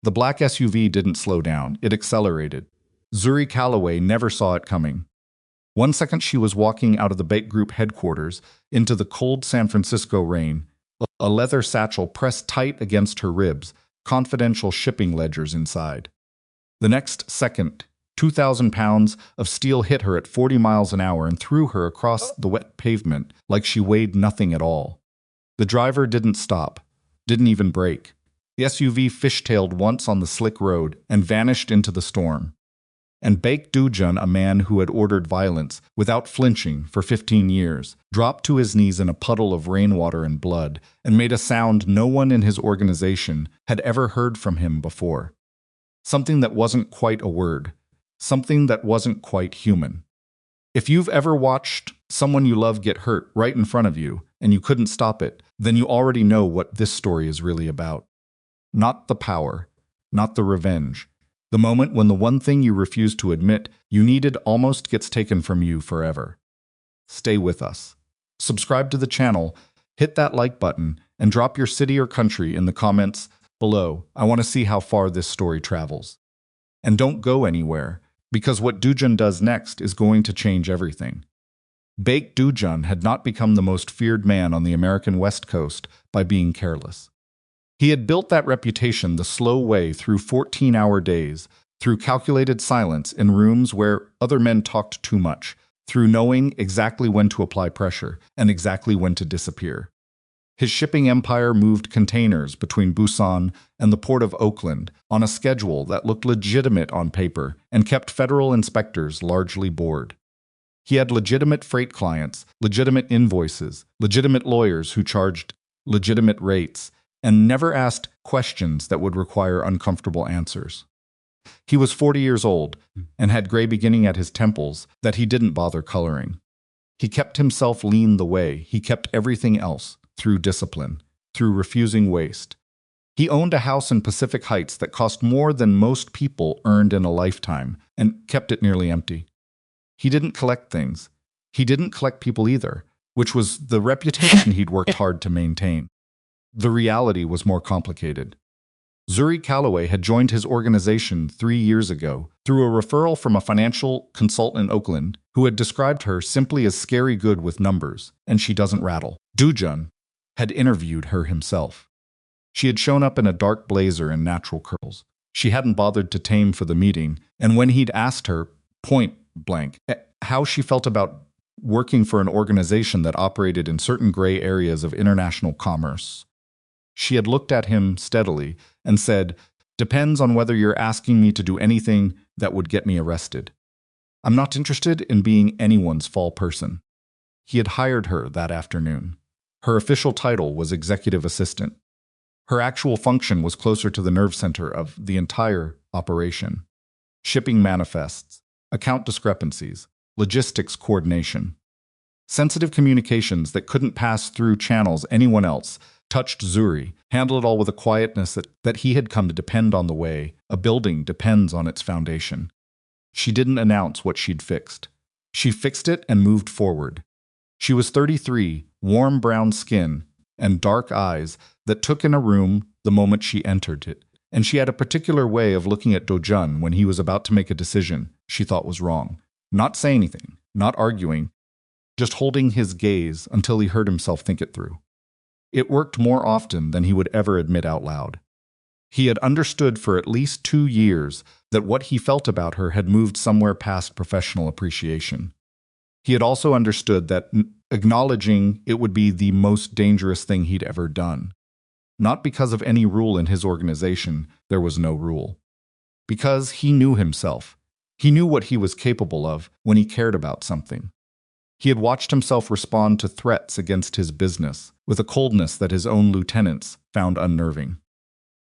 The black SUV didn't slow down, it accelerated. Zuri Calloway never saw it coming. One second she was walking out of the Baek Group headquarters into the cold San Francisco rain, a leather satchel pressed tight against her ribs, confidential shipping ledgers inside. The next second, 2,000 pounds of steel hit her at 40 miles an hour and threw her across the wet pavement like she weighed nothing at all. The driver didn't stop, didn't even brake. The SUV fishtailed once on the slick road and vanished into the storm. And Baek Do-jun, a man who had ordered violence without flinching for 15 years, dropped to his knees in a puddle of rainwater and blood and made a sound no one in his organization had ever heard from him before. Something that wasn't quite a word, something that wasn't quite human. If you've ever watched someone you love get hurt right in front of you and you couldn't stop it, then you already know what this story is really about. Not the power, not the revenge. The moment when the one thing you refuse to admit you needed almost gets taken from you forever. Stay with us. Subscribe to the channel, hit that like button, and drop your city or country in the comments below. I want to see how far this story travels. And don't go anywhere, because what Do-jun does next is going to change everything. Baek Do-jun had not become the most feared man on the American West Coast by being careless. He had built that reputation the slow way through 14-hour days, through calculated silence in rooms where other men talked too much, through knowing exactly when to apply pressure and exactly when to disappear. His shipping empire moved containers between Busan and the port of Oakland on a schedule that looked legitimate on paper and kept federal inspectors largely bored. He had legitimate freight clients, legitimate invoices, legitimate lawyers who charged legitimate rates, and never asked questions that would require uncomfortable answers. He was 40 years old and had gray beginning at his temples that he didn't bother coloring. He kept himself lean the way he kept everything else, through discipline, through refusing waste. He owned a house in Pacific Heights that cost more than most people earned in a lifetime and kept it nearly empty. He didn't collect things. He didn't collect people either, which was the reputation he'd worked hard to maintain. The reality was more complicated. Zuri Calloway had joined his organization 3 years ago through a referral from a financial consultant in Oakland who had described her simply as scary good with numbers, and she doesn't rattle. Do-jun had interviewed her himself. She had shown up in a dark blazer and natural curls. She hadn't bothered to tame for the meeting, and when he'd asked her, point blank, how she felt about working for an organization that operated in certain gray areas of international commerce, she had looked at him steadily and said, "Depends on whether you're asking me to do anything that would get me arrested. I'm not interested in being anyone's fall person." He had hired her that afternoon. Her official title was executive assistant. Her actual function was closer to the nerve center of the entire operation. Shipping manifests, account discrepancies, logistics coordination. Sensitive communications that couldn't pass through channels anyone else touched Zuri, handled it all with a quietness that he had come to depend on the way a building depends on its foundation. She didn't announce what she'd fixed. She fixed it and moved forward. She was 33, warm brown skin, and dark eyes that took in a room the moment she entered it, and she had a particular way of looking at Do-jun when he was about to make a decision she thought was wrong. Not saying anything, not arguing, just holding his gaze until he heard himself think it through. It worked more often than he would ever admit out loud. He had understood for at least 2 years that what he felt about her had moved somewhere past professional appreciation. He had also understood that acknowledging it would be the most dangerous thing he'd ever done. Not because of any rule in his organization, there was no rule. Because he knew himself. He knew what he was capable of when he cared about something. He had watched himself respond to threats against his business with a coldness that his own lieutenants found unnerving.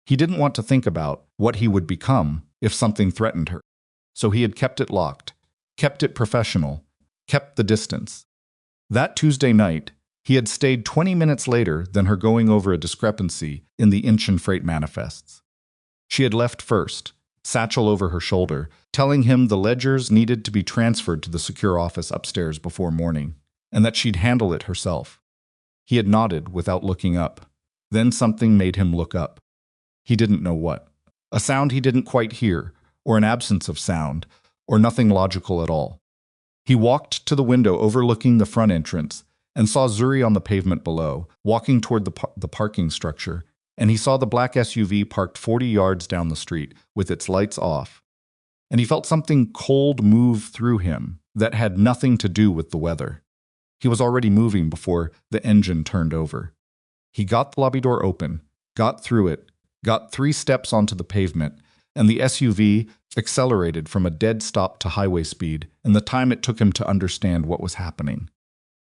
He didn't want to think about what he would become if something threatened her. So he had kept it locked, kept it professional, kept the distance. That Tuesday night, he had stayed 20 minutes later than her going over a discrepancy in the Incheon freight manifests. She had left first, satchel over her shoulder, telling him the ledgers needed to be transferred to the secure office upstairs before morning, and that she'd handle it herself. He had nodded without looking up. Then something made him look up. He didn't know what. A sound he didn't quite hear, or an absence of sound, or nothing logical at all. He walked to the window overlooking the front entrance and saw Zuri on the pavement below, walking toward the parking structure, and he saw the black SUV parked 40 yards down the street, with its lights off. And he felt something cold move through him that had nothing to do with the weather. He was already moving before the engine turned over. He got the lobby door open, got through it, got 3 steps onto the pavement, and the SUV accelerated from a dead stop to highway speed in the time it took him to understand what was happening.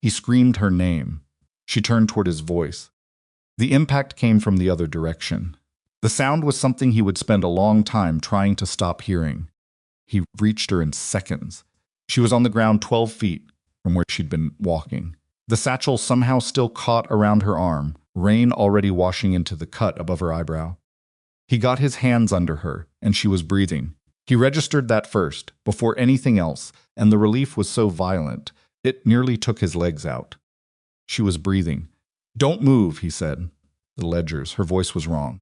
He screamed her name. She turned toward his voice. The impact came from the other direction. The sound was something he would spend a long time trying to stop hearing. He reached her in seconds. She was on the ground 12 feet from where she'd been walking. The satchel somehow still caught around her arm, rain already washing into the cut above her eyebrow. He got his hands under her, and she was breathing. He registered that first, before anything else, and the relief was so violent, it nearly took his legs out. She was breathing. "Don't move," he said. The ledgers, her voice was wrong.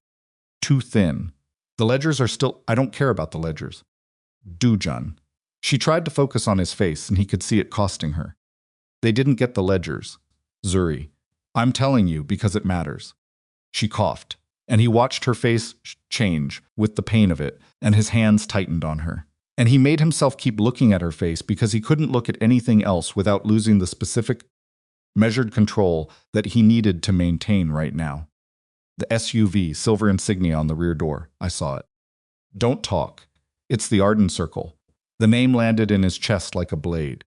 "Too thin. The ledgers are still, I don't care about the ledgers." Do-jun. She tried to focus on his face, and he could see it costing her. "They didn't get the ledgers. Zuri. I'm telling you because it matters." She coughed, and he watched her face change with the pain of it, and his hands tightened on her. And he made himself keep looking at her face because he couldn't look at anything else without losing the specific, measured control that he needed to maintain right now. The SUV, silver insignia on the rear door. I saw it. "Don't talk. It's the Arden Circle." The name landed in his chest like a blade.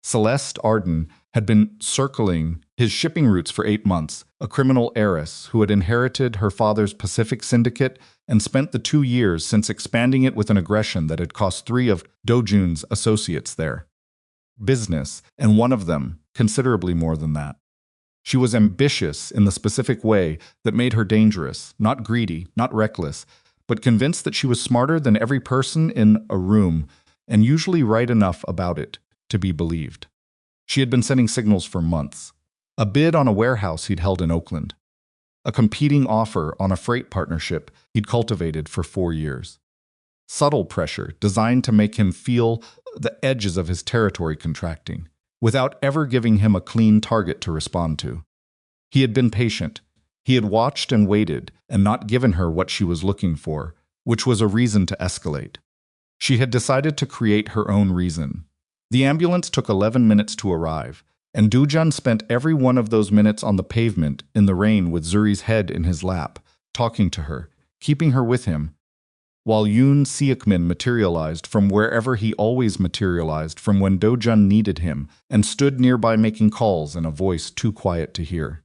Celeste Arden had been circling his shipping routes for 8 months, a criminal heiress who had inherited her father's Pacific syndicate and spent the 2 years since expanding it with an aggression that had cost 3 of Do-jun's associates there. Business, and one of them considerably more than that. She was ambitious in the specific way that made her dangerous, not greedy, not reckless, but convinced that she was smarter than every person in a room and usually right enough about it to be believed. She had been sending signals for months. A bid on a warehouse he'd held in Oakland. A competing offer on a freight partnership he'd cultivated for 4 years. Subtle pressure designed to make him feel the edges of his territory contracting, without ever giving him a clean target to respond to. He had been patient. He had watched and waited and not given her what she was looking for, which was a reason to escalate. She had decided to create her own reason. The ambulance took 11 minutes to arrive, and Do-jun spent every one of those minutes on the pavement in the rain with Zuri's head in his lap, talking to her, keeping her with him, while Yoon Seok-min materialized from wherever he always materialized from when Do-jun needed him and stood nearby making calls in a voice too quiet to hear.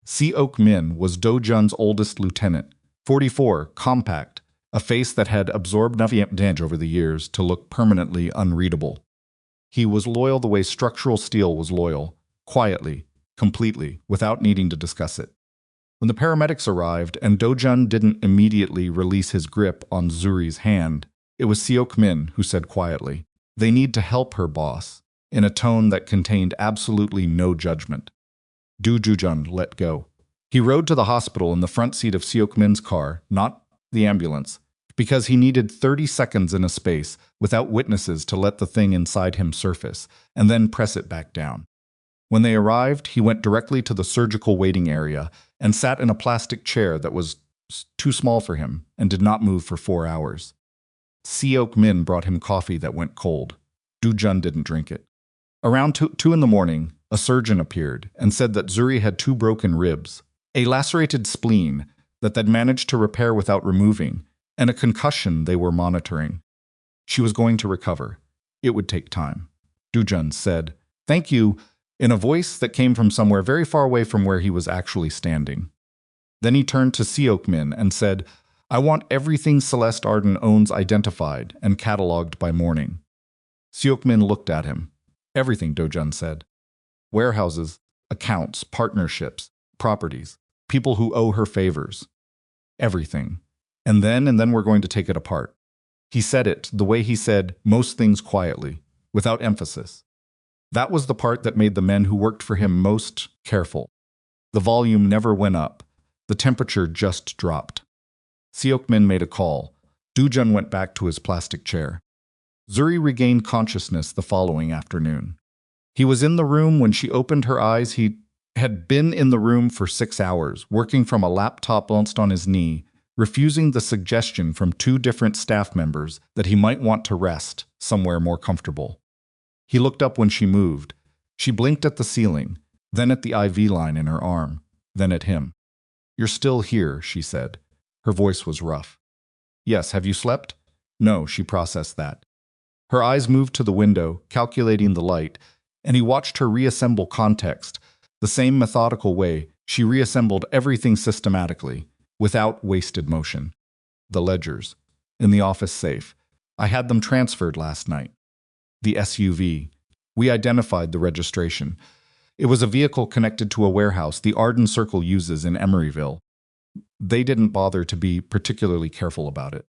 Seok-min was Do-jun's oldest lieutenant, 44, compact, a face that had absorbed enough damage over the years to look permanently unreadable. He was loyal the way structural steel was loyal, quietly, completely, without needing to discuss it. When the paramedics arrived and Do-jun didn't immediately release his grip on Zuri's hand, it was Seok-min who said quietly, "They need to help her, boss," in a tone that contained absolutely no judgment. Do-jun let go. He rode to the hospital in the front seat of Seok-min's car, not the ambulance, because he needed 30 seconds in a space without witnesses to let the thing inside him surface, and then press it back down. When they arrived, he went directly to the surgical waiting area and sat in a plastic chair that was too small for him and did not move for 4 hours. Seok-min brought him coffee that went cold. Do-jun didn't drink it. Around 2 in the morning, a surgeon appeared and said that Zuri had 2 broken ribs, a lacerated spleen that they'd managed to repair without removing, and a concussion they were monitoring. She was going to recover. It would take time. Do-jun said, "Thank you," in a voice that came from somewhere very far away from where he was actually standing. Then he turned to Seok-min and said, "I want everything Celeste Arden owns identified and cataloged by morning." Seok-min looked at him. "Everything," Do-jun said. "Warehouses, accounts, partnerships, properties, people who owe her favors. Everything. And then we're going to take it apart." He said it the way he said most things quietly, without emphasis. That was the part that made the men who worked for him most careful. The volume never went up. The temperature just dropped. Seok-min made a call, Do-jun went back to his plastic chair. Zuri regained consciousness the following afternoon. He was in the room when she opened her eyes. He had been in the room for 6 hours, working from a laptop balanced on his knee, refusing the suggestion from 2 different staff members that he might want to rest somewhere more comfortable. He looked up when she moved. She blinked at the ceiling, then at the IV line in her arm, then at him. "You're still here," she said. Her voice was rough. "Yes, have you slept?" "No," she processed that. Her eyes moved to the window, calculating the light, and he watched her reassemble context. The same methodical way, she reassembled everything systematically, without wasted motion. "The ledgers. In the office safe. I had them transferred last night. The SUV. We identified the registration. It was a vehicle connected to a warehouse the Arden Circle uses in Emeryville. They didn't bother to be particularly careful about it."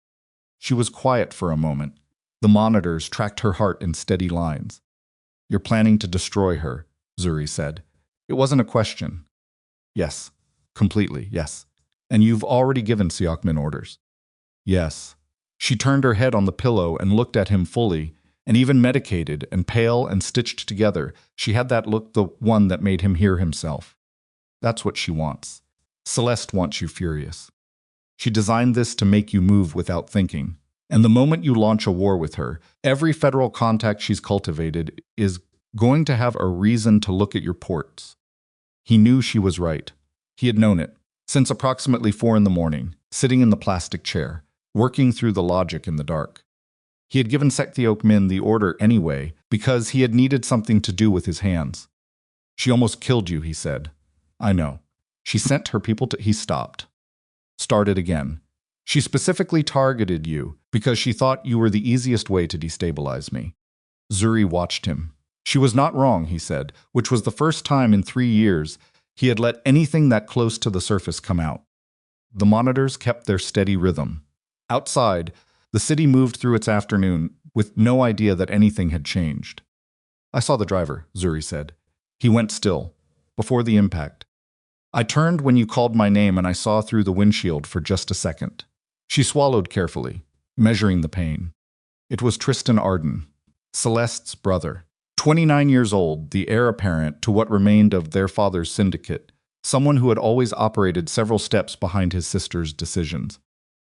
She was quiet for a moment. The monitors tracked her heart in steady lines. "You're planning to destroy her," Zuri said. It wasn't a question. "Yes. Completely, yes. And you've already given Seokmin orders." "Yes." She turned her head on the pillow and looked at him fully, and even medicated and pale and stitched together, she had that look, the one that made him hear himself. "That's what she wants. Celeste wants you furious. She designed this to make you move without thinking. And the moment you launch a war with her, every federal contact she's cultivated is going to have a reason to look at your ports." He knew she was right. He had known it since approximately 4 in the morning, sitting in the plastic chair, working through the logic in the dark. He had given Seok-min the order anyway because he had needed something to do with his hands. "She almost killed you," he said. "I know. She sent her people to—" He stopped. Started again. "She specifically targeted you because she thought you were the easiest way to destabilize me." Zuri watched him. She was not wrong, he said, which was the first time in 3 years he had let anything that close to the surface come out. The monitors kept their steady rhythm. Outside, the city moved through its afternoon with no idea that anything had changed. "I saw the driver," Zuri said. "He went still, before the impact. I turned when you called my name and I saw through the windshield for just a second." She swallowed carefully, measuring the pain. It was Tristan Arden, Celeste's brother. 29 years old, the heir apparent to what remained of their father's syndicate, someone who had always operated several steps behind his sister's decisions.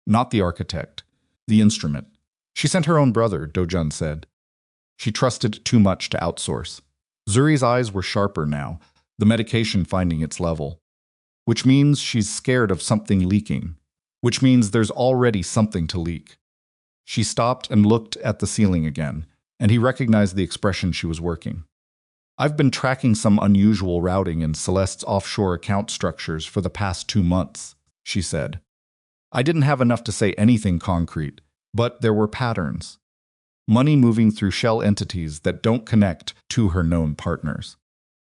Not the architect, the instrument. She sent her own brother, Do-jun said. She trusted too much to outsource. Zuri's eyes were sharper now, the medication finding its level. Which means she's scared of something leaking. Which means there's already something to leak. She stopped and looked at the ceiling again, and he recognized the expression she was working. "I've been tracking some unusual routing in Celeste's offshore account structures for the past 2 months, she said. I didn't have enough to say anything concrete, but there were patterns. Money moving through shell entities that don't connect to her known partners.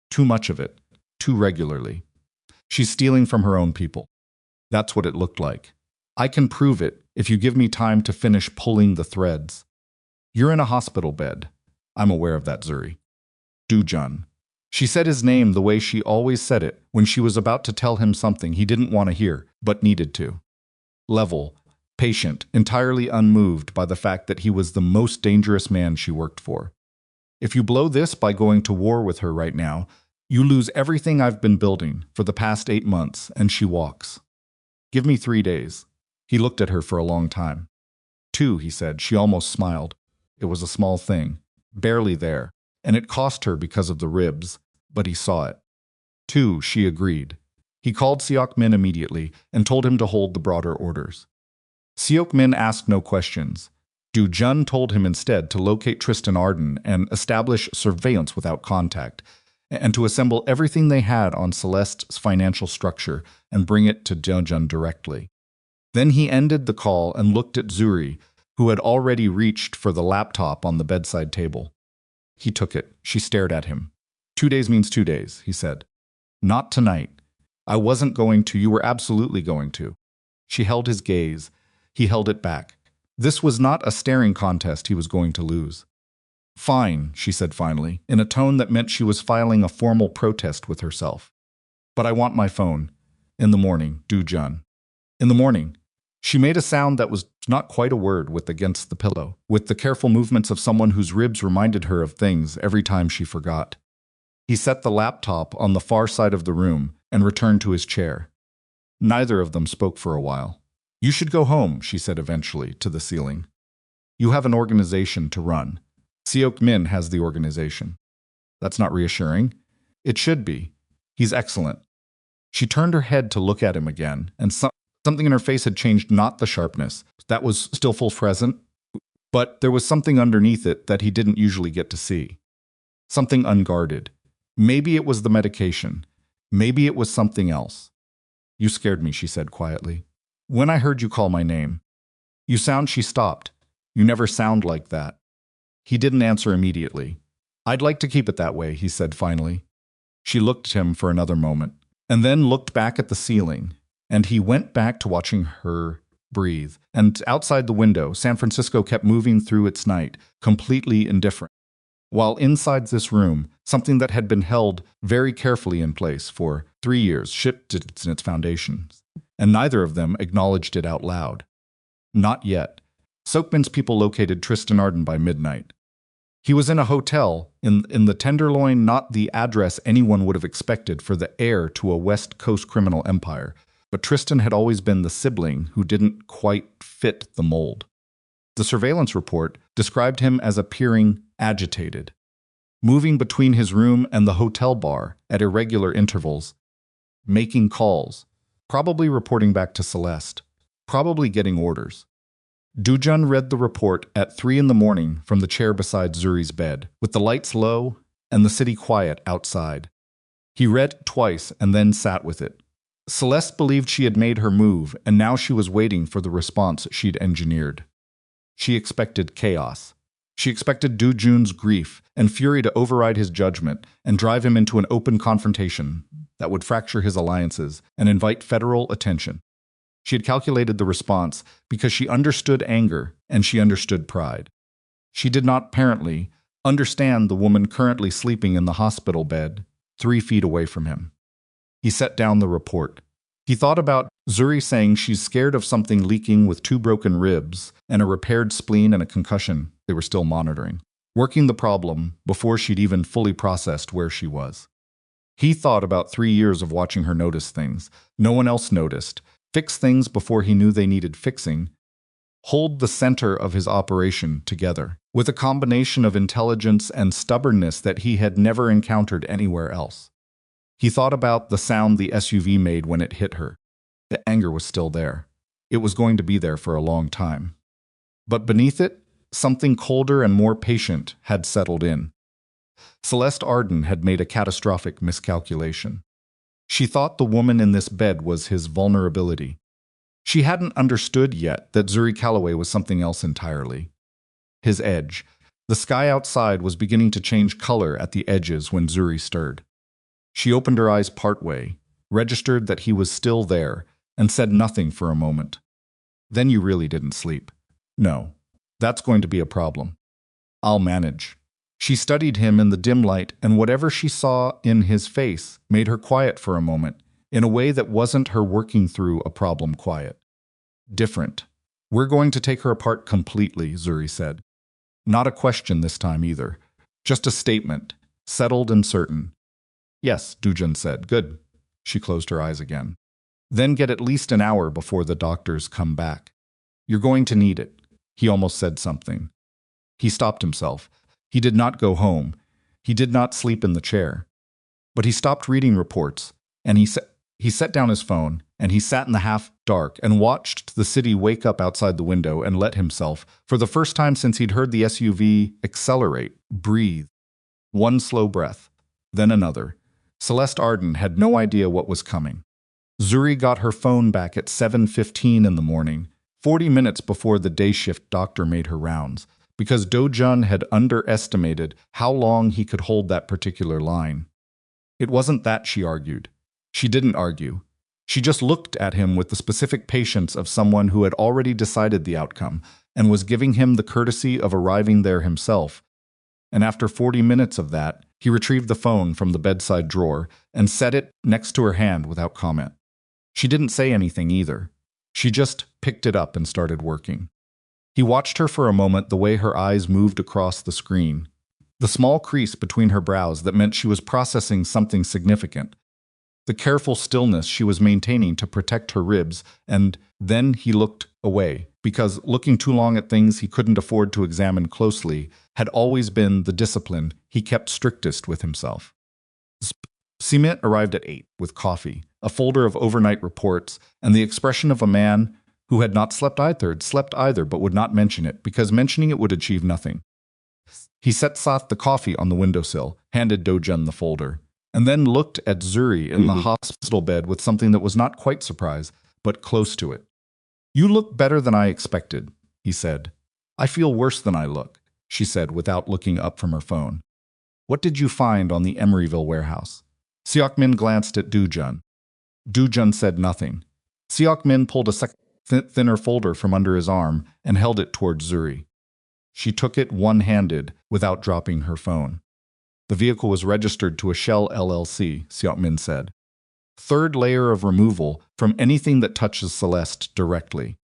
Too much of it, too regularly. She's stealing from her own people. That's what it looked like. I can prove it if you give me time to finish pulling the threads. You're in a hospital bed. I'm aware of that, Zuri. Do-jun." She said his name the way she always said it when she was about to tell him something he didn't want to hear, but needed to. Level, patient, entirely unmoved by the fact that he was the most dangerous man she worked for. "If you blow this by going to war with her right now, you lose everything I've been building for the past 8 months," and she walks. "Give me 3 days." He looked at her for a long time. 2, he said. She almost smiled. It was a small thing, barely there, and it cost her because of the ribs, but he saw it. 2, she agreed. He called Seok-min immediately and told him to hold the broader orders. Seok-min asked no questions. Do-jun told him instead to locate Tristan Arden and establish surveillance without contact, and to assemble everything they had on Celeste's financial structure and bring it to Do-jun directly. Then he ended the call and looked at Zuri, who had already reached for the laptop on the bedside table. He took it. She stared at him. 2 days means 2 days, he said. "Not tonight. I wasn't going to. You were absolutely going to." She held his gaze. He held it back. This was not a staring contest he was going to lose. "Fine," she said finally, in a tone that meant she was filing a formal protest with herself. "But I want my phone. In the morning, Do-jun." "In the morning." She made a sound that was not quite a word with against the pillow, with the careful movements of someone whose ribs reminded her of things every time she forgot. He set the laptop on the far side of the room and returned to his chair. Neither of them spoke for a while. You should go home, she said eventually, to the ceiling. You have an organization to run. Seok Min has the organization. That's not reassuring. It should be. He's excellent. She turned her head to look at him again, and something in her face had changed, not the sharpness. That was still full present, but there was something underneath it that he didn't usually get to see. Something unguarded. Maybe it was the medication. Maybe it was something else. You scared me, she said quietly. When I heard you call my name. She stopped. You never sound like that. He didn't answer immediately. I'd like to keep it that way, he said finally. She looked at him for another moment, and then looked back at the ceiling, and he went back to watching her breathe. And outside the window, San Francisco kept moving through its night, completely indifferent. While inside this room, something that had been held very carefully in place for 3 years shifted in its foundations, and neither of them acknowledged it out loud. Not yet. Seokmin's people located Tristan Arden by midnight. He was in a hotel in the Tenderloin, not the address anyone would have expected for the heir to a West Coast criminal empire, but Tristan had always been the sibling who didn't quite fit the mold. The surveillance report described him as appearing agitated, moving between his room and the hotel bar at irregular intervals, making calls, probably reporting back to Celeste, probably getting orders. Do-jun read the report at 3 a.m. from the chair beside Zuri's bed, with the lights low and the city quiet outside. He read it twice and then sat with it. Celeste believed she had made her move, and now she was waiting for the response she'd engineered. She expected chaos. She expected Do-jun's grief and fury to override his judgment and drive him into an open confrontation that would fracture his alliances and invite federal attention. She had calculated the response because she understood anger and she understood pride. She did not, apparently, understand the woman currently sleeping in the hospital bed 3 feet away from him. He set down the report. He thought about Zuri saying she's scared of something leaking with 2 broken ribs and a repaired spleen and a concussion they were still monitoring, working the problem before she'd even fully processed where she was. He thought about 3 years of watching her notice things no one else noticed, fix things before he knew they needed fixing, hold the center of his operation together, with a combination of intelligence and stubbornness that he had never encountered anywhere else. He thought about the sound the SUV made when it hit her. The anger was still there. It was going to be there for a long time. But beneath it, something colder and more patient had settled in. Celeste Arden had made a catastrophic miscalculation. She thought the woman in this bed was his vulnerability. She hadn't understood yet that Zuri Calloway was something else entirely. His edge. The sky outside was beginning to change color at the edges when Zuri stirred. She opened her eyes partway, registered that he was still there, and said nothing for a moment. Then you really didn't sleep. No, that's going to be a problem. I'll manage. She studied him in the dim light, and whatever she saw in his face made her quiet for a moment, in a way that wasn't her working through a problem quiet. Different. We're going to take her apart completely, Zuri said. Not a question this time either. Just a statement, settled and certain. Yes, Do-jun said. Good. She closed her eyes again. Then get at least an hour before the doctors come back. You're going to need it. He almost said something. He stopped himself. He did not go home. He did not sleep in the chair. But he stopped reading reports, and he set down his phone, and he sat in the half-dark and watched the city wake up outside the window and let himself, for the first time since he'd heard the SUV accelerate, breathe. One slow breath, then another. Celeste Arden had no idea what was coming. Zuri got her phone back at 7:15 in the morning, 40 minutes before the day shift doctor made her rounds, because Do-jun had underestimated how long he could hold that particular line. It wasn't that, she argued. She didn't argue. She just looked at him with the specific patience of someone who had already decided the outcome and was giving him the courtesy of arriving there himself. And after 40 minutes of that, he retrieved the phone from the bedside drawer and set it next to her hand without comment. She didn't say anything either. She just picked it up and started working. He watched her for a moment, the way her eyes moved across the screen. The small crease between her brows that meant she was processing something significant. The careful stillness she was maintaining to protect her ribs, and then he looked away, because looking too long at things he couldn't afford to examine closely had always been the discipline he kept strictest with himself. Simit arrived at 8 with coffee, a folder of overnight reports, and the expression of a man who had not slept either but would not mention it, because mentioning it would achieve nothing. He set the coffee on the windowsill, handed Do-jun the folder, and then looked at Zuri in the hospital bed with something that was not quite surprise, but close to it. "You look better than I expected," he said. "I feel worse than I look," she said without looking up from her phone. "What did you find on the Emeryville warehouse?" Seok-min glanced at Do-jun. Do-jun said nothing. Seok-min pulled a thinner folder from under his arm and held it towards Zuri. She took it one-handed without dropping her phone. "The vehicle was registered to a Shell LLC," Seok-min said. "Third layer of removal from anything that touches Celeste directly.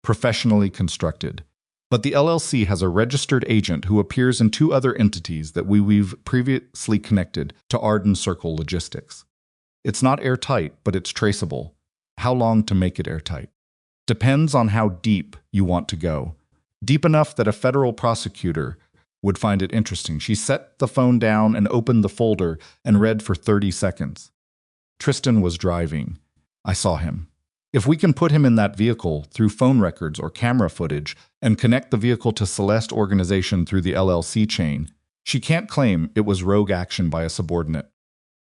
Professionally constructed. But the LLC has a registered agent who appears in 2 other entities that we've previously connected to Arden Circle Logistics. It's not airtight, but it's traceable. How long to make it airtight? Depends on how deep you want to go. Deep enough that a federal prosecutor would find it interesting." She set the phone down and opened the folder and read for 30 seconds. "Tristan was driving. I saw him. If we can put him in that vehicle through phone records or camera footage and connect the vehicle to Celeste organization through the LLC chain, she can't claim it was rogue action by a subordinate.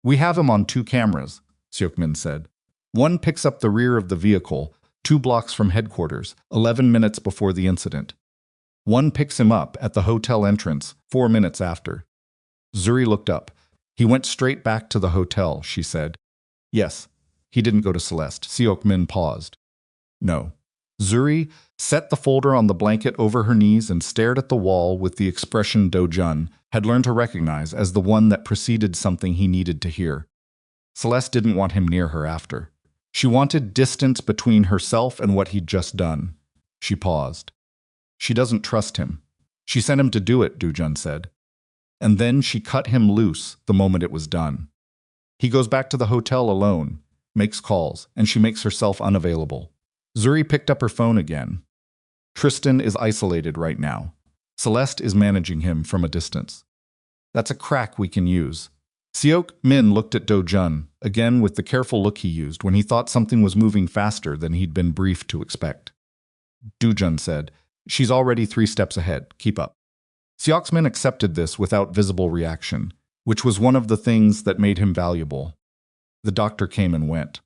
We have him on 2 cameras," Seok-min said. "One picks up the rear of the vehicle, 2 blocks from headquarters, 11 minutes before the incident. One picks him up at the hotel entrance 4 minutes after." Zuri looked up. "He went straight back to the hotel," she said. "Yes. He didn't go to Celeste." Seok-min paused. "No." Zuri set the folder on the blanket over her knees and stared at the wall with the expression Do-jun had learned to recognize as the one that preceded something he needed to hear. Celeste didn't want him near her after. She wanted distance between herself and what he'd just done. She paused. "She doesn't trust him. She sent him to do it," Do-jun said. "And then she cut him loose the moment it was done. He goes back to the hotel alone, makes calls, and she makes herself unavailable." Zuri picked up her phone again. "Tristan is isolated right now. Celeste is managing him from a distance. That's a crack we can use." Seok-min looked at Do-jun, again with the careful look he used when he thought something was moving faster than he'd been briefed to expect. Do-jun said, "She's already 3 steps ahead. Keep up." Seok-min accepted this without visible reaction, which was one of the things that made him valuable. The doctor came and went.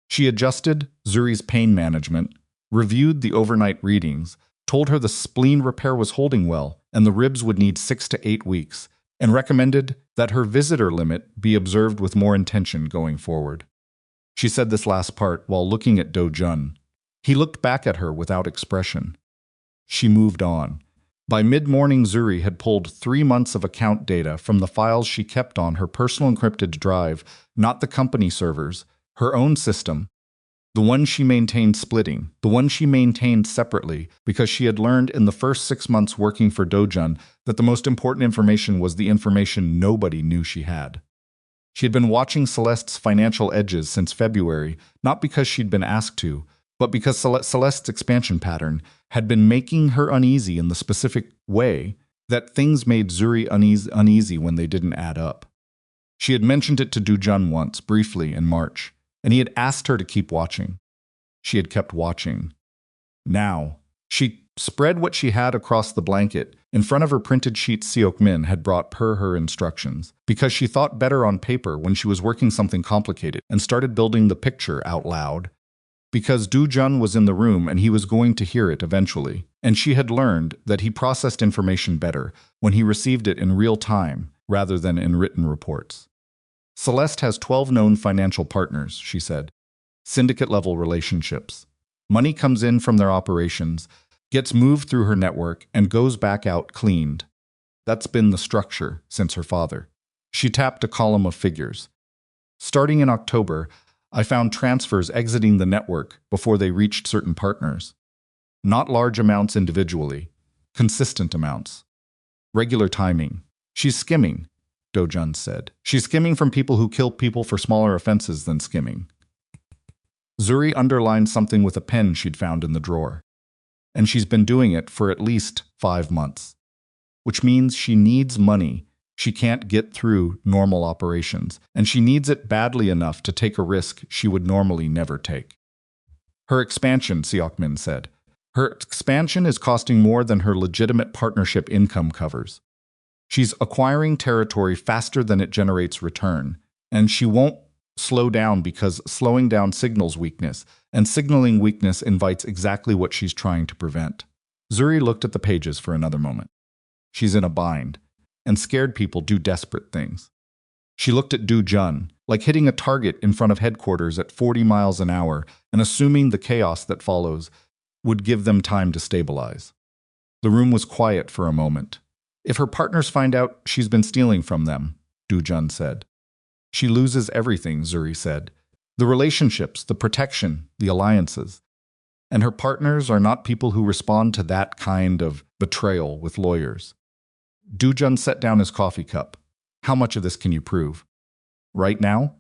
She adjusted Zuri's pain management, reviewed the overnight readings, told her the spleen repair was holding well and the ribs would need 6 to 8 weeks, and recommended that her visitor limit be observed with more intention going forward. She said this last part while looking at Do-jun. He looked back at her without expression. She moved on. By mid-morning, Zuri had pulled 3 months of account data from the files she kept on her personal encrypted drive, not the company servers, her own system, the one she maintained splitting, the one she maintained separately, because she had learned in the first 6 months working for Do-jun that the most important information was the information nobody knew she had. She had been watching Celeste's financial edges since February, not because she'd been asked to, but because Celeste's expansion pattern had been making her uneasy in the specific way that things made Zuri uneasy when they didn't add up. She had mentioned it to Do-jun once, briefly, in March, and he had asked her to keep watching. She had kept watching. Now, she spread what she had across the blanket in front of her printed sheet Seok-min had brought per her instructions, because she thought better on paper when she was working something complicated and started building the picture out loud. Because Do-jun was in the room and he was going to hear it eventually, and she had learned that he processed information better when he received it in real time rather than in written reports. Celeste has 12 known financial partners, she said. Syndicate-level relationships. Money comes in from their operations, gets moved through her network, and goes back out cleaned. That's been the structure since her father. She tapped a column of figures. Starting in October, I found transfers exiting the network before they reached certain partners. Not large amounts individually, consistent amounts. Regular timing. She's skimming, Do-jun said. She's skimming from people who kill people for smaller offenses than skimming. Zuri underlined something with a pen she'd found in the drawer. And she's been doing it for at least 5 months. Which means she needs money. She can't get through normal operations, and she needs it badly enough to take a risk she would normally never take. Her expansion, Seokmin said. Her expansion is costing more than her legitimate partnership income covers. She's acquiring territory faster than it generates return, and she won't slow down because slowing down signals weakness, and signaling weakness invites exactly what she's trying to prevent. Zuri looked at the pages for another moment. She's in a bind, and scared people do desperate things. She looked at Do-jun, like hitting a target in front of headquarters at 40 miles an hour and assuming the chaos that follows would give them time to stabilize. The room was quiet for a moment. If her partners find out she's been stealing from them, Do-jun said. She loses everything, Zuri said. The relationships, the protection, the alliances. And her partners are not people who respond to that kind of betrayal with lawyers. Do-jun set down his coffee cup. How much of this can you prove? Right now?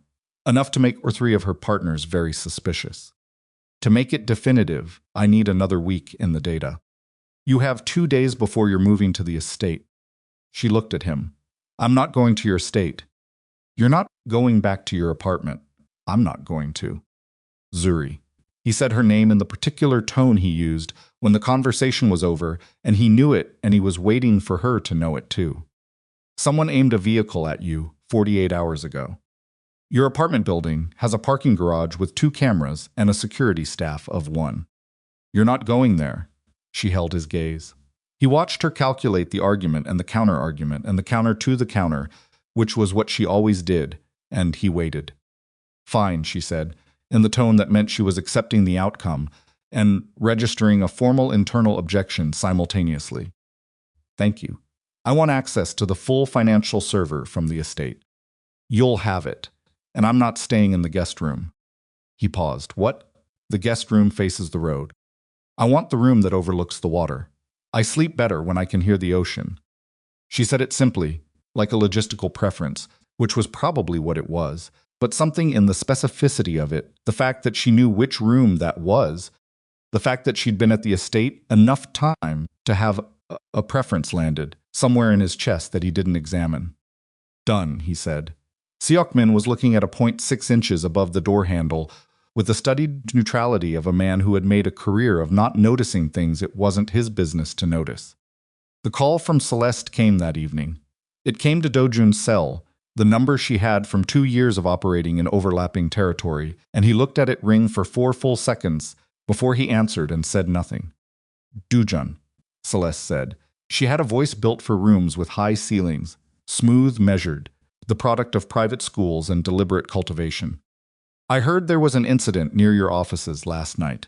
Enough to make 3 of her partners very suspicious. To make it definitive, I need another week in the data. You have 2 days before you're moving to the estate. She looked at him. I'm not going to your estate. You're not going back to your apartment. I'm not going to. Zuri. He said her name in the particular tone he used when the conversation was over, and he knew it, and he was waiting for her to know it too. Someone aimed a vehicle at you 48 hours ago. Your apartment building has a parking garage with 2 cameras and a security staff of 1. You're not going there. She held his gaze. He watched her calculate the argument and the counter-argument and the counter to the counter, which was what she always did, and he waited. Fine, she said, in the tone that meant she was accepting the outcome and registering a formal internal objection simultaneously. Thank you. I want access to the full financial server from the estate. You'll have it, and I'm not staying in the guest room. He paused. What? The guest room faces the road. I want the room that overlooks the water. I sleep better when I can hear the ocean. She said it simply, like a logistical preference, which was probably what it was, but something in the specificity of it, the fact that she knew which room that was, the fact that she'd been at the estate enough time to have a preference landed somewhere in his chest that he didn't examine. Done, he said. Seokmin was looking at a point 6 inches above the door handle with the studied neutrality of a man who had made a career of not noticing things it wasn't his business to notice. The call from Celeste came that evening. It came to Do-jun's cell, the number she had from 2 years of operating in overlapping territory, and he looked at it ring for 4 full seconds before he answered and said nothing. Do-jun, Celeste said. She had a voice built for rooms with high ceilings, smooth, measured, the product of private schools and deliberate cultivation. I heard there was an incident near your offices last night.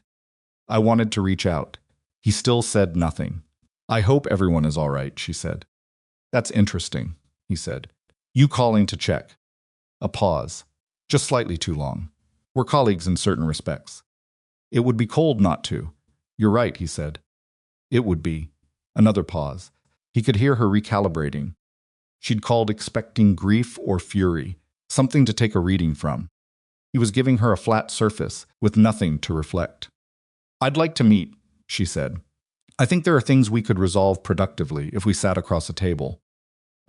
I wanted to reach out. He still said nothing. I hope everyone is all right, she said. That's interesting, he said. You calling to check. A pause. Just slightly too long. We're colleagues in certain respects. It would be cold not to. You're right, he said. It would be. Another pause. He could hear her recalibrating. She'd called expecting grief or fury, something to take a reading from. He was giving her a flat surface with nothing to reflect. I'd like to meet, she said. I think there are things we could resolve productively if we sat across a table.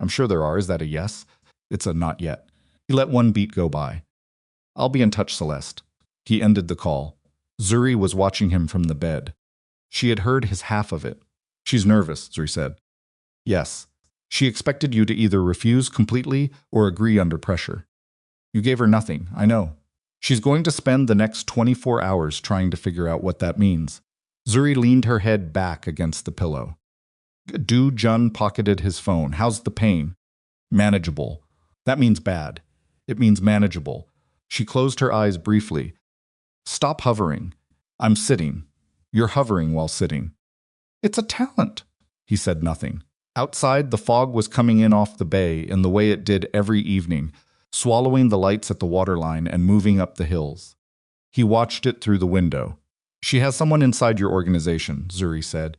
I'm sure there are. Is that a yes? It's a not yet. He let one beat go by. I'll be in touch, Celeste. He ended the call. Zuri was watching him from the bed. She had heard his half of it. She's nervous, Zuri said. Yes. She expected you to either refuse completely or agree under pressure. You gave her nothing, I know. She's going to spend the next 24 hours trying to figure out what that means. Zuri leaned her head back against the pillow. Do-jun pocketed his phone. How's the pain? Manageable. That means bad. It means manageable. She closed her eyes briefly. Stop hovering. I'm sitting. You're hovering while sitting. It's a talent. He said nothing. Outside, the fog was coming in off the bay in the way it did every evening, swallowing the lights at the waterline and moving up the hills. He watched it through the window. She has someone inside your organization, Zuri said.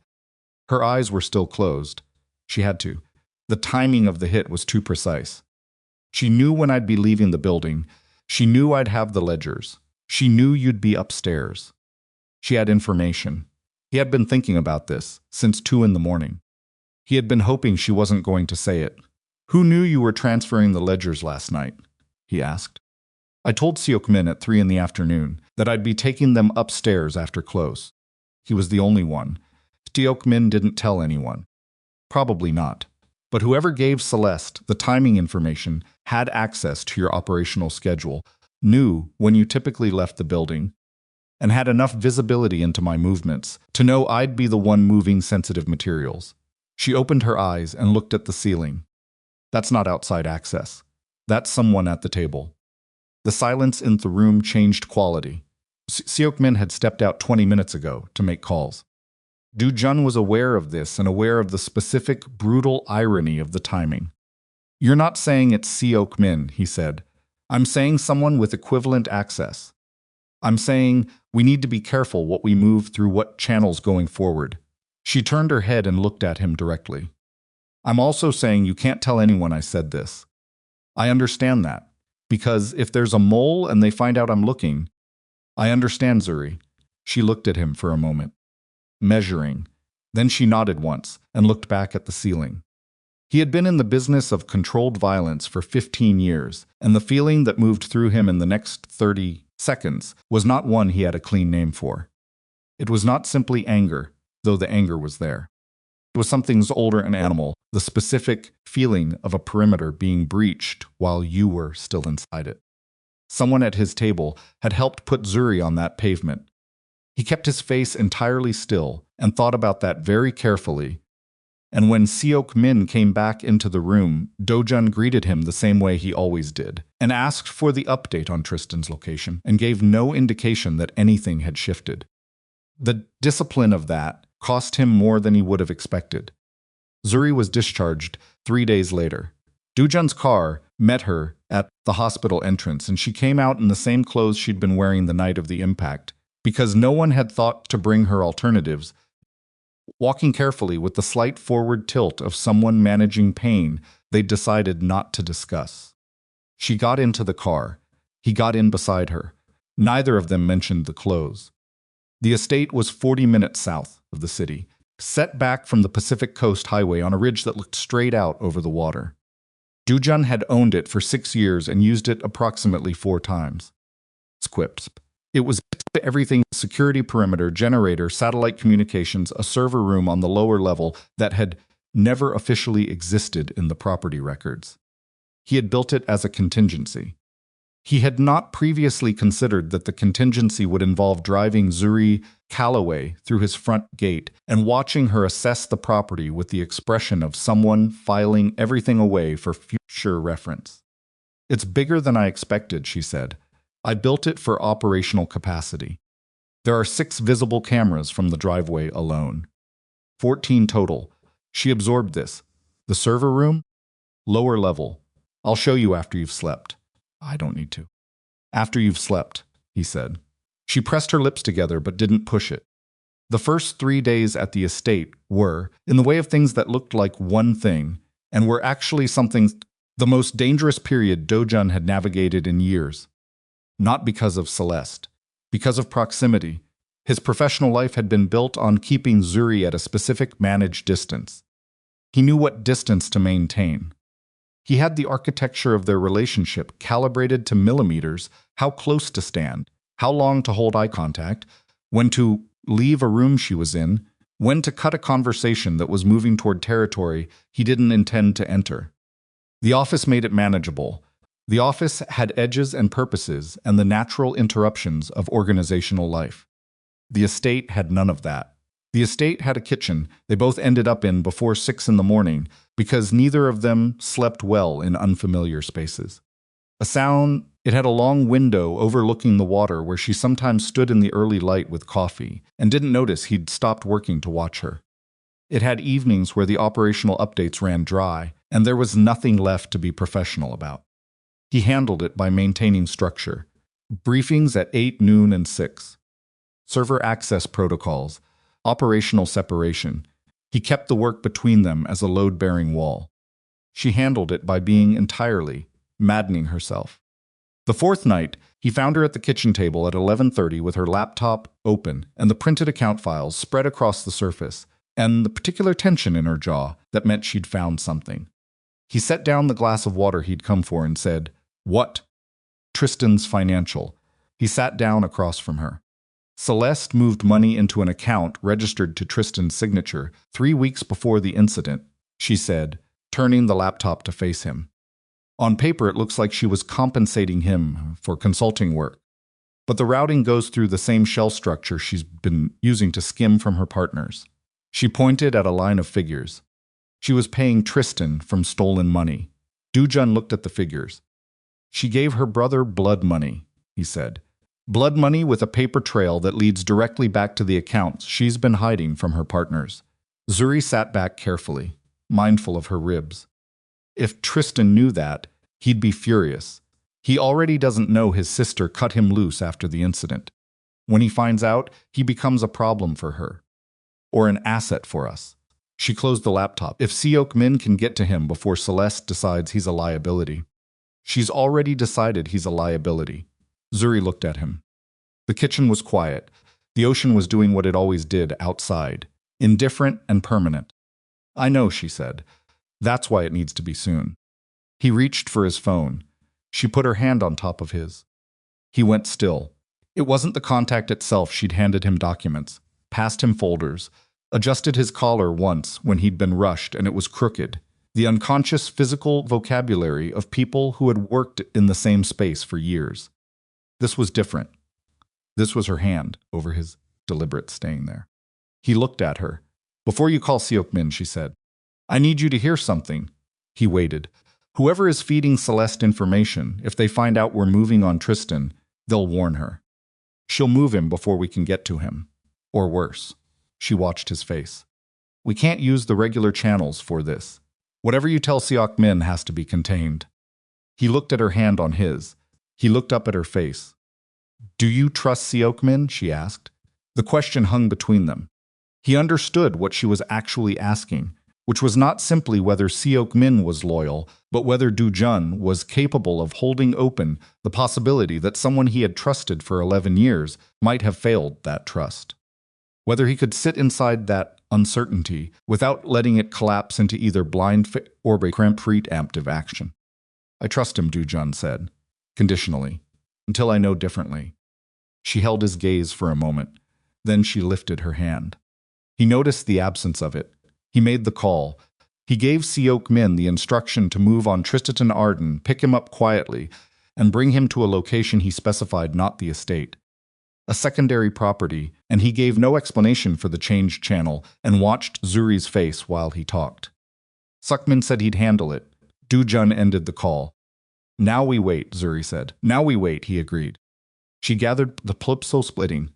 Her eyes were still closed. She had to. The timing of the hit was too precise. She knew when I'd be leaving the building. She knew I'd have the ledgers. She knew you'd be upstairs. She had information. He had been thinking about this since 2 in the morning. He had been hoping she wasn't going to say it. Who knew you were transferring the ledgers last night? He asked. I told Seok-min at 3 in the afternoon that I'd be taking them upstairs after close. He was the only one. Seok-min didn't tell anyone. Probably not. But whoever gave Celeste the timing information had access to your operational schedule, knew when you typically left the building, and had enough visibility into my movements to know I'd be the one moving sensitive materials. She opened her eyes and looked at the ceiling. That's not outside access. That's someone at the table. The silence in the room changed quality. Seok-min had stepped out 20 minutes ago to make calls. Do-jun was aware of this and aware of the specific, brutal irony of the timing. You're not saying it's Seok-min, he said. I'm saying someone with equivalent access. I'm saying we need to be careful what we move through what channels going forward. She turned her head and looked at him directly. I'm also saying you can't tell anyone I said this. I understand that. Because if there's a mole and they find out I'm looking, I understand, Zuri. She looked at him for a moment, measuring. Then she nodded once and looked back at the ceiling. He had been in the business of controlled violence for 15 years, and the feeling that moved through him in the next 30 seconds was not one he had a clean name for. It was not simply anger, though the anger was there. It was something older and animal, the specific feeling of a perimeter being breached while you were still inside it. Someone at his table had helped put Zuri on that pavement. He kept his face entirely still and thought about that very carefully. And when Seok-min came back into the room, Do-jun greeted him the same way he always did, and asked for the update on Tristan's location, and gave no indication that anything had shifted. The discipline of that cost him more than he would have expected. Zuri was discharged 3 days later. Do-jun's car met her at the hospital entrance, and she came out in the same clothes she'd been wearing the night of the impact, because no one had thought to bring her alternatives. Walking carefully with the slight forward tilt of someone managing pain they decided not to discuss. She got into the car. He got in beside her. Neither of them mentioned the clothes. The estate was 40 minutes south of the city, set back from the Pacific Coast Highway on a ridge that looked straight out over the water. Do-jun had owned it for 6 years and used it approximately 4 times. Squips. It was everything: security perimeter, generator, satellite communications, a server room on the lower level that had never officially existed in the property records. He had built it as a contingency. He had not previously considered that the contingency would involve driving Zuri Calloway through his front gate and watching her assess the property with the expression of someone filing everything away for future reference. It's bigger than I expected, she said. I built it for operational capacity. There are 6 visible cameras from the driveway alone. 14 total. She absorbed this. The server room? Lower level. I'll show you after you've slept. I don't need to. After you've slept, he said. She pressed her lips together but didn't push it. The first 3 days at the estate were, in the way of things that looked like one thing, and were actually something, the most dangerous period Do-jun had navigated in years. Not because of Celeste, because of proximity. His professional life had been built on keeping Zuri at a specific managed distance. He knew what distance to maintain. He had the architecture of their relationship calibrated to millimeters, how close to stand, how long to hold eye contact, when to leave a room she was in, when to cut a conversation that was moving toward territory he didn't intend to enter. The office made it manageable. The office had edges and purposes and the natural interruptions of organizational life. The estate had none of that. The estate had a kitchen they both ended up in before 6 in the morning because neither of them slept well in unfamiliar spaces. It had a long window overlooking the water where she sometimes stood in the early light with coffee and didn't notice he'd stopped working to watch her. It had evenings where the operational updates ran dry and there was nothing left to be professional about. He handled it by maintaining structure. Briefings at 8, noon, and 6. Server access protocols. Operational separation. He kept the work between them as a load-bearing wall. She handled it by being entirely, maddening herself. The fourth night, he found her at the kitchen table at 11:30 with her laptop open and the printed account files spread across the surface, and the particular tension in her jaw that meant she'd found something. He set down the glass of water he'd come for and said, "What?" "Tristan's financial." He sat down across from her. Celeste moved money into an account registered to Tristan's signature 3 weeks before the incident, she said, turning the laptop to face him. On paper, it looks like she was compensating him for consulting work. But the routing goes through the same shell structure she's been using to skim from her partners. She pointed at a line of figures. She was paying Tristan from stolen money. Do-jun looked at the figures. She gave her brother blood money, he said. Blood money with a paper trail that leads directly back to the accounts she's been hiding from her partners. Zuri sat back carefully, mindful of her ribs. If Tristan knew that, he'd be furious. He already doesn't know his sister cut him loose after the incident. When he finds out, he becomes a problem for her. Or an asset for us. She closed the laptop. If Seok-min can get to him before Celeste decides he's a liability. She's already decided he's a liability. Zuri looked at him. The kitchen was quiet. The ocean was doing what it always did outside. Indifferent and permanent. I know, she said. That's why it needs to be soon. He reached for his phone. She put her hand on top of his. He went still. It wasn't the contact itself. She'd handed him documents, passed him folders, adjusted his collar once when he'd been rushed and it was crooked. The unconscious physical vocabulary of people who had worked in the same space for years. This was different. This was her hand over his deliberate staying there. He looked at her. Before you call Seok-min, she said. I need you to hear something. He waited. Whoever is feeding Celeste information, if they find out we're moving on Tristan, they'll warn her. She'll move him before we can get to him. Or worse. She watched his face. We can't use the regular channels for this. Whatever you tell Seok-min has to be contained. He looked at her hand on his. He looked up at her face. Do you trust Seok-min? She asked. The question hung between them. He understood what she was actually asking, which was not simply whether Seok-min was loyal, but whether Do-jun was capable of holding open the possibility that someone he had trusted for 11 years might have failed that trust. Whether he could sit inside that uncertainty without letting it collapse into either blind or preemptive action. I trust him, Do-jun said, conditionally, until I know differently. She held his gaze for a moment. Then she lifted her hand. He noticed the absence of it. He made the call. He gave Seok-min the instruction to move on Tristan Arden, pick him up quietly, and bring him to a location he specified, not the estate. A secondary property, and he gave no explanation for the changed channel and watched Zuri's face while he talked. Seok-min said he'd handle it. Do-jun ended the call. Now we wait, Zuri said. Now we wait, he agreed. She gathered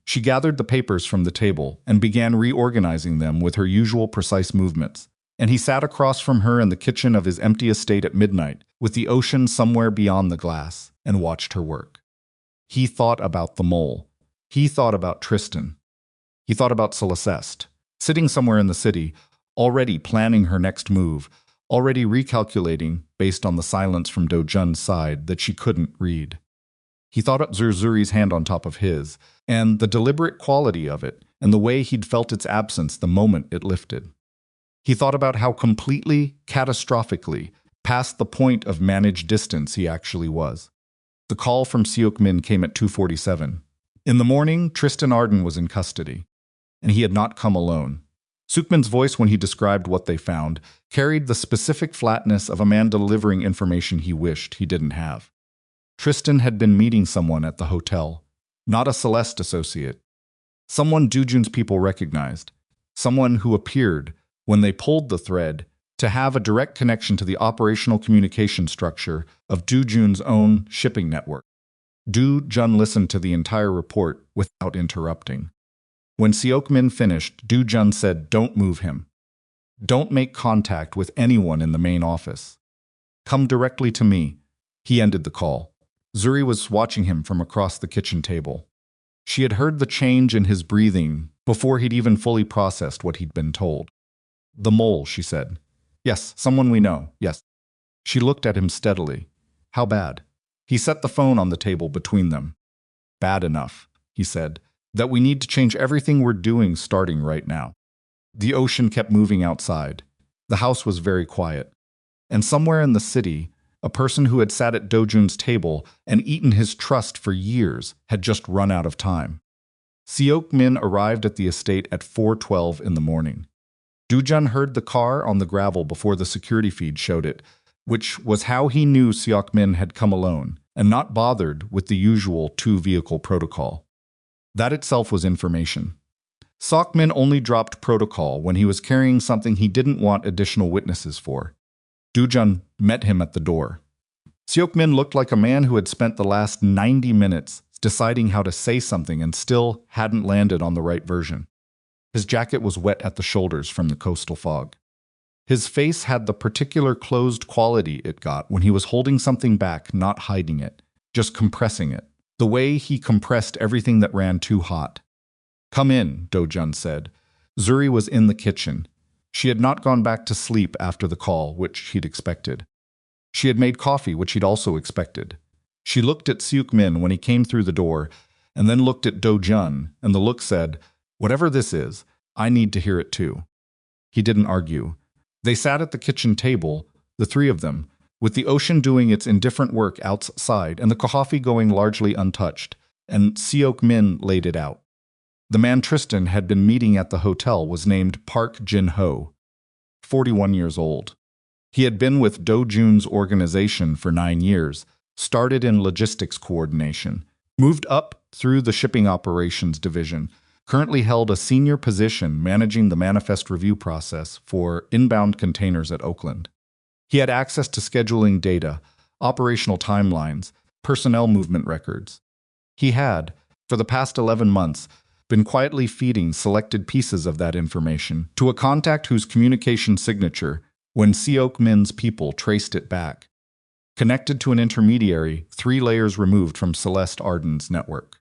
She gathered the papers from the table and began reorganizing them with her usual precise movements. And he sat across from her in the kitchen of his empty estate at midnight, with the ocean somewhere beyond the glass, and watched her work. He thought about the mole. He thought about Tristan. He thought about Celeste, sitting somewhere in the city, already planning her next move, already recalculating, based on the silence from Do-jun's side, that she couldn't read. He thought of Zuri's hand on top of his, and the deliberate quality of it, and the way he'd felt its absence the moment it lifted. He thought about how completely, catastrophically, past the point of managed distance he actually was. The call from Seok-min came at 2:47. In the morning, Tristan Arden was in custody, and he had not come alone. Seok-min's voice, when he described what they found, carried the specific flatness of a man delivering information he wished he didn't have. Tristan had been meeting someone at the hotel, not a Celeste associate. Someone Do-jun's people recognized, someone who appeared, when they pulled the thread, to have a direct connection to the operational communication structure of Do-jun's own shipping network. Do-jun listened to the entire report without interrupting. When Seok-min finished, Do-jun said, "Don't move him. Don't make contact with anyone in the main office. Come directly to me." He ended the call. Zuri was watching him from across the kitchen table. She had heard the change in his breathing before he'd even fully processed what he'd been told. The mole, she said. Yes, someone we know, yes. She looked at him steadily. How bad? He set the phone on the table between them. Bad enough, he said, that we need to change everything we're doing starting right now. The ocean kept moving outside. The house was very quiet. And somewhere in the city, a person who had sat at Do-jun's table and eaten his trust for years had just run out of time. Seok-min arrived at the estate at 4:12 in the morning. Do-jun heard the car on the gravel before the security feed showed it, which was how he knew Seok-min had come alone and not bothered with the usual two-vehicle protocol. That itself was information. Seok-min only dropped protocol when he was carrying something he didn't want additional witnesses for. Do-jun met him at the door. Seok-min looked like a man who had spent the last 90 minutes deciding how to say something and still hadn't landed on the right version. His jacket was wet at the shoulders from the coastal fog. His face had the particular closed quality it got when he was holding something back, not hiding it, just compressing it, the way he compressed everything that ran too hot. Come in, Do-jun said. Zuri was in the kitchen. She had not gone back to sleep after the call, which he'd expected. She had made coffee, which he'd also expected. She looked at Seok-min when he came through the door, and then looked at Do-jun, and the look said, whatever this is, I need to hear it too. He didn't argue. They sat at the kitchen table, the three of them, with the ocean doing its indifferent work outside and the coffee going largely untouched, and Seok-min laid it out. The man Tristan had been meeting at the hotel was named Park Jin-ho, 41 years old. He had been with Do-jun's organization for 9 years, started in logistics coordination, moved up through the shipping operations division, currently held a senior position managing the manifest review process for inbound containers at Oakland. He had access to scheduling data, operational timelines, personnel movement records. He had, for the past 11 months, been quietly feeding selected pieces of that information to a contact whose communication signature, when Seok-min's people traced it back, connected to an intermediary 3 layers removed from Celeste Arden's network.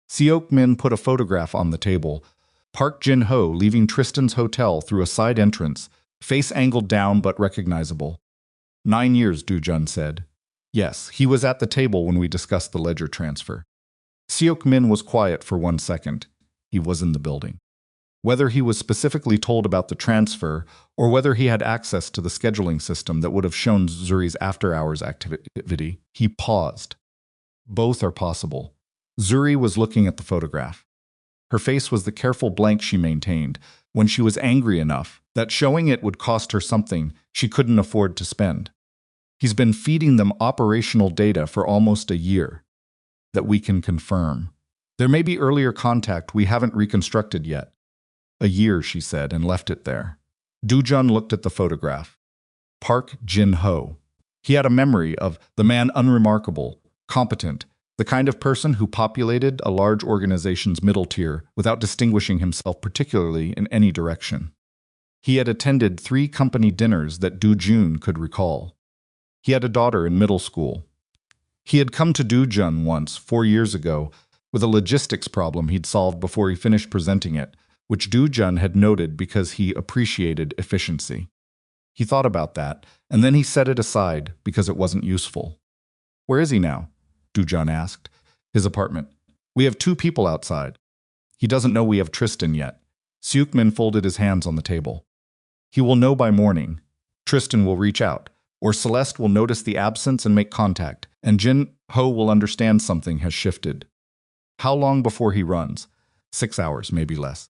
Seok-min put a photograph on the table, Park Jin-ho leaving Tristan's hotel through a side entrance, face angled down but recognizable. 9 years, Do-jun said. Yes, he was at the table when we discussed the ledger transfer. Seok-min was quiet for 1 second. He was in the building. Whether he was specifically told about the transfer or whether he had access to the scheduling system that would have shown Zuri's after-hours activity, he paused. Both are possible. Zuri was looking at the photograph. Her face was the careful blank she maintained when she was angry enough that showing it would cost her something she couldn't afford to spend. He's been feeding them operational data for almost a year. That we can confirm. There may be earlier contact we haven't reconstructed yet. A year, she said, and left it there. Do-jun looked at the photograph. Park Jin-ho. He had a memory of the man unremarkable, competent, the kind of person who populated a large organization's middle tier without distinguishing himself particularly in any direction. He had attended 3 company dinners that Do-jun could recall. He had a daughter in middle school. He had come to Do-jun once, 4 years ago, with a logistics problem he'd solved before he finished presenting it, which Do-jun had noted because he appreciated efficiency. He thought about that, and then he set it aside because it wasn't useful. Where is he now? Do-jun asked. His apartment. We have 2 people outside. He doesn't know we have Tristan yet. Seok-min folded his hands on the table. He will know by morning. Tristan will reach out, or Celeste will notice the absence and make contact, and Jin-ho will understand something has shifted. How long before he runs? 6 hours, maybe less.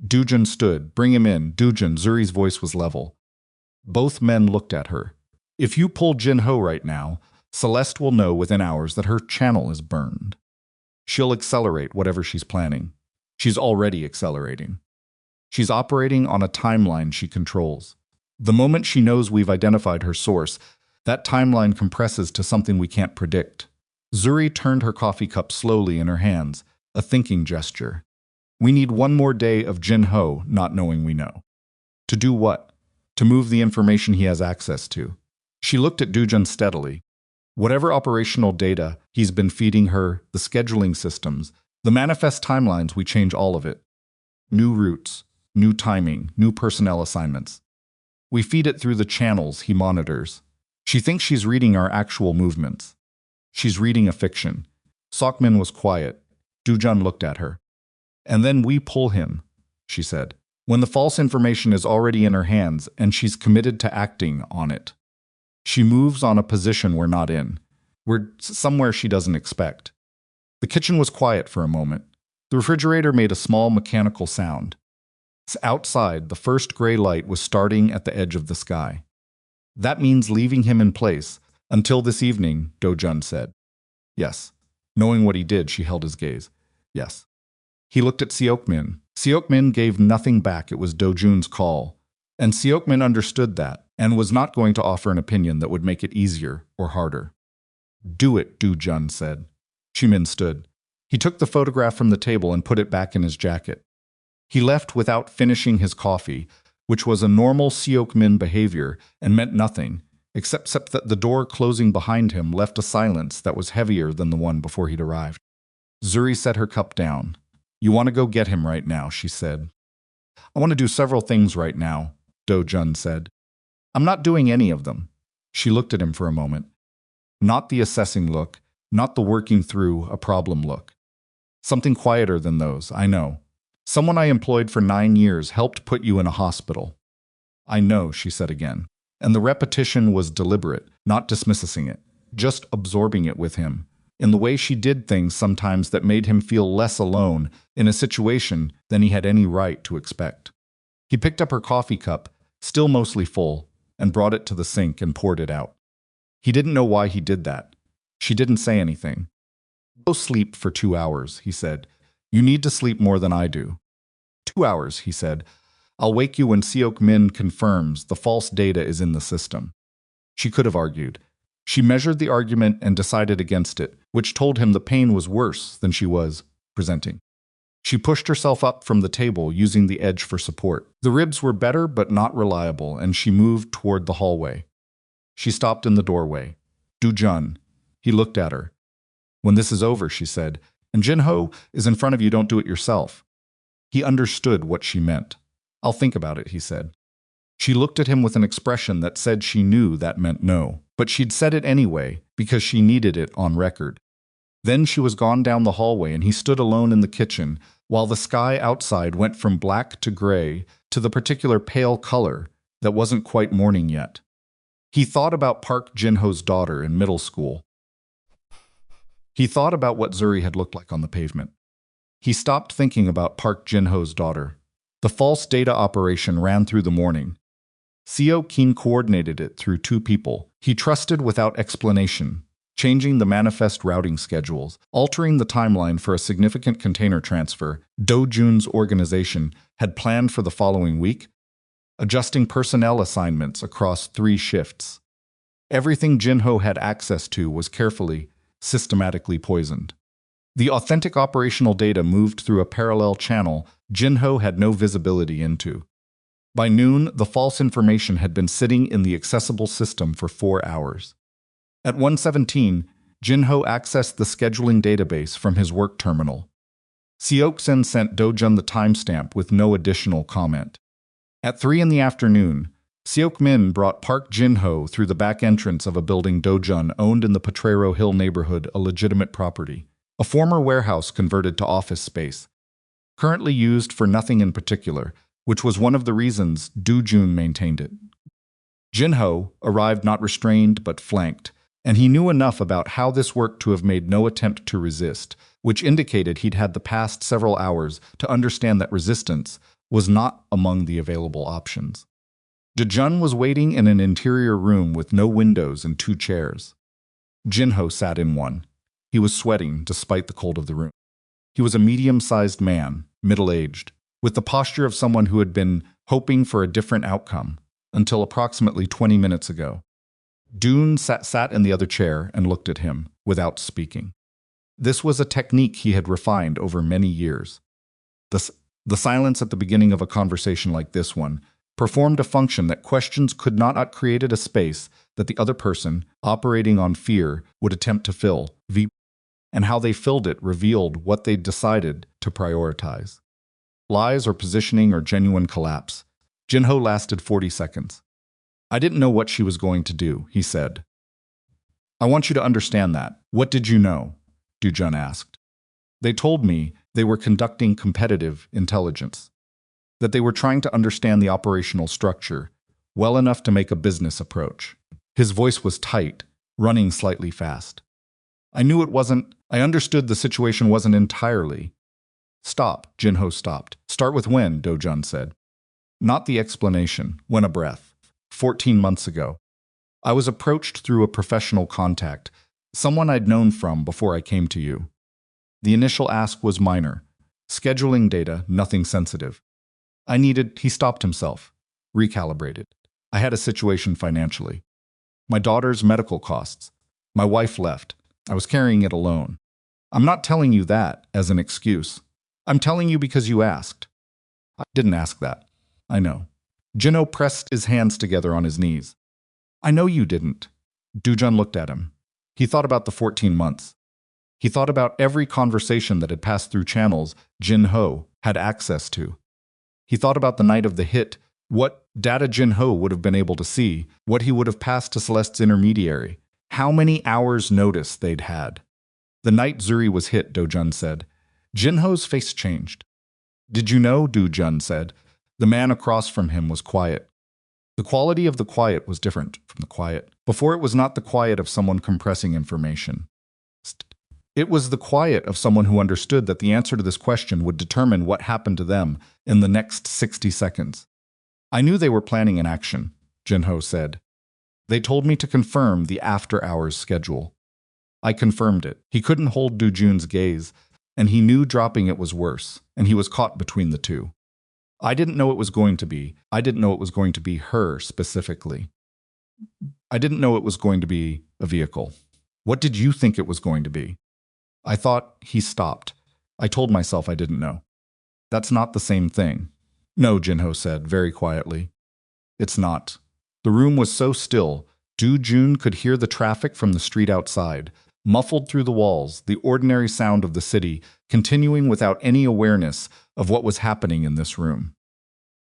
Do-jun stood. Bring him in. Do-jun, Zuri's voice was level. Both men looked at her. If you pull Jin-ho right now, Celeste will know within hours that her channel is burned. She'll accelerate whatever she's planning. She's already accelerating. She's operating on a timeline she controls. The moment she knows we've identified her source, that timeline compresses to something we can't predict. Zuri turned her coffee cup slowly in her hands, a thinking gesture. We need 1 more day of Jin-ho not knowing we know. To do what? To move the information he has access to. She looked at Do-jun steadily. Whatever operational data he's been feeding her, the scheduling systems, the manifest timelines, we change all of it. New routes, new timing, new personnel assignments. We feed it through the channels he monitors. She thinks she's reading our actual movements. She's reading a fiction. Seokmin was quiet. Do-jun looked at her. And then we pull him, she said, when the false information is already in her hands and she's committed to acting on it. She moves on a position we're not in. We're somewhere she doesn't expect. The kitchen was quiet for a moment. The refrigerator made a small mechanical sound. Outside, the first gray light was starting at the edge of the sky. That means leaving him in place until this evening, Do-jun said. Yes. Knowing what he did, she held his gaze. Yes. He looked at Seokmin. Seokmin gave nothing back. It was Do-jun's call. And Seokmin understood that and was not going to offer an opinion that would make it easier or harder. Do it, Do-jun said. Jimin stood. He took the photograph from the table and put it back in his jacket. He left without finishing his coffee, which was a normal Seokmin behavior and meant nothing, except that the door closing behind him left a silence that was heavier than the one before he'd arrived. Zuri set her cup down. You want to go get him right now, she said. I want to do several things right now, Do-jun said. I'm not doing any of them. She looked at him for a moment. Not the assessing look, not the working through a problem look. Something quieter than those, I know. Someone I employed for 9 years helped put you in a hospital. I know, she said again. And the repetition was deliberate, not dismissing it, just absorbing it with him, in the way she did things sometimes that made him feel less alone in a situation than he had any right to expect. He picked up her coffee cup, still mostly full, and brought it to the sink and poured it out. He didn't know why he did that. She didn't say anything. Go sleep for 2 hours, he said. You need to sleep more than I do. 2 hours, he said. I'll wake you when Seokmin confirms the false data is in the system. She could have argued. She measured the argument and decided against it, which told him the pain was worse than she was presenting. She pushed herself up from the table, using the edge for support. The ribs were better but not reliable, and she moved toward the hallway. She stopped in the doorway. Do-jun. He looked at her. When this is over, she said, and Jin-ho is in front of you, don't do it yourself. He understood what she meant. I'll think about it, he said. She looked at him with an expression that said she knew that meant no, but she'd said it anyway because she needed it on record. Then she was gone down the hallway and he stood alone in the kitchen while the sky outside went from black to gray to the particular pale color that wasn't quite morning yet. He thought about Park Jin-ho's daughter in middle school. He thought about what Zuri had looked like on the pavement. He stopped thinking about Park Jin-ho's daughter. The false data operation ran through the morning. Seokmin coordinated it through 2 people he trusted without explanation, changing the manifest routing schedules, altering the timeline for a significant container transfer Do-jun's organization had planned for the following week, adjusting personnel assignments across 3 shifts. Everything Jin-ho had access to was carefully, systematically poisoned. The authentic operational data moved through a parallel channel Jin-ho had no visibility into. By noon, the false information had been sitting in the accessible system for 4 hours. At 1:17, Jin-ho accessed the scheduling database from his work terminal. Seokmin sent Do-jun the timestamp with no additional comment. At 3 in the afternoon, Seokmin brought Park Jin-ho through the back entrance of a building Do-jun owned in the Potrero Hill neighborhood, a legitimate property, a former warehouse converted to office space, currently used for nothing in particular, which was one of the reasons Do-jun maintained it. Jin-ho arrived not restrained but flanked, and he knew enough about how this worked to have made no attempt to resist, which indicated he'd had the past several hours to understand that resistance was not among the available options. Do-jun was waiting in an interior room with no windows and 2 chairs. Jin-ho sat in one. He was sweating despite the cold of the room. He was a medium-sized man, middle-aged, with the posture of someone who had been hoping for a different outcome until approximately 20 minutes ago. Doon sat in the other chair and looked at him without speaking. This was a technique he had refined over many years. The silence at the beginning of a conversation like this one performed a function that questions could not created a space that the other person, operating on fear, would attempt to fill. And how they filled it revealed what they'd decided to prioritize. Lies or positioning or genuine collapse. Jinho lasted 40 seconds. I didn't know what she was going to do, he said. I want you to understand that. What did you know? Do-jun asked. They told me they were conducting competitive intelligence, that they were trying to understand the operational structure well enough to make a business approach. His voice was tight, running slightly fast. I understood the situation wasn't entirely. Stop, Jinho stopped. Start with when, Do-jun said. Not the explanation, when a breath. 14 months ago. I was approached through a professional contact, someone I'd known from before I came to you. The initial ask was minor. Scheduling data, nothing sensitive. He stopped himself. Recalibrated. I had a situation financially. My daughter's medical costs. My wife left. I was carrying it alone. I'm not telling you that as an excuse. I'm telling you because you asked. I didn't ask that. I know. Jinho pressed his hands together on his knees. I know you didn't. Do-jun looked at him. He thought about the 14 months. He thought about every conversation that had passed through channels Jinho had access to. He thought about the night of the hit, what data Jinho would have been able to see, what he would have passed to Celeste's intermediary, how many hours' notice they'd had. The night Zuri was hit, Do-jun said. Jinho's face changed. Did you know, Do-jun said. The man across from him was quiet. The quality of the quiet was different from the quiet. Before, it was not the quiet of someone compressing information. It was the quiet of someone who understood that the answer to this question would determine what happened to them in the next 60 seconds. I knew they were planning an action, Jinho said. They told me to confirm the after-hours schedule. I confirmed it. He couldn't hold Do-jun's gaze, and he knew dropping it was worse, and he was caught between the two. I didn't know it was going to be. I didn't know it was going to be her specifically. I didn't know it was going to be a vehicle. What did you think it was going to be? I thought. He stopped. I told myself I didn't know. That's not the same thing. No, Jinho said very quietly. It's not. The room was so still, Do-jun could hear the traffic from the street outside, muffled through the walls, the ordinary sound of the city, continuing without any awareness of what was happening in this room.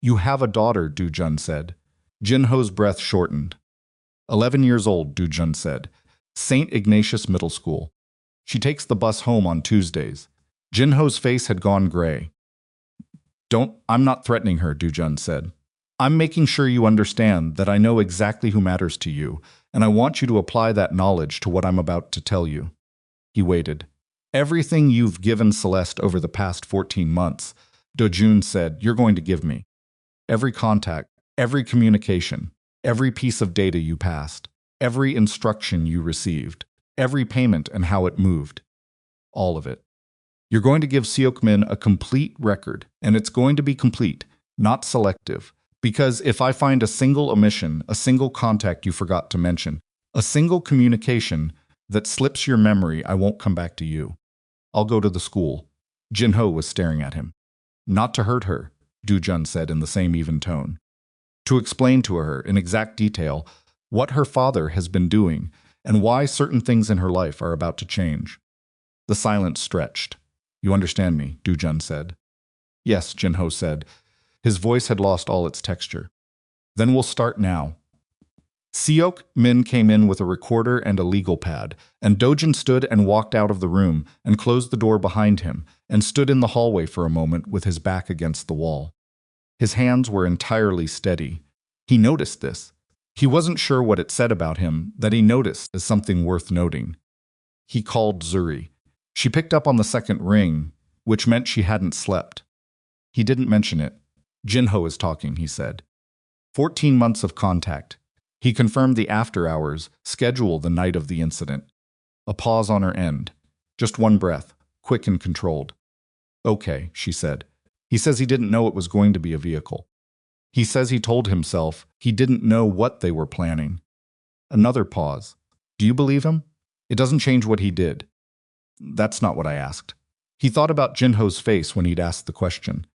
You have a daughter, Do-jun said. Jinho's breath shortened. 11 years old, Do-jun said. St. Ignatius Middle School. She takes the bus home on Tuesdays. Jinho's face had gone gray. I'm not threatening her, Do-jun said. I'm making sure you understand that I know exactly who matters to you, and I want you to apply that knowledge to what I'm about to tell you. He waited. Everything you've given Celeste over the past 14 months, Do-jun said, you're going to give me. Every contact, every communication, every piece of data you passed, every instruction you received, every payment and how it moved. All of it. You're going to give Seok-min a complete record, and it's going to be complete, not selective. Because if I find a single omission, a single contact you forgot to mention, a single communication that slips your memory, I won't come back to you. I'll go to the school. Jinho was staring at him. Not to hurt her, Do-jun said in the same even tone. To explain to her in exact detail what her father has been doing and why certain things in her life are about to change. The silence stretched. You understand me, Do-jun said. Yes, Jinho said. His voice had lost all its texture. Then we'll start now. Seok-min came in with a recorder and a legal pad, and Do-jun stood and walked out of the room and closed the door behind him and stood in the hallway for a moment with his back against the wall. His hands were entirely steady. He noticed this. He wasn't sure what it said about him that he noticed as something worth noting. He called Zuri. She picked up on the second ring, which meant she hadn't slept. He didn't mention it. Jinho is talking, he said. 14 months of contact. He confirmed the after-hours schedule the night of the incident. A pause on her end. Just one breath, quick and controlled. Okay, she said. He says he didn't know it was going to be a vehicle. He says he told himself he didn't know what they were planning. Another pause. Do you believe him? It doesn't change what he did. That's not what I asked. He thought about Jinho's face when he'd asked the question.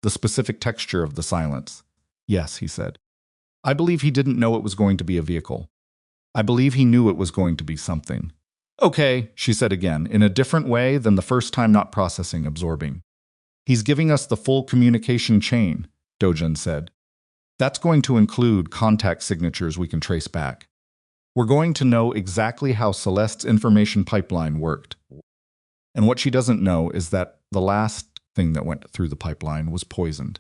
The specific texture of the silence. Yes, he said. I believe he didn't know it was going to be a vehicle. I believe he knew it was going to be something. Okay, she said again, in a different way than the first time, not processing, absorbing. He's giving us the full communication chain, Do-jun said. That's going to include contact signatures we can trace back. We're going to know exactly how Celeste's information pipeline worked. And what she doesn't know is that the last thing that went through the pipeline was poisoned.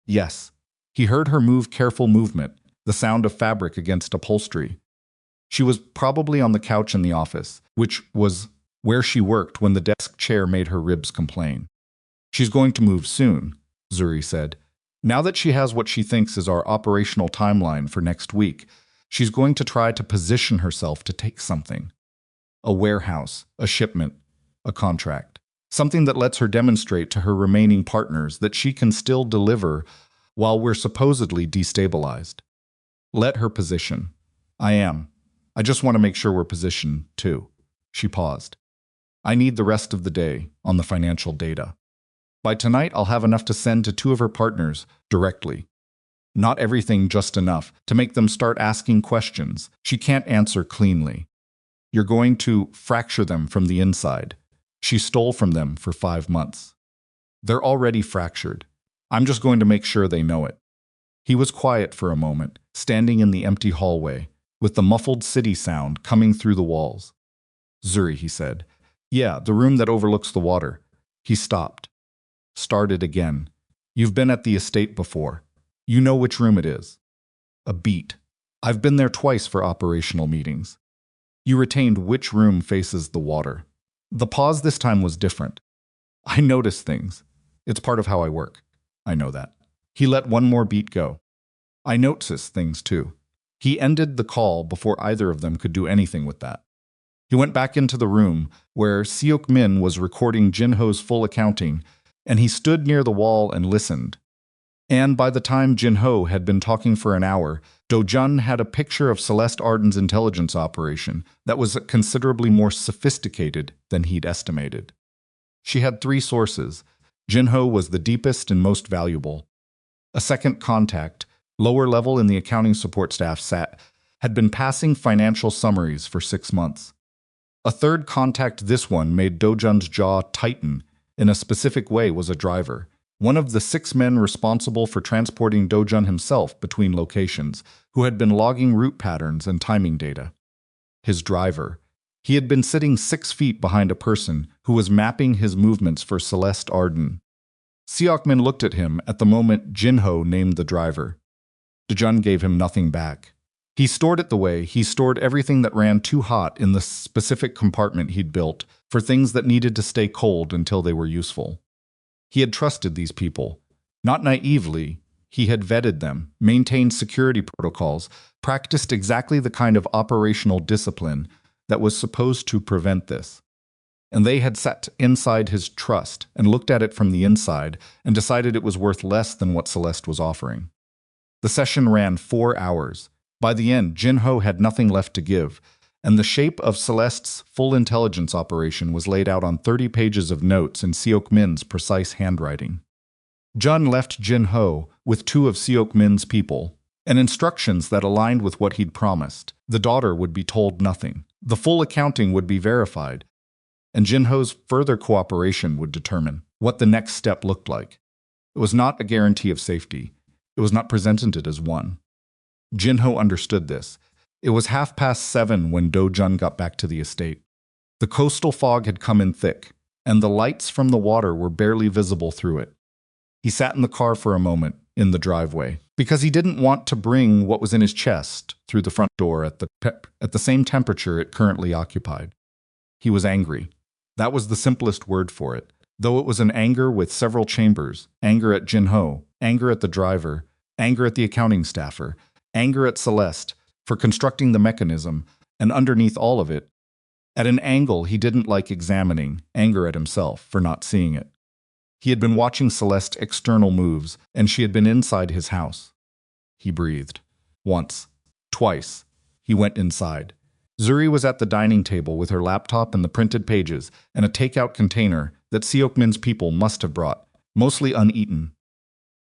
Yes, he heard her careful movement, the sound of fabric against upholstery. She was probably on the couch in the office, which was where she worked when the desk chair made her ribs complain. She's going to move soon, Zuri said. Now that she has what she thinks is our operational timeline for next week, she's going to try to position herself to take something. A warehouse, a shipment, a contract. Something that lets her demonstrate to her remaining partners that she can still deliver while we're supposedly destabilized. Let her position. I just want to make sure we're positioned, too. She paused. I need the rest of the day on the financial data. By tonight, I'll have enough to send to 2 of her partners directly. Not everything, just enough to make them start asking questions she can't answer cleanly. You're going to fracture them from the inside. She stole from them for 5 months. They're already fractured. I'm just going to make sure they know it. He was quiet for a moment, standing in the empty hallway, with the muffled city sound coming through the walls. Zuri, he said. Yeah, the room that overlooks the water. He stopped. Started again. You've been at the estate before. You know which room it is. A beat. I've been there twice for operational meetings. You retained which room faces the water. The pause this time was different. I notice things. It's part of how I work. I know that. He let one more beat go. I notice things too. He ended the call before either of them could do anything with that. He went back into the room where Seok-min was recording Jin-ho's full accounting, and he stood near the wall and listened. And by the time Jin-ho had been talking for an hour, Do-jun had a picture of Celeste Arden's intelligence operation that was considerably more sophisticated than he'd estimated. She had 3 sources. Jin-ho was the deepest and most valuable. A second contact, lower level in the accounting support staff, had been passing financial summaries for 6 months. A third contact, this one made Do-jun's jaw tighten in a specific way, was a driver. One of the 6 men responsible for transporting Do-jun himself between locations, who had been logging route patterns and timing data. His driver. He had been sitting 6 feet behind a person who was mapping his movements for Celeste Arden. Seok-min looked at him at the moment Jin-ho named the driver. Do-jun gave him nothing back. He stored it the way he stored everything that ran too hot in the specific compartment he'd built for things that needed to stay cold until they were useful. He had trusted these people. Not naively, he had vetted them, maintained security protocols, practiced exactly the kind of operational discipline that was supposed to prevent this. And they had sat inside his trust and looked at it from the inside and decided it was worth less than what Celeste was offering. The session ran 4 hours. By the end, Jin-ho had nothing left to give, and the shape of Celeste's full intelligence operation was laid out on 30 pages of notes in Seok-min's precise handwriting. Jun left Jin-ho with 2 of Seok-min's people, and instructions that aligned with what he'd promised. The daughter would be told nothing. The full accounting would be verified, and Jin-ho's further cooperation would determine what the next step looked like. It was not a guarantee of safety. It was not presented as one. Jin-ho understood this. It was 7:30 when Do-jun got back to the estate. The coastal fog had come in thick, and the lights from the water were barely visible through it. He sat in the car for a moment, in the driveway, because he didn't want to bring what was in his chest through the front door at the same temperature it currently occupied. He was angry. That was the simplest word for it, though it was an anger with several chambers: anger at Jin-ho, anger at the driver, anger at the accounting staffer, anger at Celeste for constructing the mechanism, and underneath all of it, at an angle he didn't like examining, anger at himself for not seeing it. He had been watching Celeste's external moves, and she had been inside his house. He breathed. Once. Twice. He went inside. Zuri was at the dining table with her laptop and the printed pages, and a takeout container that Seok-min's people must have brought, mostly uneaten.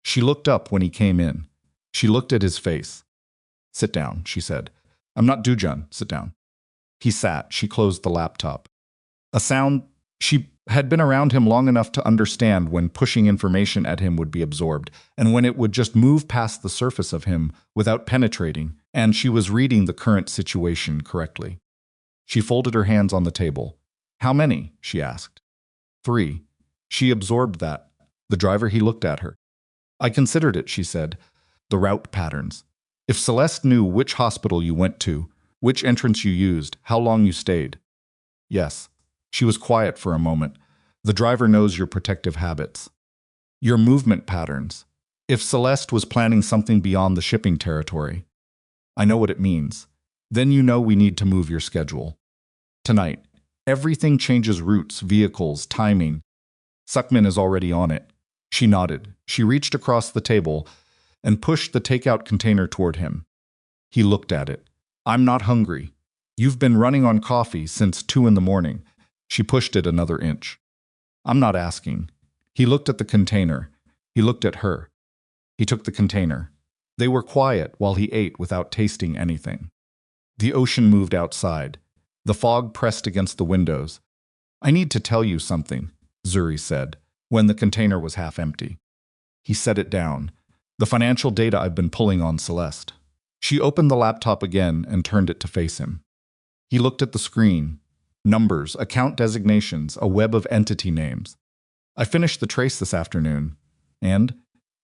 She looked up when he came in. She looked at his face. Sit down, she said. I'm not Do-jun, sit down. He sat. She closed the laptop. A sound. She had been around him long enough to understand when pushing information at him would be absorbed, and when it would just move past the surface of him without penetrating, and she was reading the current situation correctly. She folded her hands on the table. How many? She asked. 3. She absorbed that. The driver, he looked at her. I considered it, she said. The route patterns. If Celeste knew which hospital you went to, which entrance you used, how long you stayed. Yes. She was quiet for a moment. The driver knows your protective habits. Your movement patterns. If Celeste was planning something beyond the shipping territory. I know what it means. Then you know we need to move your schedule. Tonight, everything changes routes, vehicles, timing. Suckman is already on it. She nodded. She reached across the table and pushed the takeout container toward him. He looked at it. I'm not hungry. You've been running on coffee since 2 in the morning. She pushed it another inch. I'm not asking. He looked at the container. He looked at her. He took the container. They were quiet while he ate without tasting anything. The ocean moved outside. The fog pressed against the windows. I need to tell you something, Zuri said, when the container was half empty. He set it down. The financial data I've been pulling on Celeste. She opened the laptop again and turned it to face him. He looked at the screen. Numbers, account designations, a web of entity names. I finished the trace this afternoon. And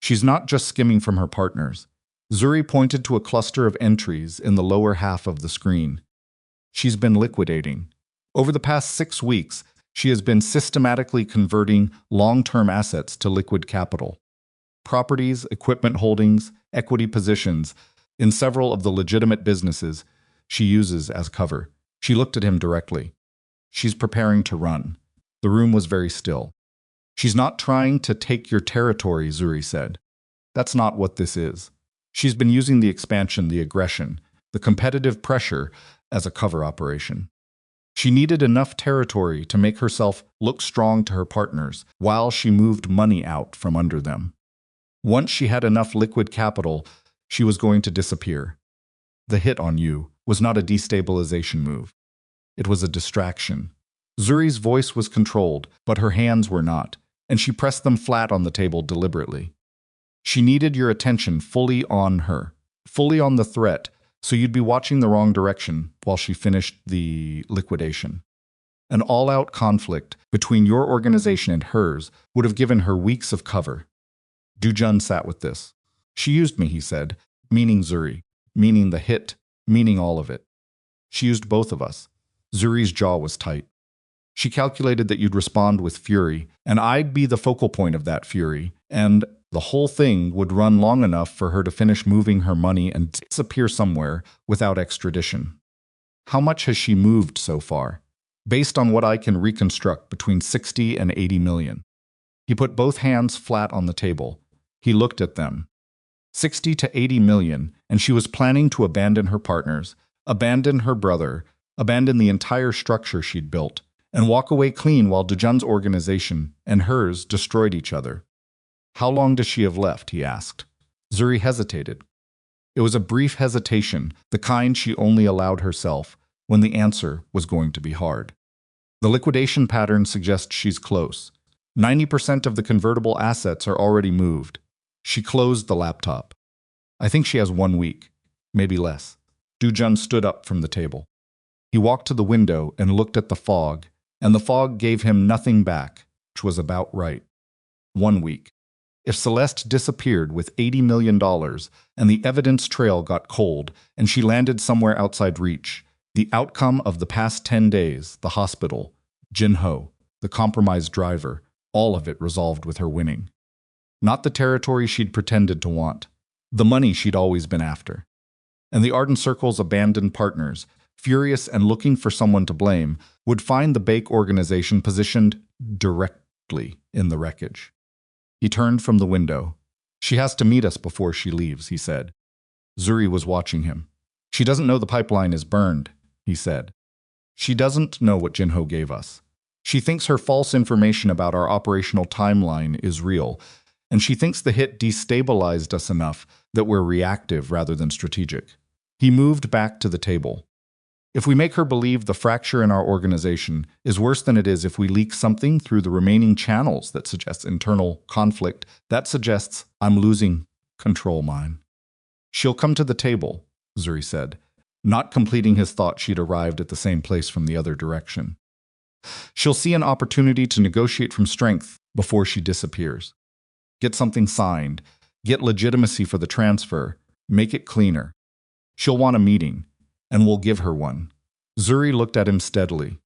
she's not just skimming from her partners. Zuri pointed to a cluster of entries in the lower half of the screen. She's been liquidating. Over the past 6 weeks, she has been systematically converting long-term assets to liquid capital. Properties, equipment holdings, equity positions in several of the legitimate businesses she uses as cover. She looked at him directly. She's preparing to run. The room was very still. She's not trying to take your territory, Zuri said. That's not what this is. She's been using the expansion, the aggression, the competitive pressure as a cover operation. She needed enough territory to make herself look strong to her partners while she moved money out from under them. Once she had enough liquid capital, she was going to disappear. The hit on you was not a destabilization move. It was a distraction. Zuri's voice was controlled, but her hands were not, and she pressed them flat on the table deliberately. She needed your attention fully on her, fully on the threat, so you'd be watching the wrong direction while she finished the liquidation. An all-out conflict between your organization and hers would have given her weeks of cover. Do-jun sat with this. She used me, he said, meaning Zuri, meaning the hit, meaning all of it. She used both of us. Zuri's jaw was tight. She calculated that you'd respond with fury, and I'd be the focal point of that fury, and the whole thing would run long enough for her to finish moving her money and disappear somewhere without extradition. How much has she moved so far? Based on what I can reconstruct, between 60 and 80 million. He put both hands flat on the table. He looked at them. 60 to 80 million, and she was planning to abandon her partners, abandon her brother, abandon the entire structure she'd built, and walk away clean while Do-jun's organization and hers destroyed each other. How long does she have left? He asked. Zuri hesitated. It was a brief hesitation, the kind she only allowed herself when the answer was going to be hard. The liquidation pattern suggests she's close. 90% of the convertible assets are already moved. She closed the laptop. I think she has 1 week, maybe less. Do-jun stood up from the table. He walked to the window and looked at the fog, and the fog gave him nothing back, which was about right. 1 week. If Celeste disappeared with $80 million and the evidence trail got cold and she landed somewhere outside reach, the outcome of the past 10 days, the hospital, Jin-ho, the compromised driver, all of it resolved with her winning. Not the territory she'd pretended to want, the money she'd always been after. And the Arden Circle's abandoned partners, furious and looking for someone to blame, would find the Baek organization positioned directly in the wreckage. He turned from the window. She has to meet us before she leaves, he said. Zuri was watching him. She doesn't know the pipeline is burned, he said. She doesn't know what Jin-ho gave us. She thinks her false information about our operational timeline is real, and she thinks the hit destabilized us enough that we're reactive rather than strategic. He moved back to the table. If we make her believe the fracture in our organization is worse than it is if we leak something through the remaining channels that suggests internal conflict, that suggests I'm losing control mine. She'll come to the table, Zuri said. Not completing his thought, she'd arrived at the same place from the other direction. She'll see an opportunity to negotiate from strength before she disappears. Get something signed, get legitimacy for the transfer, make it cleaner. She'll want a meeting, and we'll give her one. Zuri looked at him steadily.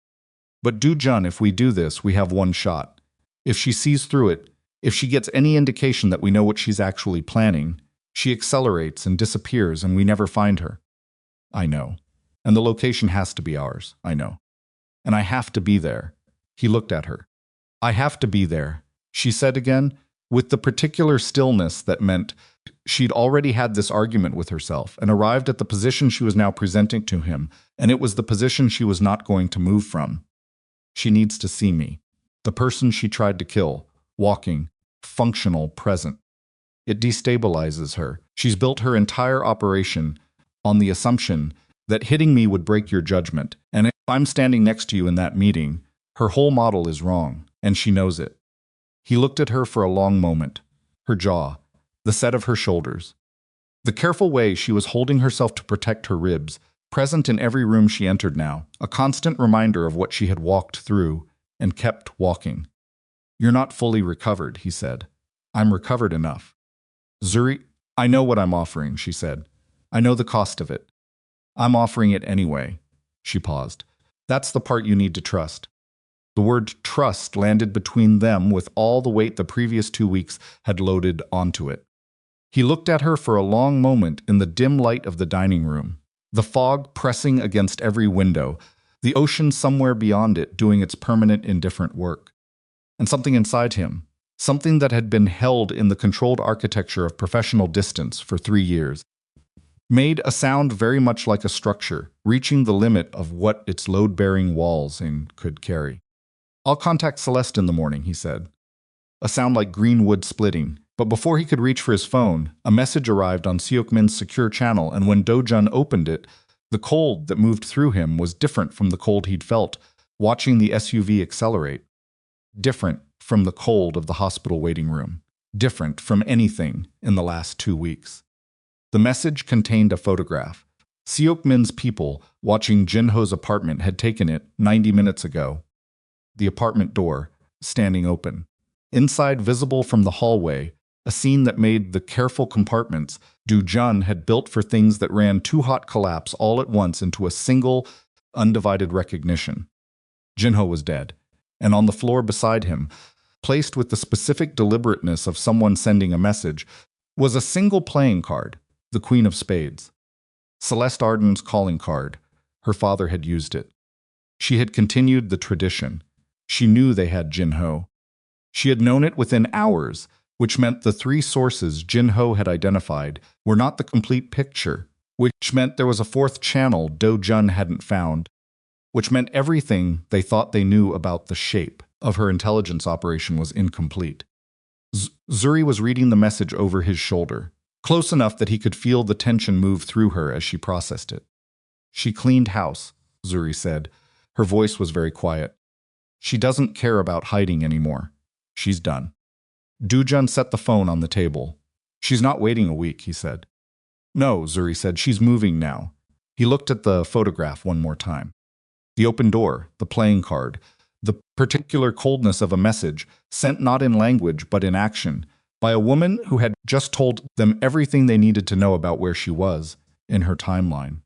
But Do-jun, if we do this, we have one shot. If she sees through it, if she gets any indication that we know what she's actually planning, she accelerates and disappears and we never find her. I know. And the location has to be ours, I know. And I have to be there. He looked at her. I have to be there, she said again, with the particular stillness that meant she'd already had this argument with herself and arrived at the position she was now presenting to him, and it was the position she was not going to move from. She needs to see me, the person she tried to kill, walking, functional, present. It destabilizes her. She's built her entire operation on the assumption that hitting me would break your judgment, and if I'm standing next to you in that meeting, her whole model is wrong, and she knows it. He looked at her for a long moment, her jaw, the set of her shoulders, the careful way she was holding herself to protect her ribs, present in every room she entered now, a constant reminder of what she had walked through and kept walking. You're not fully recovered, he said. I'm recovered enough. Zuri, I know what I'm offering, she said. I know the cost of it. I'm offering it anyway. She paused. That's the part you need to trust. The word trust landed between them with all the weight the previous 2 weeks had loaded onto it. He looked at her for a long moment in the dim light of the dining room, the fog pressing against every window, the ocean somewhere beyond it doing its permanent indifferent work. And something inside him, something that had been held in the controlled architecture of professional distance for 3 years, made a sound very much like a structure, reaching the limit of what its load-bearing walls could carry. I'll contact Celeste in the morning, he said. A sound like green wood splitting, but before he could reach for his phone, a message arrived on Seok-min's secure channel, and when Do-jun opened it, the cold that moved through him was different from the cold he'd felt, watching the SUV accelerate. Different from the cold of the hospital waiting room. Different from anything in the last 2 weeks. The message contained a photograph. Seok-min's people watching Jin-ho's apartment had taken it 90 minutes ago. The apartment door, standing open. Inside, visible from the hallway, a scene that made the careful compartments Do-jun had built for things that ran too hot collapse all at once into a single, undivided recognition. Jin-ho was dead, and on the floor beside him, placed with the specific deliberateness of someone sending a message, was a single playing card, the Queen of Spades. Celeste Arden's calling card. Her father had used it. She had continued the tradition. She knew they had Jin-ho. She had known it within hours, which meant the 3 sources Jin-ho had identified were not the complete picture, which meant there was a 4th channel Do-jun hadn't found, which meant everything they thought they knew about the shape of her intelligence operation was incomplete. Zuri was reading the message over his shoulder, close enough that he could feel the tension move through her as she processed it. She cleaned house, Zuri said. Her voice was very quiet. She doesn't care about hiding anymore. She's done. Do-jun set the phone on the table. She's not waiting a week, he said. No, Zuri said, she's moving now. He looked at the photograph one more time. The open door, the playing card, the particular coldness of a message, sent not in language but in action, by a woman who had just told them everything they needed to know about where she was in her timeline.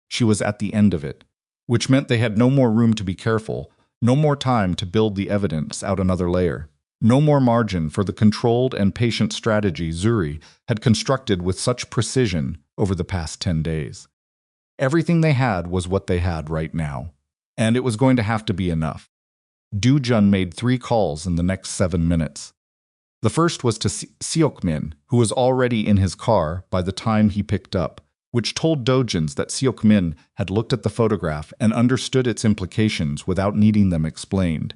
She was at the end of it, which meant they had no more room to be careful, no more time to build the evidence out another layer, no more margin for the controlled and patient strategy Zuri had constructed with such precision over the past 10 days. Everything they had was what they had right now, and it was going to have to be enough. Do-jun made 3 calls in the next 7 minutes. The first was to Seok-min, who was already in his car by the time he picked up, which told Do-jun that Seok-min had looked at the photograph and understood its implications without needing them explained.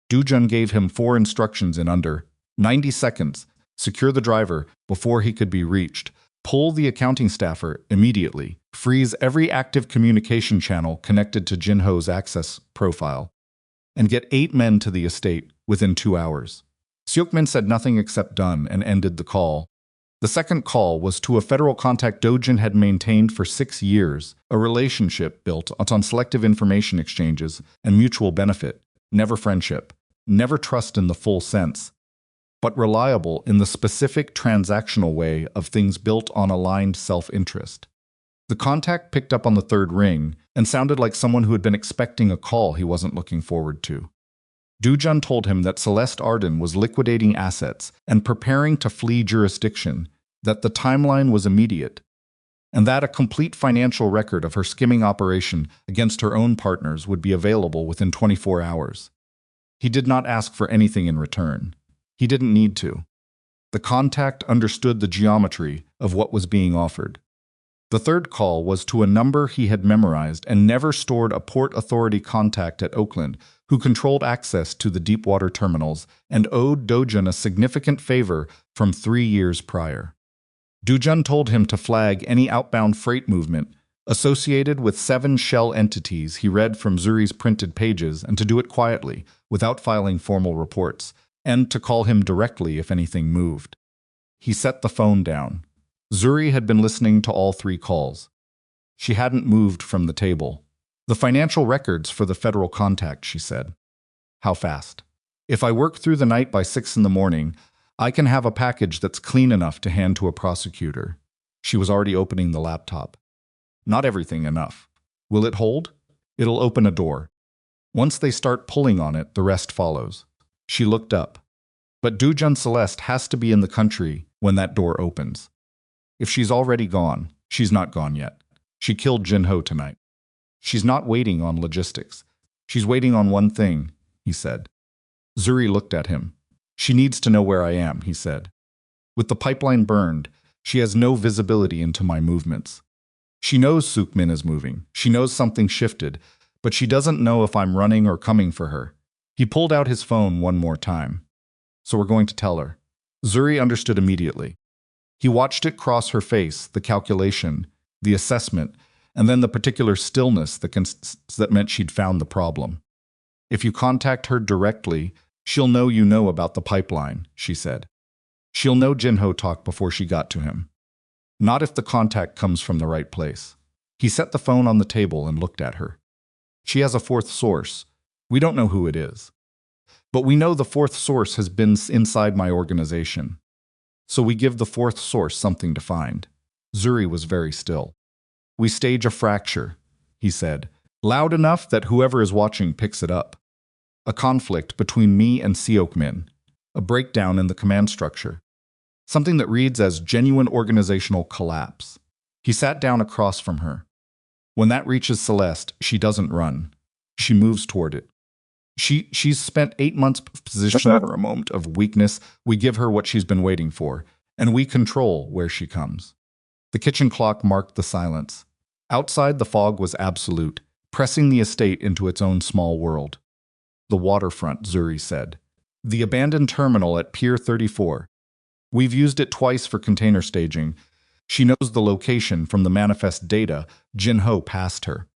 Do-jun gave him 4 instructions in under 90 seconds secure the driver before he could be reached, pull the accounting staffer immediately, freeze every active communication channel connected to Jin-ho's access profile, and get 8 men to the estate within 2 hours. Seok-min said nothing except done and ended the call. The second call was to a federal contact Do-jun had maintained for 6 years, a relationship built on selective information exchanges and mutual benefit, never friendship, never trust in the full sense, but reliable in the specific transactional way of things built on aligned self-interest. The contact picked up on the third ring and sounded like someone who had been expecting a call he wasn't looking forward to. Do-jun told him that Celeste Arden was liquidating assets and preparing to flee jurisdiction, that the timeline was immediate, and that a complete financial record of her skimming operation against her own partners would be available within 24 hours. He did not ask for anything in return. He didn't need to. The contact understood the geometry of what was being offered. The third call was to a number he had memorized and never stored a Port Authority contact at Oakland who controlled access to the deepwater terminals and owed Do-jun a significant favor from 3 years prior. Do-jun told him to flag any outbound freight movement associated with 7 shell entities he read from Zuri's printed pages and to do it quietly, without filing formal reports, and to call him directly if anything moved. He set the phone down. Zuri had been listening to all 3 calls. She hadn't moved from the table. The financial records for the federal contact, she said. How fast? If I work through the night by 6 in the morning, I can have a package that's clean enough to hand to a prosecutor. She was already opening the laptop. Not everything enough. Will it hold? It'll open a door. Once they start pulling on it, the rest follows. She looked up. But Do-jun Celeste has to be in the country when that door opens. If she's already gone, she's not gone yet. She killed Jin-ho tonight. She's not waiting on logistics. She's waiting on one thing, he said. Zuri looked at him. She needs to know where I am, he said. With the pipeline burned, she has no visibility into my movements. She knows Seok-min is moving. She knows something shifted, but she doesn't know if I'm running or coming for her. He pulled out his phone one more time. So we're going to tell her. Zuri understood immediately. He watched it cross her face, the calculation, the assessment, and then the particular stillness that meant she'd found the problem. If you contact her directly, she'll know you know about the pipeline, she said. She'll know Jin-ho talked before she got to him. Not if the contact comes from the right place. He set the phone on the table and looked at her. She has a 4th source. We don't know who it is. But we know the 4th source has been inside my organization. So we give the 4th source something to find. Zuri was very still. We stage a fracture, he said, loud enough that whoever is watching picks it up. A conflict between me and Seok-min, a breakdown in the command structure. Something that reads as genuine organizational collapse. He sat down across from her. When that reaches Celeste, she doesn't run. She moves toward it. She's spent 8 months positioned for a moment of weakness. We give her what she's been waiting for, and we control where she comes. The kitchen clock marked the silence. Outside, the fog was absolute, pressing the estate into its own small world. The waterfront, Zuri said. The abandoned terminal at Pier 34. We've used it twice for container staging. She knows the location from the manifest data Jin-ho passed her.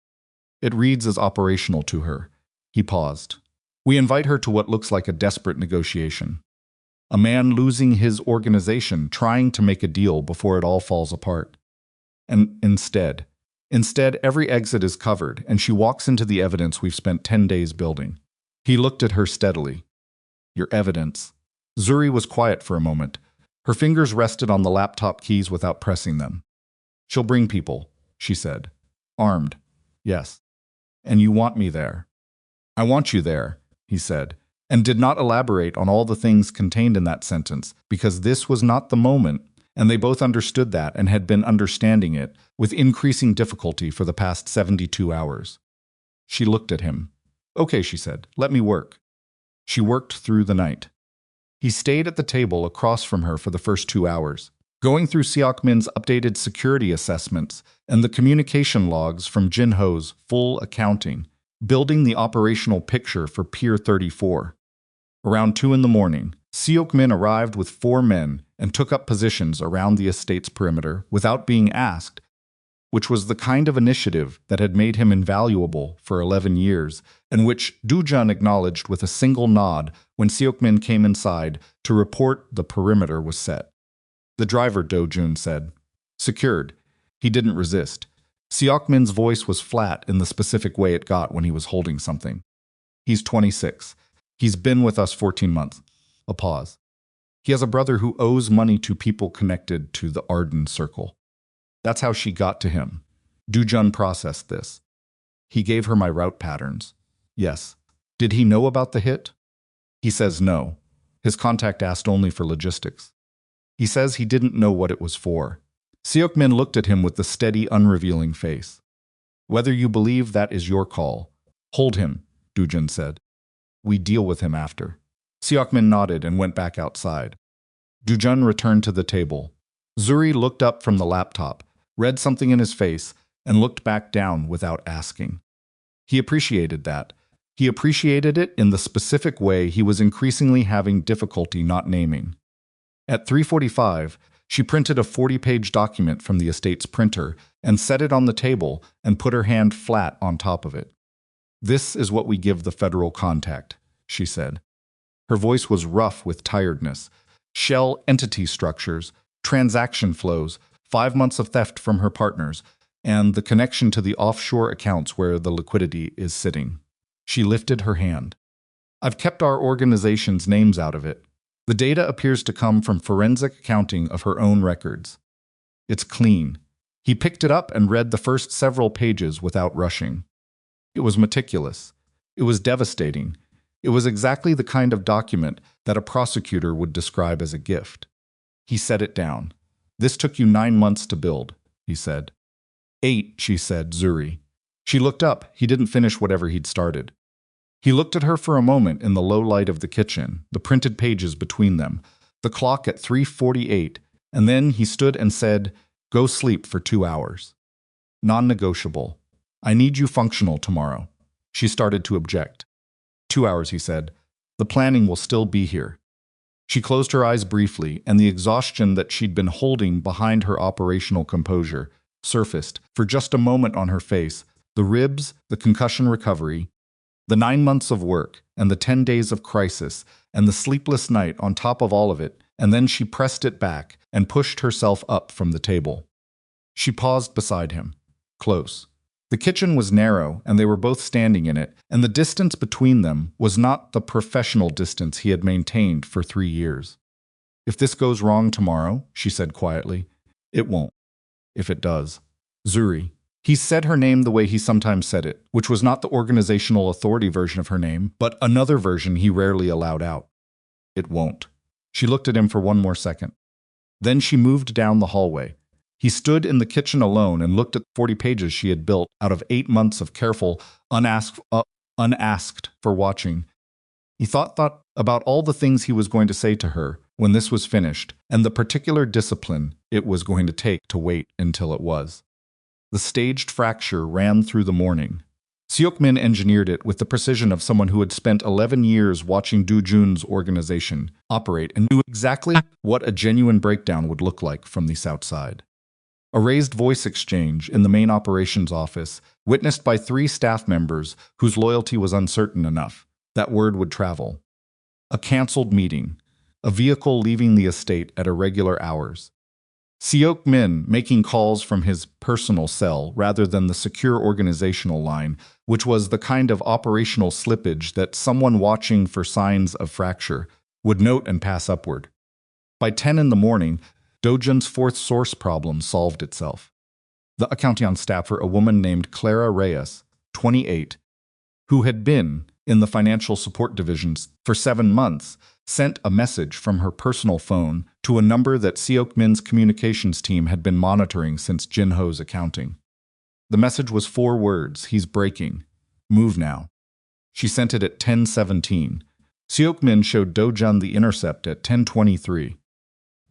It reads as operational to her. He paused. We invite her to what looks like a desperate negotiation. A man losing his organization, trying to make a deal before it all falls apart. And instead, every exit is covered, and she walks into the evidence we've spent 10 days building. He looked at her steadily. Your evidence. Zuri was quiet for a moment. Her fingers rested on the laptop keys without pressing them. She'll bring people, she said. Armed. Yes. And you want me there. I want you there, he said, and did not elaborate on all the things contained in that sentence, because this was not the moment, and they both understood that and had been understanding it with increasing difficulty for the past 72 hours. She looked at him. Okay, she said, let me work. She worked through the night. He stayed at the table across from her for the first 2 hours, going through Seok-min's updated security assessments and the communication logs from Jin-ho's full accounting, building the operational picture for Pier 34. Around 2 in the morning, Seok-min arrived with 4 men and took up positions around the estate's perimeter without being asked, which was the kind of initiative that had made him invaluable for 11 years, and which Do-jun acknowledged with a single nod when Seok-min came inside to report the perimeter was set. The driver, Do-jun said. Secured. He didn't resist. Seok-min's voice was flat in the specific way it got when he was holding something. He's 26. He's been with us 14 months. A pause. He has a brother who owes money to people connected to the Arden Circle. That's how she got to him. Do-jun processed this. He gave her my route patterns. Yes. Did he know about the hit? He says no. His contact asked only for logistics. He says he didn't know what it was for. Seok-min looked at him with the steady, unrevealing face. Whether you believe that is your call. Hold him, Do-jun said. We deal with him after. Seok-min nodded and went back outside. Do-jun returned to the table. Zuri looked up from the laptop, read something in his face, and looked back down without asking. He appreciated that. He appreciated it in the specific way he was increasingly having difficulty not naming. At 3:45, she printed a 40-page document from the estate's printer and set it on the table and put her hand flat on top of it. This is what we give the federal contact, she said. Her voice was rough with tiredness. Shell entity structures, transaction flows, 5 months of theft from her partners, and the connection to the offshore accounts where the liquidity is sitting. She lifted her hand. I've kept our organization's names out of it. The data appears to come from forensic accounting of her own records. It's clean. He picked it up and read the first several pages without rushing. It was meticulous. It was devastating. It was exactly the kind of document that a prosecutor would describe as a gift. He set it down. This took you 9 months to build, he said. 8, she said, Zuri. She looked up. He didn't finish whatever he'd started. He looked at her for a moment in the low light of the kitchen, the printed pages between them, the clock at 3:48, and then he stood and said, Go sleep for 2 hours. Non-negotiable. I need you functional tomorrow. She started to object. 2 hours, he said. The planning will still be here. She closed her eyes briefly, and the exhaustion that she'd been holding behind her operational composure surfaced for just a moment on her face, the ribs, the concussion recovery, the 9 months of work, and the 10 days of crisis, and the sleepless night on top of all of it, and then she pressed it back and pushed herself up from the table. She paused beside him, close. The kitchen was narrow, and they were both standing in it, and the distance between them was not the professional distance he had maintained for 3 years. If this goes wrong tomorrow, she said quietly, it won't. If it does. Zuri. He said her name the way he sometimes said it, which was not the organizational authority version of her name, but another version he rarely allowed out. It won't. She looked at him for 1 more second. Then she moved down the hallway. He stood in the kitchen alone and looked at the 40 pages she had built out of 8 months of careful, unasked for watching. He thought about all the things he was going to say to her when this was finished, and the particular discipline it was going to take to wait until it was. The staged fracture ran through the morning. Seok-min engineered it with the precision of someone who had spent 11 years watching Do-jun's organization operate and knew exactly what a genuine breakdown would look like from the outside. A raised voice exchange in the main operations office, witnessed by 3 staff members whose loyalty was uncertain enough that word would travel. A canceled meeting. A vehicle leaving the estate at irregular hours. Seok-min making calls from his personal cell rather than the secure organizational line, which was the kind of operational slippage that someone watching for signs of fracture would note and pass upward. By 10 in the morning, Do-jun's 4th source problem solved itself. The accounting staffer, a woman named Clara Reyes, 28, who had been in the financial support divisions for 7 months, sent a message from her personal phone to a number that Seok-min's communications team had been monitoring since Jin-ho's accounting. The message was 4 words, he's breaking. Move now. She sent it at 10:17. Seok-min showed Do-jun the intercept at 10:23.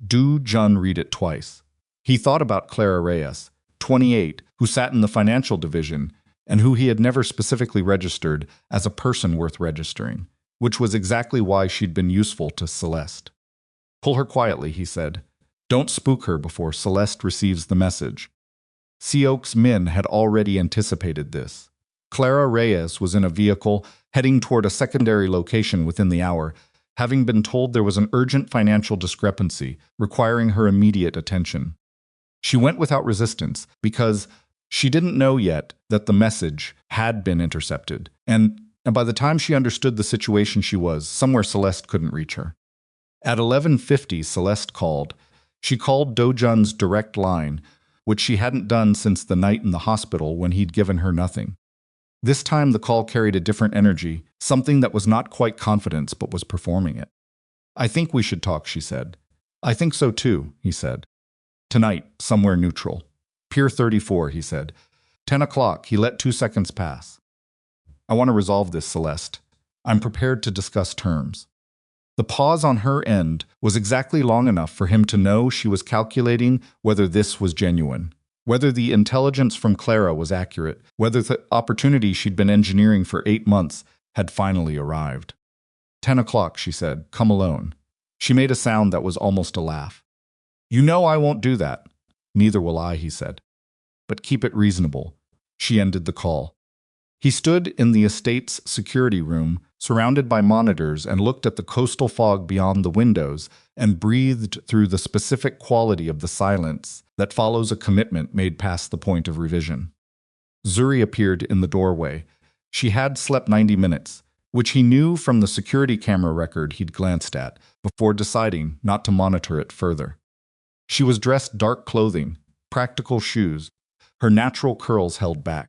Do-jun read it twice. He thought about Clara Reyes, 28, who sat in the financial division, and who he had never specifically registered as a person worth registering. which was exactly why she'd been useful to Celeste. Pull her quietly, he said. Don't spook her before Celeste receives the message. Seok's men had already anticipated this. Clara Reyes was in a vehicle heading toward a secondary location within the hour, having been told there was an urgent financial discrepancy requiring her immediate attention. She went without resistance because she didn't know yet that the message had been intercepted, and by the time she understood the situation she was, somewhere Celeste couldn't reach her. At 11:50, Celeste called. She called Do-jun's direct line, which she hadn't done since the night in the hospital when he'd given her nothing. This time the call carried a different energy, something that was not quite confidence but was performing it. I think we should talk, she said. I think so too, he said. Tonight, somewhere neutral. Pier 34, he said. 10 o'clock, he let 2 seconds pass. I want to resolve this, Celeste. I'm prepared to discuss terms. The pause on her end was exactly long enough for him to know she was calculating whether this was genuine, whether the intelligence from Clara was accurate, whether the opportunity she'd been engineering for 8 months had finally arrived. 10 o'clock, she said. Come alone. She made a sound that was almost a laugh. You know I won't do that. Neither will I, he said. But keep it reasonable. She ended the call. He stood in the estate's security room, surrounded by monitors, and looked at the coastal fog beyond the windows and breathed through the specific quality of the silence that follows a commitment made past the point of revision. Zuri appeared in the doorway. She had slept 90 minutes, which he knew from the security camera record he'd glanced at before deciding not to monitor it further. She was dressed dark clothing, practical shoes, her natural curls held back.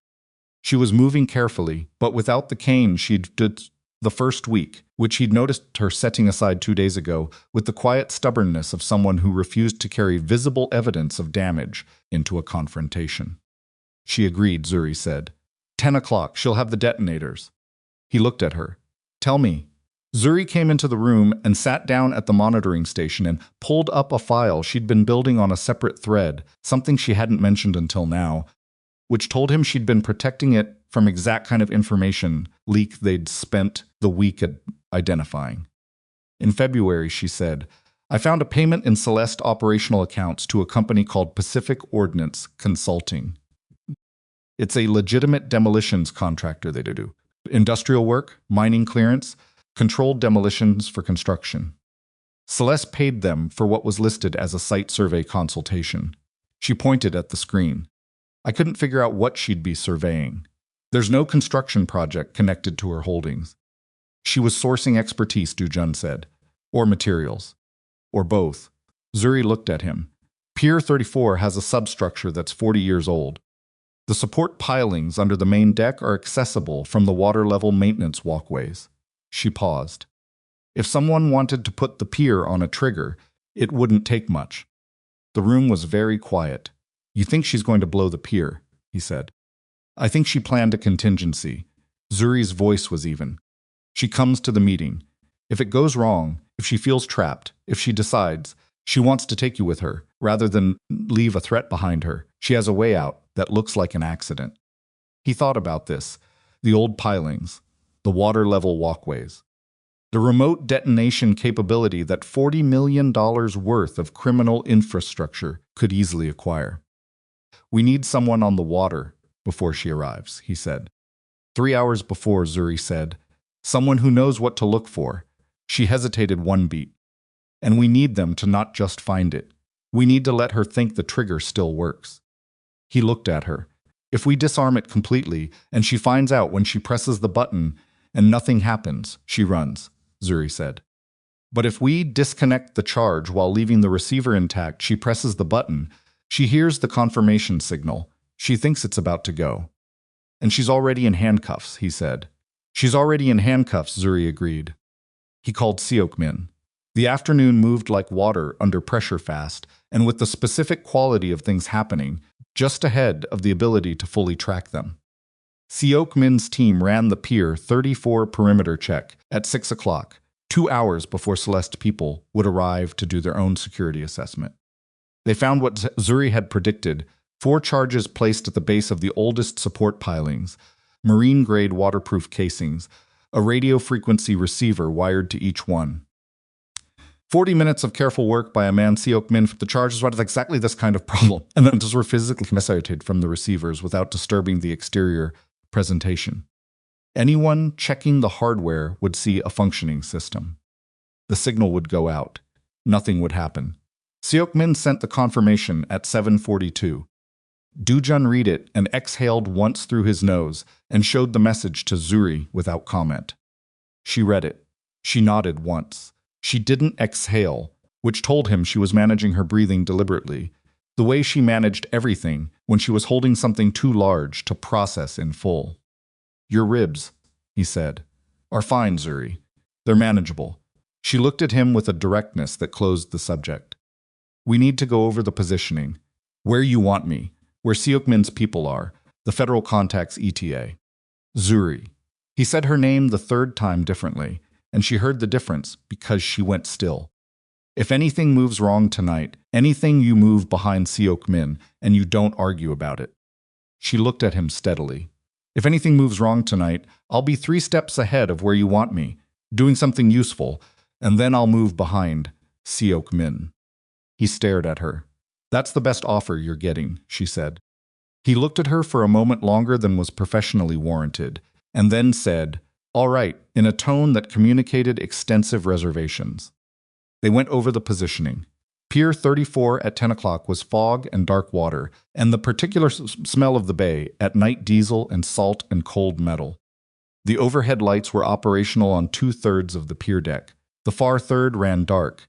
She was moving carefully, but without the cane she'd did the first week, which he'd noticed her setting aside 2 days ago, with the quiet stubbornness of someone who refused to carry visible evidence of damage into a confrontation. She agreed, Zuri said. 10 o'clock, she'll have the detonators. He looked at her. Tell me. Zuri came into the room and sat down at the monitoring station and pulled up a file she'd been building on a separate thread, something she hadn't mentioned until now, which told him she'd been protecting it from exact kind of information leak they'd spent the week at identifying. In February, she said, I found a payment in Celeste operational accounts to a company called Pacific Ordnance Consulting. It's a legitimate demolitions contractor they do. Industrial work, mining clearance, controlled demolitions for construction. Celeste paid them for what was listed as a site survey consultation. She pointed at the screen. I couldn't figure out what she'd be surveying. There's no construction project connected to her holdings. She was sourcing expertise, Do-jun said. Or materials. Or both. Zuri looked at him. Pier 34 has a substructure that's 40 years old. The support pilings under the main deck are accessible from the water-level maintenance walkways. She paused. If someone wanted to put the pier on a trigger, it wouldn't take much. The room was very quiet. You think she's going to blow the pier, he said. I think she planned a contingency. Zuri's voice was even. She comes to the meeting. If it goes wrong, if she feels trapped, if she decides, she wants to take you with her, rather than leave a threat behind her. She has a way out that looks like an accident. He thought about this. The old pilings, the water-level walkways, the remote detonation capability that $40 million worth of criminal infrastructure could easily acquire. We need someone on the water before she arrives, he said. 3 hours before, Zuri said. Someone who knows what to look for. She hesitated one beat. And we need them to not just find it. We need to let her think the trigger still works. He looked at her. If we disarm it completely, and she finds out when she presses the button, and nothing happens, she runs, Zuri said. But if we disconnect the charge while leaving the receiver intact, she presses the button. She hears the confirmation signal. She thinks it's about to go. And she's already in handcuffs, he said. She's already in handcuffs, Zuri agreed. He called Seokmin. The afternoon moved like water under pressure fast, and with the specific quality of things happening, just ahead of the ability to fully track them. Seokmin's team ran the Pier 34 perimeter check at 6 o'clock, 2 hours before Celeste people would arrive to do their own security assessment. They found what Zuri had predicted, 4 charges placed at the base of the oldest support pilings, marine-grade waterproof casings, a radio frequency receiver wired to each one. 40 minutes of careful work by a man, Seok-min, for the charges was exactly this kind of problem, and then were physically communicated from the receivers without disturbing the exterior presentation. Anyone checking the hardware would see a functioning system. The signal would go out. Nothing would happen. Seok-min sent the confirmation at 7:42. Do-jun read it and exhaled once through his nose and showed the message to Zuri without comment. She read it. She nodded once. She didn't exhale, which told him she was managing her breathing deliberately, the way she managed everything when she was holding something too large to process in full. "Your ribs," he said, "are fine, Zuri. They're manageable." She looked at him with a directness that closed the subject. "We need to go over the positioning. Where you want me, where Seok-min's people are, the federal contacts ETA. Zuri." He said her name the third time differently, and she heard the difference because she went still. "If anything moves wrong tonight, anything you move behind Seok-min, and you don't argue about it." She looked at him steadily. "If anything moves wrong tonight, I'll be 3 steps ahead of where you want me, doing something useful, and then I'll move behind Seok-min." He stared at her. "That's the best offer you're getting," she said. He looked at her for a moment longer than was professionally warranted, and then said, "All right," in a tone that communicated extensive reservations. They went over the positioning. Pier 34 at 10 o'clock was fog and dark water, and the particular smell of the bay, at night diesel and salt and cold metal. The overhead lights were operational on 2/3 of the pier deck. The far third ran dark,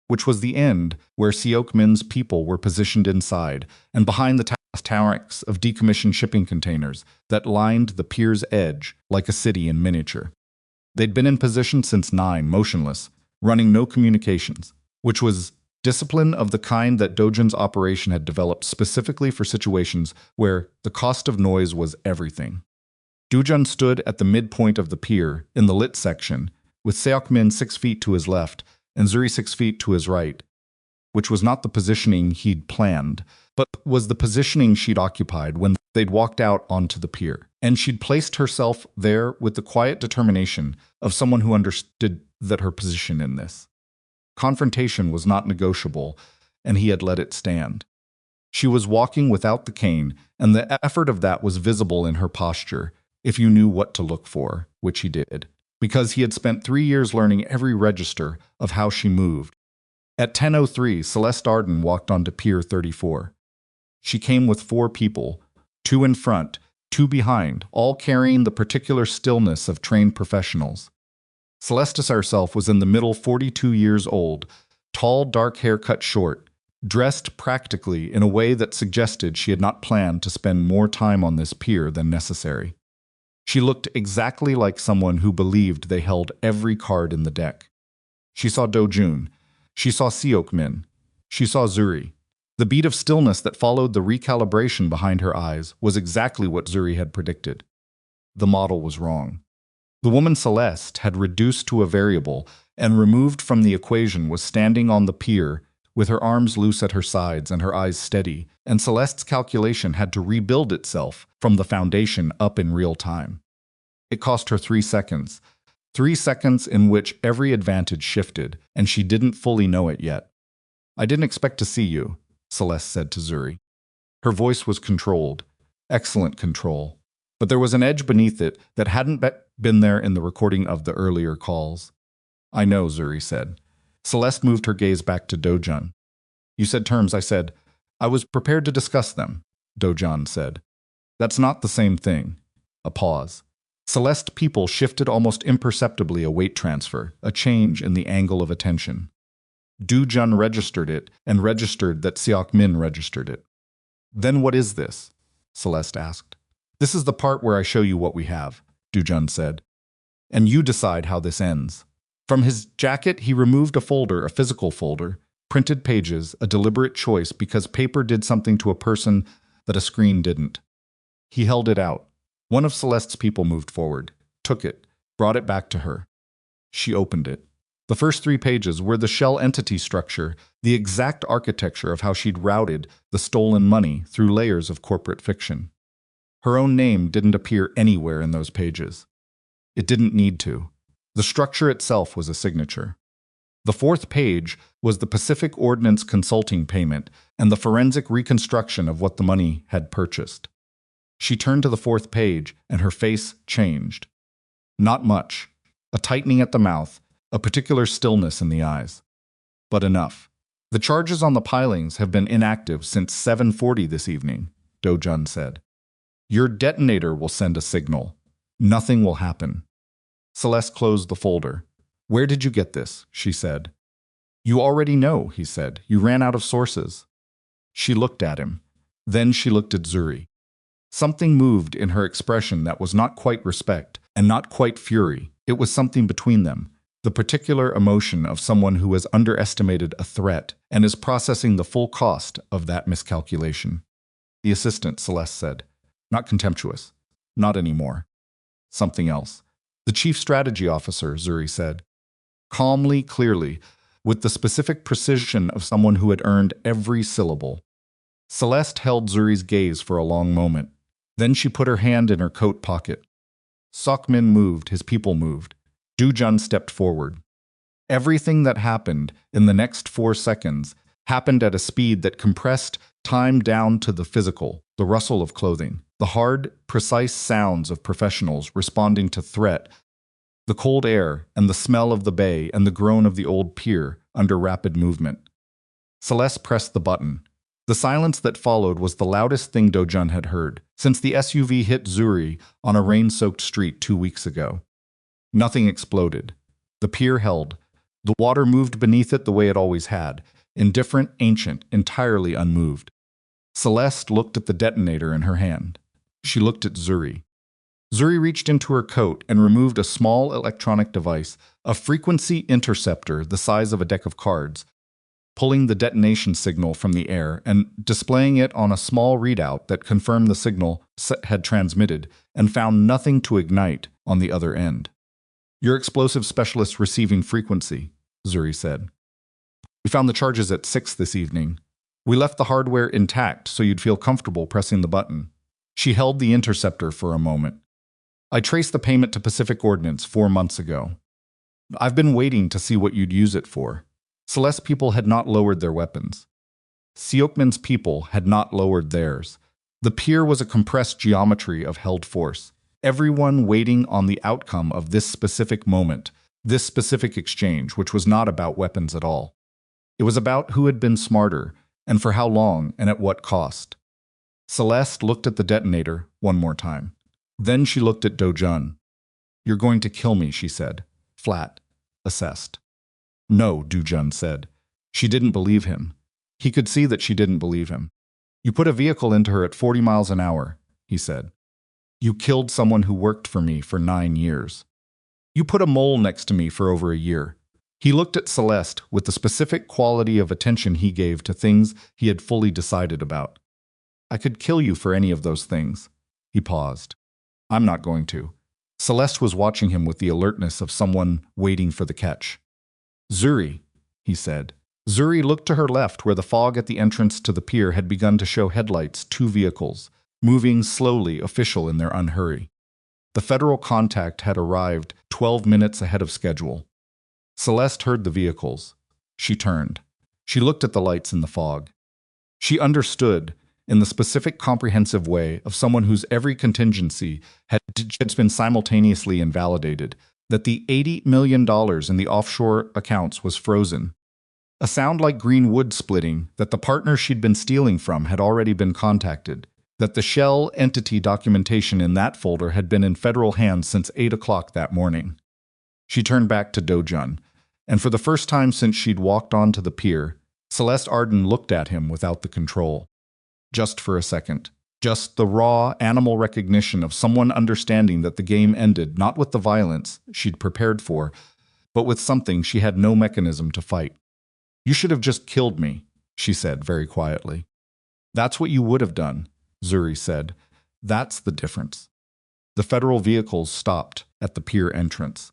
which was the end where Seok-min's people were positioned inside, and behind the towers of decommissioned shipping containers that lined the pier's edge like a city in miniature. They'd been in position since 9, motionless, running no communications, which was discipline of the kind that Do-jun's operation had developed specifically for situations where the cost of noise was everything. Do-jun stood at the midpoint of the pier, in the lit section, with Seok-min 6 feet to his left and Zuri 6 feet to his right, which was not the positioning he'd planned, but was the positioning she'd occupied when they'd walked out onto the pier. And she'd placed herself there with the quiet determination of someone who understood that her position in this confrontation was not negotiable, and he had let it stand. She was walking without the cane, and the effort of that was visible in her posture, if you knew what to look for, which he did, because he had spent 3 years learning every register of how she moved. At 10:03, Celeste Arden walked onto Pier 34. She came with 4 people, 2 in front, 2 behind, all carrying the particular stillness of trained professionals. Celeste herself was in the middle, 42 years old, tall, dark hair cut short, dressed practically in a way that suggested she had not planned to spend more time on this pier than necessary. She looked exactly like someone who believed they held every card in the deck. She saw Do-jun. She saw Seok-min. She saw Zuri. The beat of stillness that followed the recalibration behind her eyes was exactly what Zuri had predicted. The model was wrong. The woman Celeste had reduced to a variable and removed from the equation was standing on the pier with her arms loose at her sides and her eyes steady, and Celeste's calculation had to rebuild itself from the foundation up in real time. It cost her 3 seconds. 3 seconds in which every advantage shifted, and she didn't fully know it yet. "I didn't expect to see you," Celeste said to Zuri. Her voice was controlled, excellent control, but there was an edge beneath it that hadn't been there in the recording of the earlier calls. "I know," Zuri said. Celeste moved her gaze back to Do-jun. "You said terms," I said. "I was prepared to discuss them," Do-jun said. "That's not the same thing." A pause. Celeste's people shifted almost imperceptibly, a weight transfer, a change in the angle of attention. Do-jun registered it, and registered that Seok-min registered it. "Then what is this?" Celeste asked. "This is the part where I show you what we have," Do-jun said. "And you decide how this ends." From his jacket, he removed a folder, a physical folder, printed pages, a deliberate choice because paper did something to a person that a screen didn't. He held it out. One of Celeste's people moved forward, took it, brought it back to her. She opened it. The first 3 pages were the shell entity structure, the exact architecture of how she'd routed the stolen money through layers of corporate fiction. Her own name didn't appear anywhere in those pages. It didn't need to. The structure itself was a signature. The fourth page was the Pacific Ordnance Consulting payment and the forensic reconstruction of what the money had purchased. She turned to the fourth page, and her face changed. Not much. A tightening at the mouth, a particular stillness in the eyes. But enough. The charges on the pilings have been inactive since 7:40 this evening, Do-jun said. Your detonator will send a signal. Nothing will happen. Celeste closed the folder. Where did you get this? She said. You already know, he said. You ran out of sources. She looked at him. Then she looked at Zuri. Something moved in her expression that was not quite respect and not quite fury. It was something between them, the particular emotion of someone who has underestimated a threat and is processing the full cost of that miscalculation. The assistant, Celeste said. Not contemptuous. Not anymore. Something else. The chief strategy officer, Zuri said. Calmly, clearly, with the specific precision of someone who had earned every syllable. Celeste held Zuri's gaze for a long moment. Then she put her hand in her coat pocket. Seokmin moved, his people moved. Do-jun stepped forward. Everything that happened in the next 4 seconds happened at a speed that compressed time down to the physical, the rustle of clothing, the hard, precise sounds of professionals responding to threat, the cold air and the smell of the bay and the groan of the old pier under rapid movement. Celeste pressed the button. The silence that followed was the loudest thing Do-jun had heard since the SUV hit Zuri on a rain-soaked street 2 weeks ago. Nothing exploded. The pier held. The water moved beneath it the way it always had, indifferent, ancient, entirely unmoved. Celeste looked at the detonator in her hand. She looked at Zuri. Zuri reached into her coat and removed a small electronic device, a frequency interceptor the size of a deck of cards, pulling the detonation signal from the air and displaying it on a small readout that confirmed the signal had transmitted and found nothing to ignite on the other end. Your explosive specialist receiving frequency, Zuri said. We found the charges at 6 this evening. We left the hardware intact so you'd feel comfortable pressing the button. She held the interceptor for a moment. I traced the payment to Pacific Ordnance 4 months ago. I've been waiting to see what you'd use it for. Celeste's people had not lowered their weapons. Seokmin's people had not lowered theirs. The pier was a compressed geometry of held force. Everyone waiting on the outcome of this specific moment, this specific exchange, which was not about weapons at all. It was about who had been smarter, and for how long, and at what cost. Celeste looked at the detonator one more time. Then she looked at Do-jun. You're going to kill me, she said. Flat. Assessed. No, Do-jun said. She didn't believe him. He could see that she didn't believe him. You put a vehicle into her at 40 miles an hour, he said. You killed someone who worked for me for 9 years. You put a mole next to me for over a year. He looked at Celeste with the specific quality of attention he gave to things he had fully decided about. I could kill you for any of those things. He paused. I'm not going to. Celeste was watching him with the alertness of someone waiting for the catch. Zuri, he said. Zuri looked to her left where the fog at the entrance to the pier had begun to show headlights, 2 vehicles, moving slowly, official in their unhurry. The federal contact had arrived 12 minutes ahead of schedule. Celeste heard the vehicles. She turned. She looked at the lights in the fog. She understood, in the specific comprehensive way of someone whose every contingency had just been simultaneously invalidated, that the $80 million in the offshore accounts was frozen. A sound like green wood splitting, that the partner she'd been stealing from had already been contacted, that the shell entity documentation in that folder had been in federal hands since 8 o'clock that morning. She turned back to Do-jun, and for the first time since she'd walked onto the pier, Celeste Arden looked at him without the control. Just for a second. Just the raw, animal recognition of someone understanding that the game ended not with the violence she'd prepared for, but with something she had no mechanism to fight. You should have just killed me, she said very quietly. That's what you would have done, Zuri said. That's the difference. The federal vehicles stopped at the pier entrance.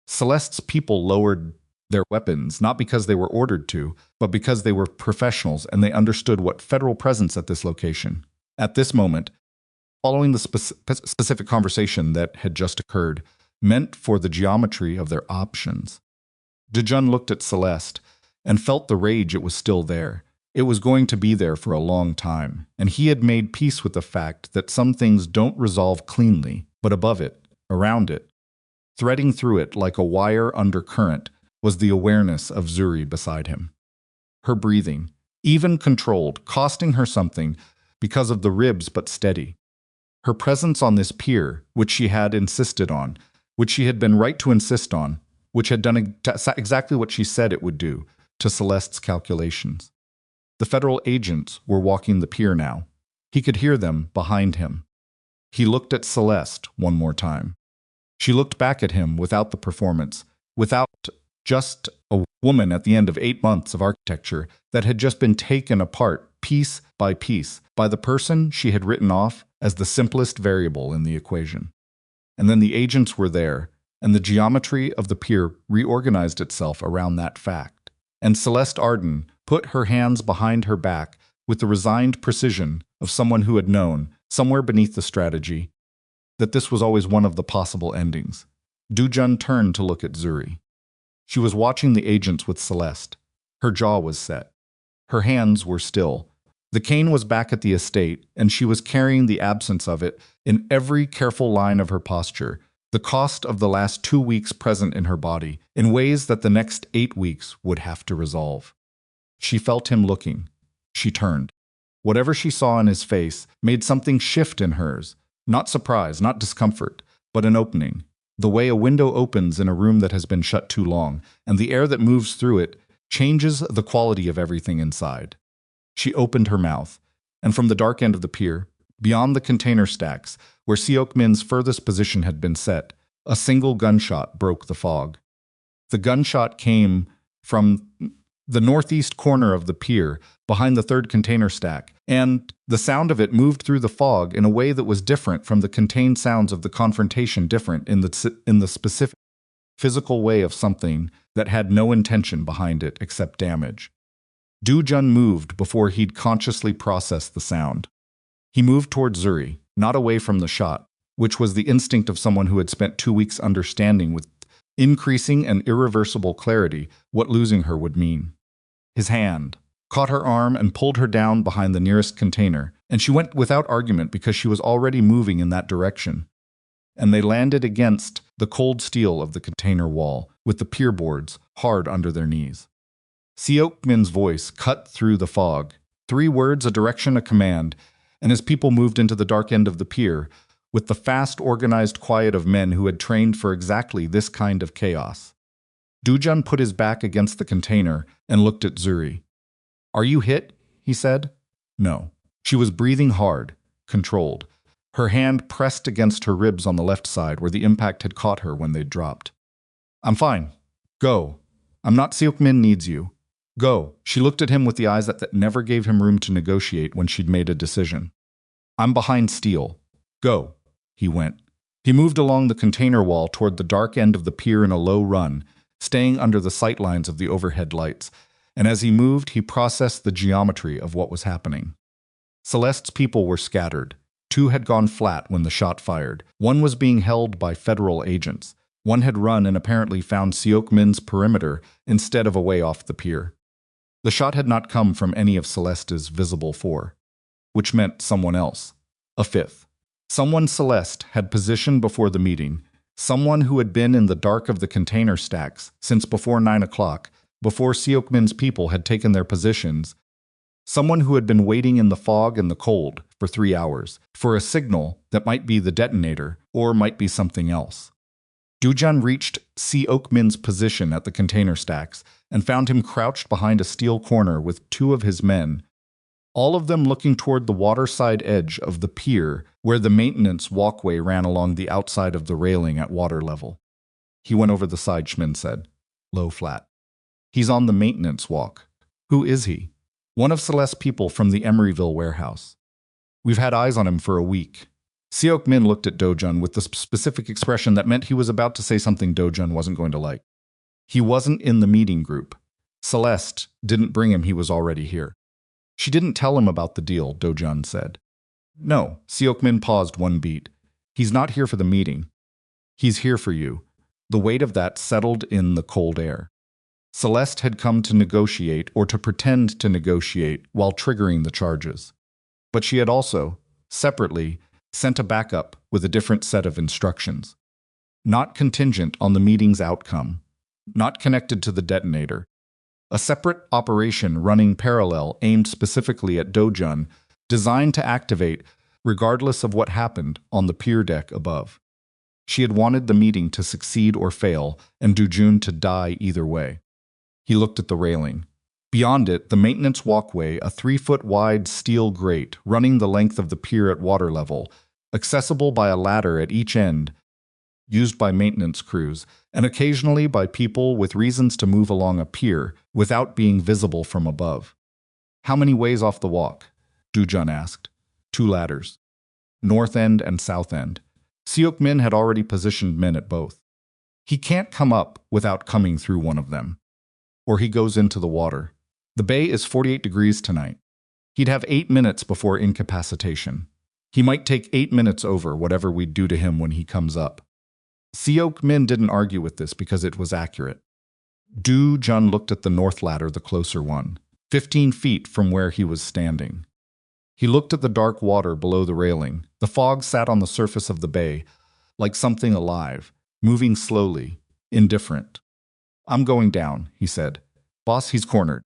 Celeste's people lowered their weapons, not because they were ordered to, but because they were professionals and they understood what federal presence at this location. At this moment, following the specific conversation that had just occurred, meant for the geometry of their options. Do-jun looked at Celeste and felt the rage. It was still there. It was going to be there for a long time, and he had made peace with the fact that some things don't resolve cleanly, but above it, around it, threading through it like a wire undercurrent, was the awareness of Zuri beside him. Her breathing, even controlled, costing her something because of the ribs but steady. Her presence on this pier, which she had insisted on, which she had been right to insist on, which had done exactly what she said it would do to Celeste's calculations. The federal agents were walking the pier now. He could hear them behind him. He looked at Celeste one more time. She looked back at him without the performance, without just a woman at the end of 8 months of architecture that had just been taken apart piece by piece by the person she had written off as the simplest variable in the equation. And then the agents were there, and the geometry of the pier reorganized itself around that fact. And Celeste Arden put her hands behind her back with the resigned precision of someone who had known, somewhere beneath the strategy, that this was always one of the possible endings. Do-jun turned to look at Zuri. She was watching the agents with Celeste. Her jaw was set. Her hands were still. The cane was back at the estate, and she was carrying the absence of it in every careful line of her posture, the cost of the last 2 weeks present in her body, in ways that the next 8 weeks would have to resolve. She felt him looking. She turned. Whatever she saw in his face made something shift in hers. Not surprise, not discomfort, but an opening. The way a window opens in a room that has been shut too long, and the air that moves through it changes the quality of everything inside. She opened her mouth, and from the dark end of the pier, beyond the container stacks, where Seok-min's furthest position had been set, a single gunshot broke the fog. The gunshot came from the northeast corner of the pier, behind the third container stack, and the sound of it moved through the fog in a way that was different from the contained sounds of the confrontation, different in the specific physical way of something that had no intention behind it except damage. Do-jun moved before he'd consciously processed the sound. He moved toward Zuri, not away from the shot, which was the instinct of someone who had spent 2 weeks understanding with increasing and irreversible clarity what losing her would mean. His hand caught her arm and pulled her down behind the nearest container, and she went without argument because she was already moving in that direction. And they landed against the cold steel of the container wall, with the pier boards hard under their knees. Seok-min's voice cut through the fog. 3 words, a direction, a command, and as people moved into the dark end of the pier, with the fast, organized quiet of men who had trained for exactly this kind of chaos. Do-jun put his back against the container and looked at Zuri. "Are you hit?" he said. No. She was breathing hard, controlled. Her hand pressed against her ribs on the left side where the impact had caught her when they'd dropped. "I'm fine. Go. I'm not. Seok-min needs you. Go." She looked at him with the eyes that never gave him room to negotiate when she'd made a decision. "I'm behind steel. Go." He went. He moved along the container wall toward the dark end of the pier in a low run, staying under the sightlines of the overhead lights, and as he moved, he processed the geometry of what was happening. Celeste's people were scattered. 2 had gone flat when the shot fired. 1 was being held by federal agents. 1 had run and apparently found Seok-min's perimeter instead of a way off the pier. The shot had not come from any of Celeste's visible 4, which meant someone else, a 5th. Someone Celeste had positioned before the meeting, someone who had been in the dark of the container stacks since before 9 o'clock, before Seok-min's people had taken their positions, someone who had been waiting in the fog and the cold for 3 hours, for a signal that might be the detonator or might be something else. Do-jun reached Seok-min's position at the container stacks and found him crouched behind a steel corner with 2 of his men, all of them looking toward the waterside edge of the pier where the maintenance walkway ran along the outside of the railing at water level. He went over the side, Schmin said. Low flat. "He's on the maintenance walk." "Who is he?" "One of Celeste's people from the Emeryville warehouse. We've had eyes on him for a week." Seok-min looked at Do-jun with the specific expression that meant he was about to say something Do-jun wasn't going to like. He wasn't in the meeting group. Celeste didn't bring him, he was already here. "She didn't tell him about the deal," Do-jun said. "No." Seok-min paused 1 beat. "He's not here for the meeting." He's here for you. The weight of that settled in the cold air. Celeste had come to negotiate or to pretend to negotiate while triggering the charges. But she had also, separately, sent a backup with a different set of instructions. Not contingent on the meeting's outcome, not connected to the detonator. A separate operation running parallel aimed specifically at Do-jun, designed to activate regardless of what happened on the pier deck above. She had wanted the meeting to succeed or fail, and Do-jun to die either way. He looked at the railing. Beyond it, the maintenance walkway, a 3-foot-wide steel grate running the length of the pier at water level, accessible by a ladder at each end, used by maintenance crews, and occasionally by people with reasons to move along a pier without being visible from above. How many ways off the walk? Do-jun asked. 2 ladders. North end and south end. Seok-min had already positioned men at both. He can't come up without coming through one of them. Or he goes into the water. The bay is 48 degrees tonight. He'd have 8 minutes before incapacitation. He might take 8 minutes over whatever we do to him when he comes up. Seok-min didn't argue with this because it was accurate. Do-jun looked at the north ladder, the closer one, 15 feet from where he was standing. He looked at the dark water below the railing. The fog sat on the surface of the bay, like something alive, moving slowly, indifferent. I'm going down, he said. Boss, he's cornered.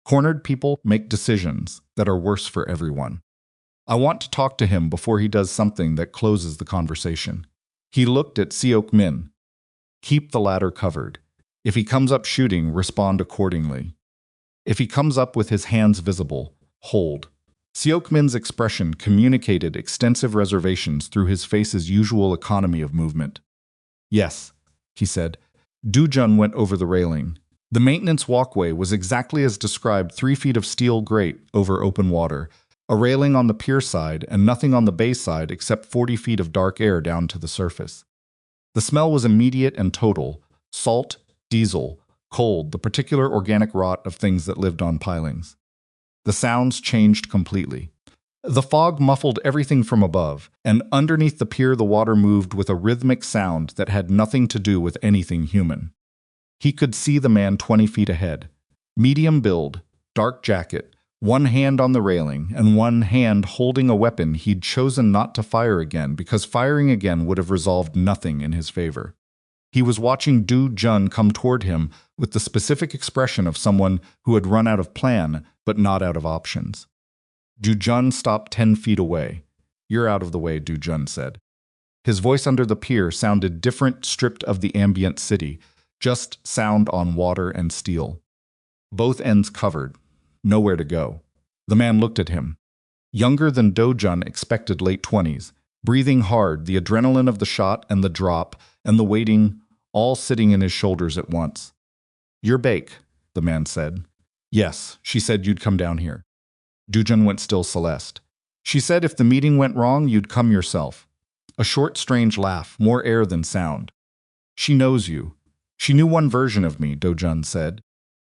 Cornered people make decisions that are worse for everyone. I want to talk to him before he does something that closes the conversation. He looked at Seok-min. Keep the ladder covered. If he comes up shooting, respond accordingly. If he comes up with his hands visible, hold. Seok-min's expression communicated extensive reservations through his face's usual economy of movement. Yes, he said. Do-jun went over the railing. The maintenance walkway was exactly as described, 3 feet of steel grate over open water, a railing on the pier side and nothing on the bay side except 40 feet of dark air down to the surface. The smell was immediate and total, salt, diesel, cold, the particular organic rot of things that lived on pilings. The sounds changed completely. The fog muffled everything from above, and underneath the pier the water moved with a rhythmic sound that had nothing to do with anything human. He could see the man 20 feet ahead. Medium build, dark jacket, one hand on the railing, and one hand holding a weapon he'd chosen not to fire again because firing again would have resolved nothing in his favor. He was watching Do-jun come toward him with the specific expression of someone who had run out of plan but not out of options. Do-jun stopped 10 feet away. You're out of the way, Do-jun said. His voice under the pier sounded different, stripped of the ambient city, just sound on water and steel. Both ends covered. Nowhere to go. The man looked at him. Younger than Do-jun expected, late 20s, breathing hard, the adrenaline of the shot and the drop and the waiting, all sitting in his shoulders at once. You're Baek, the man said. Yes, she said you'd come down here. Do-jun went still. Celeste. She said if the meeting went wrong, you'd come yourself. A short, strange laugh, more air than sound. She knows you. She knew one version of me, Do-jun said.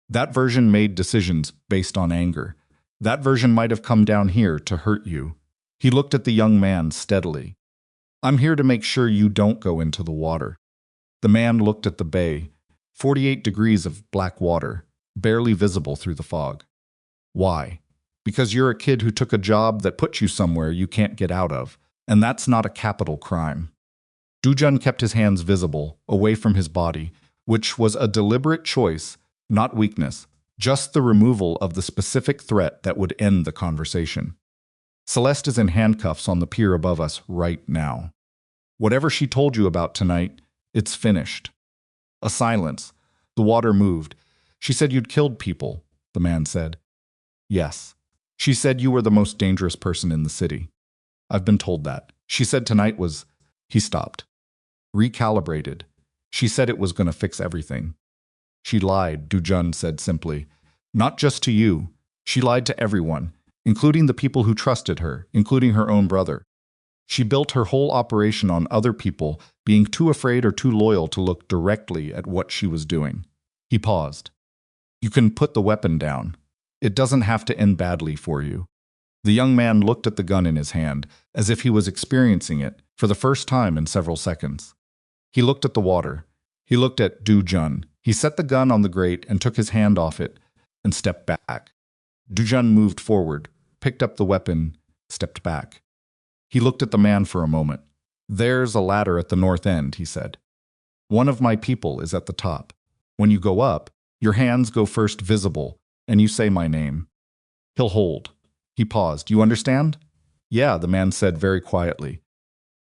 That version made decisions based on anger. That version might have come down here to hurt you. He looked at the young man steadily. I'm here to make sure you don't go into the water. The man looked at the bay, 48 degrees of black water, barely visible through the fog. Why? Because you're a kid who took a job that put you somewhere you can't get out of, and that's not a capital crime. Do-jun kept his hands visible, away from his body, which was a deliberate choice, not weakness, just the removal of the specific threat that would end the conversation. Celeste is in handcuffs on the pier above us right now. Whatever she told you about tonight, it's finished. A silence. The water moved. She said you'd killed people, the man said. Yes. She said you were the most dangerous person in the city. I've been told that. She said tonight was... He stopped. Recalibrated. She said it was going to fix everything. She lied, Do-jun said simply. Not just to you. She lied to everyone, including the people who trusted her, including her own brother. She built her whole operation on other people being too afraid or too loyal to look directly at what she was doing. He paused. You can put the weapon down. It doesn't have to end badly for you. The young man looked at the gun in his hand, as if he was experiencing it for the first time in several seconds. He looked at the water. He looked at Do-jun. He set the gun on the grate and took his hand off it and stepped back. Do-jun moved forward, picked up the weapon, stepped back. He looked at the man for a moment. "There's a ladder at the north end," he said. "One of my people is at the top. When you go up, your hands go first visible, and you say my name. He'll hold." He paused. "You understand?" "Yeah," the man said very quietly.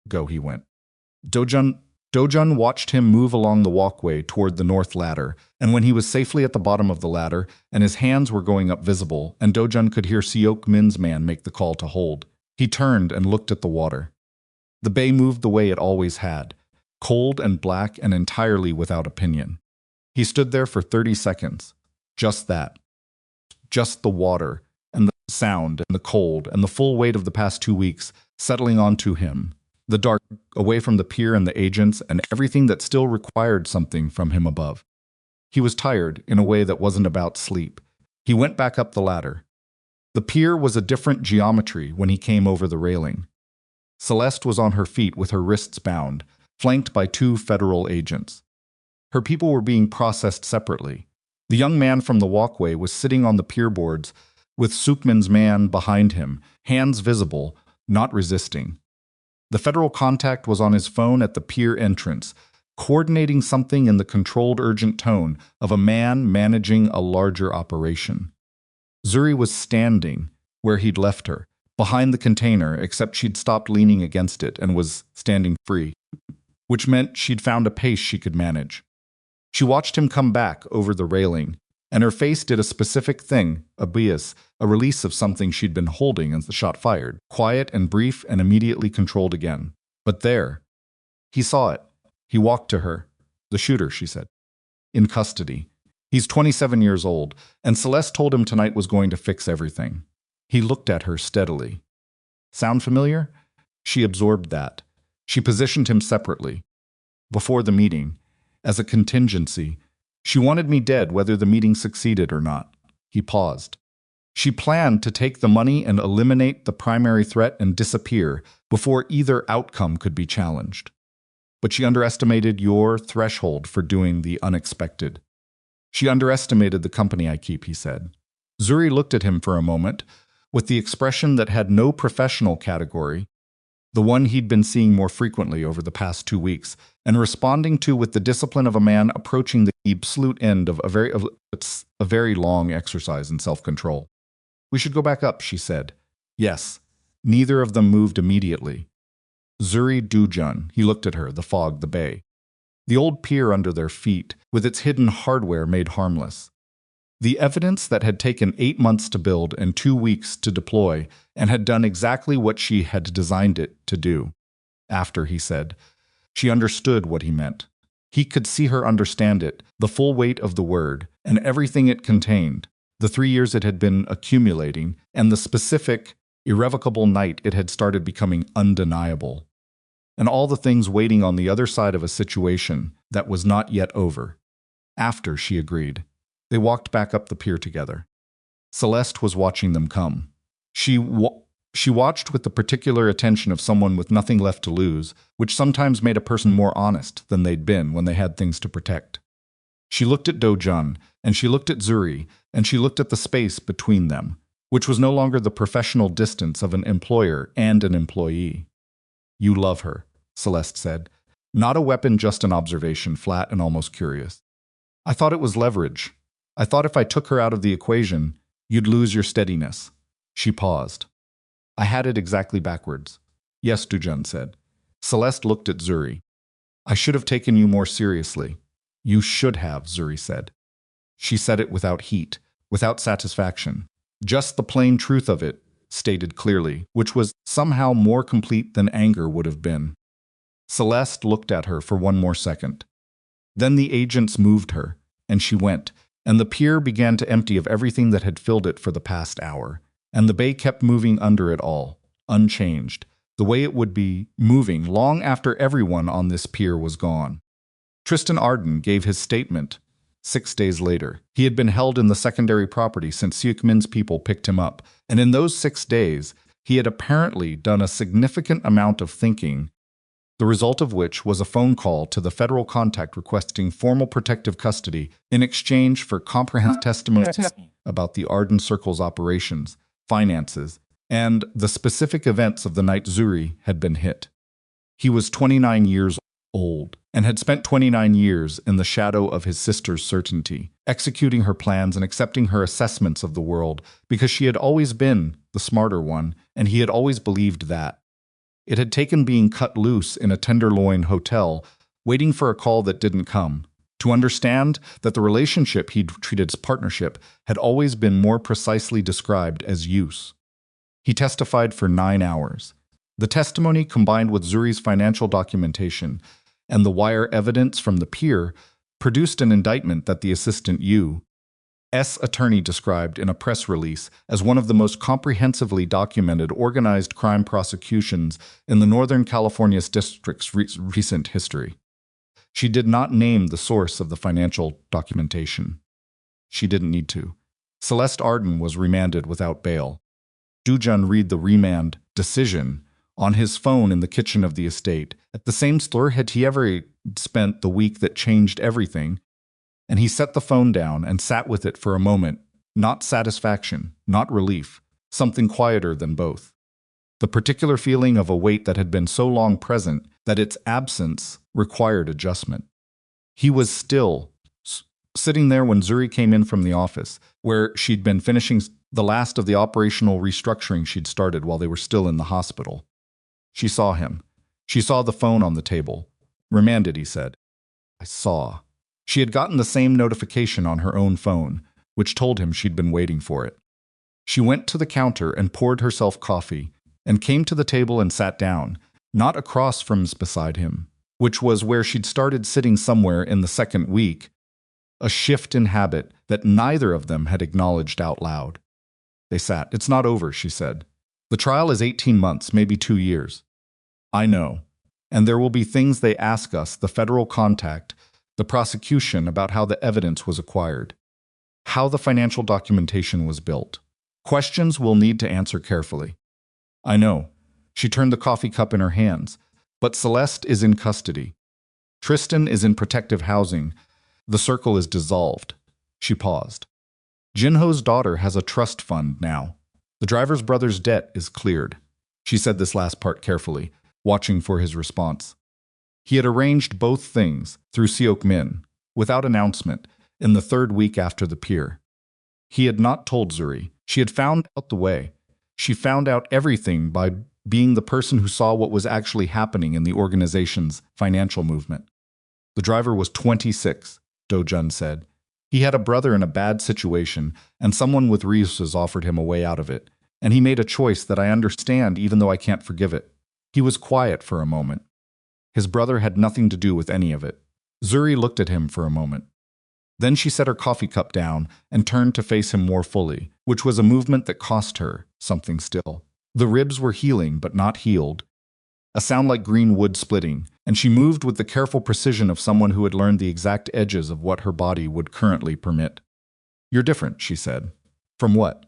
"Go," he went. Do-jun watched him move along the walkway toward the north ladder, and when he was safely at the bottom of the ladder, and his hands were going up visible, and Do-jun could hear Seok-min's man make the call to hold, he turned and looked at the water. The bay moved the way it always had, cold and black and entirely without opinion. He stood there for 30 seconds. Just that. Just the water, and the sound, and the cold, and the full weight of the past 2 weeks settling onto him. The dark, away from the pier and the agents, and everything that still required something from him above. He was tired in a way that wasn't about sleep. He went back up the ladder. The pier was a different geometry when he came over the railing. Celeste was on her feet with her wrists bound, flanked by 2 federal agents. Her people were being processed separately. The young man from the walkway was sitting on the pier boards with Seok-min's man behind him, hands visible, not resisting. The federal contact was on his phone at the pier entrance, coordinating something in the controlled, urgent tone of a man managing a larger operation. Zuri was standing where he'd left her, behind the container, except she'd stopped leaning against it and was standing free, which meant she'd found a pace she could manage. She watched him come back over the railing, and her face did a specific thing, a bias, a release of something she'd been holding as the shot fired, quiet and brief and immediately controlled again. But there. He saw it. He walked to her. "The shooter," she said. "In custody. He's 27 years old, and Celeste told him tonight was going to fix everything." He looked at her steadily. "Sound familiar?" She absorbed that. She positioned him separately. Before the meeting, as a contingency, she wanted me dead whether the meeting succeeded or not. He paused. She planned to take the money and eliminate the primary threat and disappear before either outcome could be challenged. But she underestimated your threshold for doing the unexpected. She underestimated the company I keep, he said. Zuri looked at him for a moment, with the expression that had no professional category, the one he'd been seeing more frequently over the past 2 weeks, and responding to with the discipline of a man approaching the absolute end of a very long exercise in self-control. "We should go back up," she said. "Yes." Neither of them moved immediately. Zuri Do-jun, he looked at her, the fog, the bay. The old pier under their feet, with its hidden hardware made harmless. The evidence that had taken 8 months to build and 2 weeks to deploy, and had done exactly what she had designed it to do. After, he said. She understood what he meant. He could see her understand it, the full weight of the word, and everything it contained, the 3 years it had been accumulating, and the specific, irrevocable night it had started becoming undeniable. And all the things waiting on the other side of a situation that was not yet over. After, she agreed. They walked back up the pier together. Celeste was watching them come. She watched with the particular attention of someone with nothing left to lose, which sometimes made a person more honest than they'd been when they had things to protect. She looked at Do-jun, and she looked at Zuri, and she looked at the space between them, which was no longer the professional distance of an employer and an employee. "You love her," Celeste said. Not a weapon, just an observation, flat and almost curious. "I thought it was leverage. I thought if I took her out of the equation, you'd lose your steadiness." She paused. "I had it exactly backwards." "Yes," Do-jun said. Celeste looked at Zuri. "I should have taken you more seriously." "You should have," Zuri said. She said it without heat, without satisfaction. Just the plain truth of it, stated clearly, which was somehow more complete than anger would have been. Celeste looked at her for one more second. Then the agents moved her, and she went, and the pier began to empty of everything that had filled it for the past hour, and the bay kept moving under it all, unchanged, the way it would be moving long after everyone on this pier was gone. Tristan Arden gave his statement 6 days later. He had been held in the secondary property since Seok-min's people picked him up, and in those 6 days, he had apparently done a significant amount of thinking the result of which was a phone call to the federal contact requesting formal protective custody in exchange for comprehensive testimony about the Arden Circle's operations, finances, and the specific events of the night Zuri had been hit. He was 29 years old and had spent 29 years in the shadow of his sister's certainty, executing her plans and accepting her assessments of the world because she had always been the smarter one, and he had always believed that. It had taken being cut loose in a Tenderloin hotel, waiting for a call that didn't come, to understand that the relationship he'd treated as partnership had always been more precisely described as use. He testified for 9 hours. The testimony, combined with Zuri's financial documentation and the wire evidence from the pier, produced an indictment that the assistant U.S. attorney described in a press release as one of the most comprehensively documented organized crime prosecutions in the Northern California District's recent history. She did not name the source of the financial documentation. She didn't need to. Celeste Arden was remanded without bail. Do-jun read the remand decision on his phone in the kitchen of the estate. At the same store had he ever spent the week that changed everything, and he set the phone down and sat with it for a moment, not satisfaction, not relief, something quieter than both. The particular feeling of a weight that had been so long present that its absence required adjustment. He was still sitting there when Zuri came in from the office, where she'd been finishing the last of the operational restructuring she'd started while they were still in the hospital. She saw him. She saw the phone on the table. Remanded, he said. I saw. She had gotten the same notification on her own phone, which told him she'd been waiting for it. She went to the counter and poured herself coffee, and came to the table and sat down, not across from beside him, which was where she'd started sitting somewhere in the second week, a shift in habit that neither of them had acknowledged out loud. They sat. It's not over, she said. The trial is 18 months, maybe 2 years. I know. And there will be things they ask us, the federal contact, the prosecution, about how the evidence was acquired, how the financial documentation was built. Questions we'll need to answer carefully. I know. She turned the coffee cup in her hands. But Celeste is in custody. Tristan is in protective housing. The circle is dissolved. She paused. Jinho's daughter has a trust fund now. The driver's brother's debt is cleared. She said this last part carefully, watching for his response. He had arranged both things through Seok Min, without announcement, in the third week after the pier. He had not told Zuri. She had found out the way. She found out everything by being the person who saw what was actually happening in the organization's financial movement. The driver was 26, Do-jun said. He had a brother in a bad situation, and someone with resources offered him a way out of it, and he made a choice that I understand even though I can't forgive it. He was quiet for a moment. His brother had nothing to do with any of it. Zuri looked at him for a moment. Then she set her coffee cup down and turned to face him more fully, which was a movement that cost her something still. The ribs were healing but not healed, a sound like green wood splitting, and she moved with the careful precision of someone who had learned the exact edges of what her body would currently permit. You're different, she said. From what?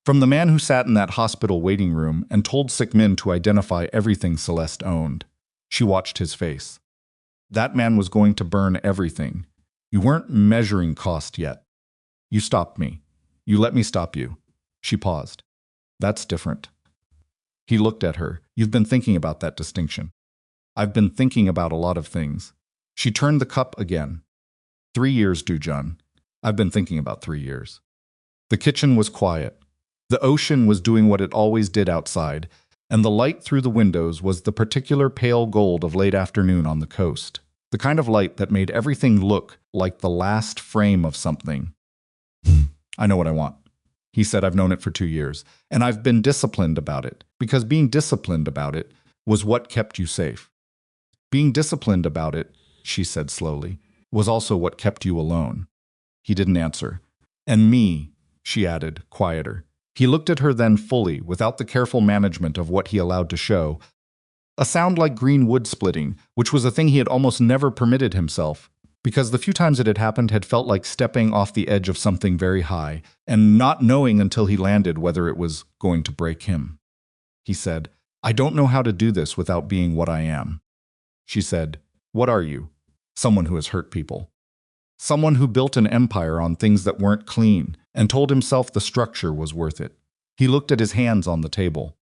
From the man who sat in that hospital waiting room and told Sickmin to identify everything Celeste owned. She watched his face. That man was going to burn everything. You weren't measuring cost yet. You stopped me. You let me stop you. She paused. That's different. He looked at her. You've been thinking about that distinction. I've been thinking about a lot of things. She turned the cup again. 3 years, Do-jun. I've been thinking about 3 years. The kitchen was quiet. The ocean was doing what it always did outside, and the light through the windows was the particular pale gold of late afternoon on the coast. The kind of light that made everything look like the last frame of something. I know what I want. He said, I've known it for 2 years, and I've been disciplined about it, because being disciplined about it was what kept you safe. Being disciplined about it, she said slowly, was also what kept you alone. He didn't answer. And me, she added, quieter. He looked at her then fully, without the careful management of what he allowed to show. A sound like green wood splitting, which was a thing he had almost never permitted himself, because the few times it had happened had felt like stepping off the edge of something very high, and not knowing until he landed whether it was going to break him. He said, I don't know how to do this without being what I am. She said, "What are you?" "Someone who has hurt people. Someone who built an empire on things that weren't clean and told himself the structure was worth it." He looked at his hands on the table.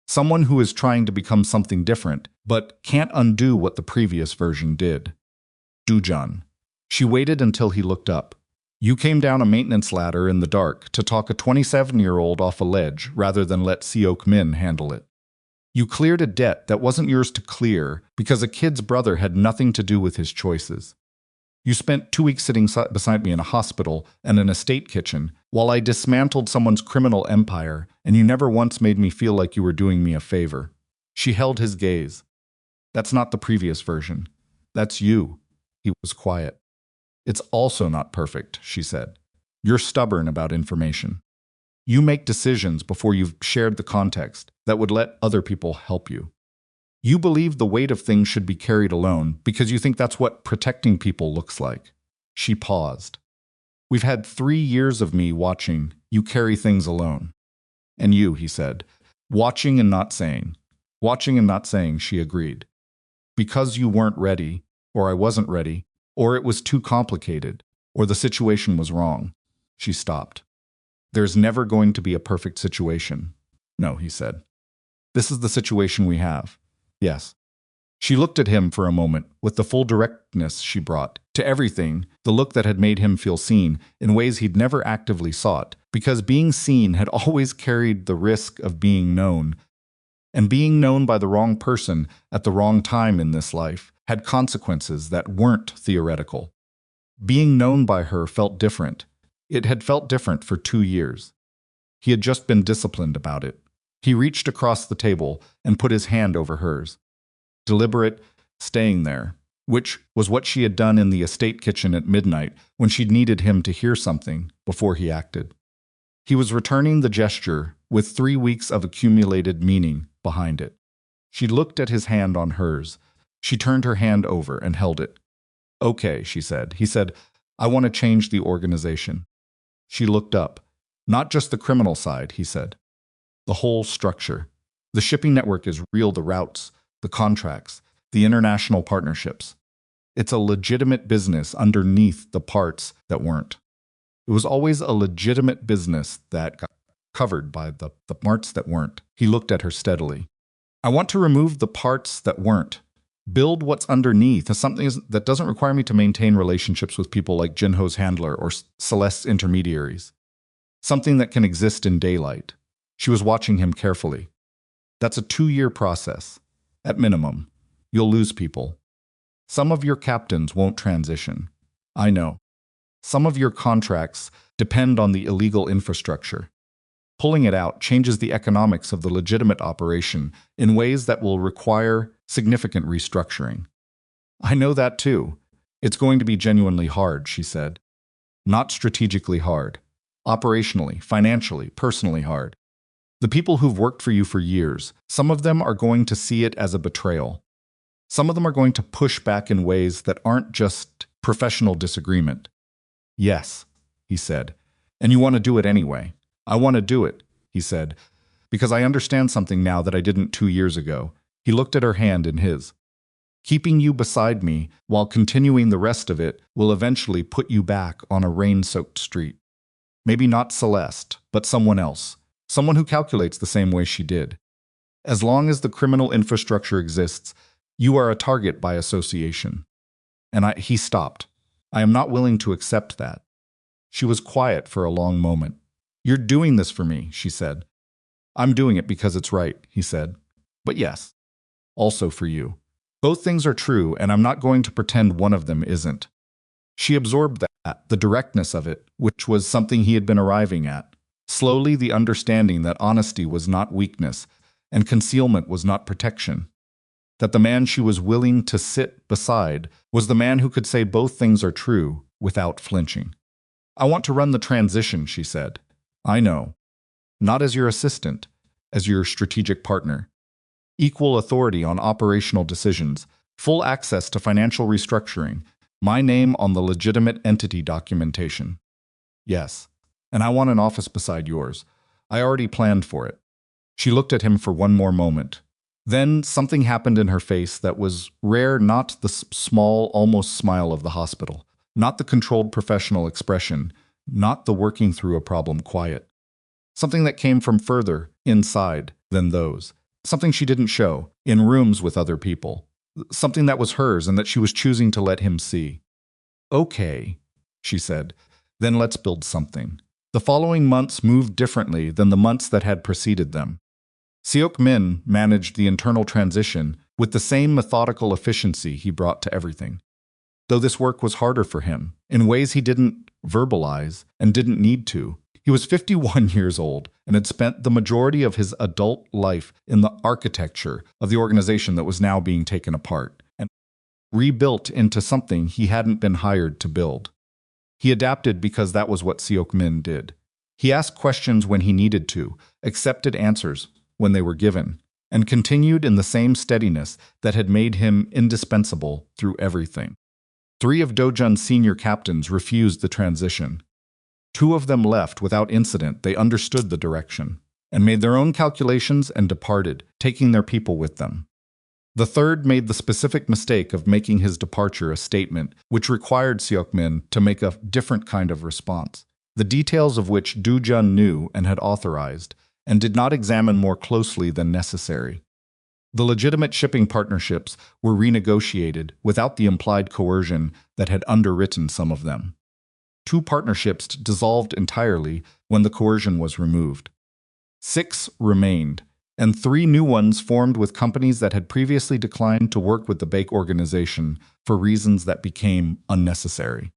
"Someone who is trying to become something different, but can't undo what the previous version did." Do-jun. She waited until he looked up. "You came down a maintenance ladder in the dark to talk a 27-year-old off a ledge rather than let Seok Min handle it. You cleared a debt that wasn't yours to clear because a kid's brother had nothing to do with his choices. You spent 2 weeks sitting beside me in a hospital and an estate kitchen while I dismantled someone's criminal empire, and you never once made me feel like you were doing me a favor." She held his gaze. "That's not the previous version. That's you." He was quiet. "It's also not perfect," she said. "You're stubborn about information. You make decisions before you've shared the context that would let other people help you. You believe the weight of things should be carried alone because you think that's what protecting people looks like." She paused. "We've had 3 years of me watching you carry things alone." "And you," he said. "Watching and not saying." "Watching and not saying," she agreed. "Because you weren't ready, or I wasn't ready, or it was too complicated, or the situation was wrong." She stopped. "There's never going to be a perfect situation." "No," he said. "This is the situation we have." "Yes." She looked at him for a moment with the full directness she brought to everything, the look that had made him feel seen in ways he'd never actively sought, because being seen had always carried the risk of being known, and being known by the wrong person at the wrong time in this life had consequences that weren't theoretical. Being known by her felt different. It had felt different for 2 years. He had just been disciplined about it. He reached across the table and put his hand over hers. Deliberate, staying there, which was what she had done in the estate kitchen at midnight when she needed him to hear something before he acted. He was returning the gesture with 3 weeks of accumulated meaning behind it. She looked at his hand on hers. She turned her hand over and held it. "Okay," she said. He said, "I want to change the organization." She looked up. "Not just the criminal side," he said. "The whole structure. The shipping network is real, the routes, the contracts, the international partnerships. It's a legitimate business underneath the parts that weren't. It was always a legitimate business that got covered by the parts that weren't." He looked at her steadily. "I want to remove the parts that weren't. Build what's underneath, something that doesn't require me to maintain relationships with people like Jinho's handler or Celeste's intermediaries. Something that can exist in daylight." She was watching him carefully. "That's a 2-year process. At minimum. You'll lose people. Some of your captains won't transition. I know. Some of your contracts depend on the illegal infrastructure. Pulling it out changes the economics of the legitimate operation in ways that will require significant restructuring." "I know that too. It's going to be genuinely hard," she said. "Not strategically hard. Operationally, financially, personally hard. The people who've worked for you for years, some of them are going to see it as a betrayal. Some of them are going to push back in ways that aren't just professional disagreement." "Yes," he said. "And you want to do it anyway." "I want to do it," he said, "because I understand something now that I didn't 2 years ago." He looked at her hand in his. "Keeping you beside me while continuing the rest of it will eventually put you back on a rain-soaked street. Maybe not Celeste, but someone else. Someone who calculates the same way she did. As long as the criminal infrastructure exists, you are a target by association." He stopped. "I am not willing to accept that." She was quiet for a long moment. "You're doing this for me," she said. "I'm doing it because it's right," he said. "But yes, also for you. Both things are true, and I'm not going to pretend one of them isn't." She absorbed that, the directness of it, which was something he had been arriving at. Slowly, the understanding that honesty was not weakness, and concealment was not protection. That the man she was willing to sit beside was the man who could say both things are true without flinching. "I want to run the transition," she said. "I know. Not as your assistant, as your strategic partner. Equal authority on operational decisions, full access to financial restructuring, my name on the legitimate entity documentation. Yes, and I want an office beside yours. I already planned for it." She looked at him for one more moment. Then something happened in her face that was rare, not the small, almost smile of the hospital, not the controlled professional expression, not the working through a problem quiet. Something that came from further, inside, than those. Something she didn't show, in rooms with other people. Something that was hers and that she was choosing to let him see. Okay, she said, then let's build something. The following months moved differently than the months that had preceded them. Seok-min managed the internal transition with the same methodical efficiency he brought to everything. Though this work was harder for him, in ways he didn't verbalize and didn't need to. He was 51 years old and had spent the majority of his adult life in the architecture of the organization that was now being taken apart and rebuilt into something he hadn't been hired to build. He adapted because that was what Seok-min did. He asked questions when he needed to, accepted answers when they were given, and continued in the same steadiness that had made him indispensable through everything. 3 of Do-jun's senior captains refused the transition. 2 of them left without incident. They understood the direction and made their own calculations and departed, taking their people with them. The 3rd made the specific mistake of making his departure a statement which required Seok-min to make a different kind of response, the details of which Do-jun knew and had authorized, and did not examine more closely than necessary. The legitimate shipping partnerships were renegotiated without the implied coercion that had underwritten some of them. 2 partnerships dissolved entirely when the coercion was removed. 6 remained, and 3 new ones formed with companies that had previously declined to work with the Baek organization for reasons that became unnecessary.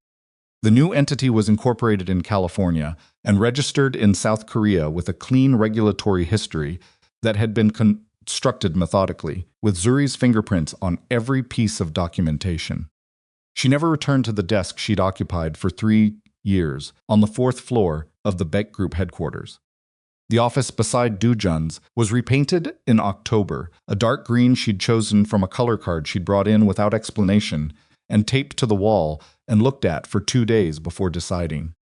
The new entity was incorporated in California and registered in South Korea with a clean regulatory history that had been constructed methodically, with Zuri's fingerprints on every piece of documentation. She never returned to the desk she'd occupied for 3 years on the 4th floor of the Baek Group headquarters. The office beside Do-jun's was repainted in October, a dark green she'd chosen from a color card she'd brought in without explanation and taped to the wall and looked at for 2 days before deciding.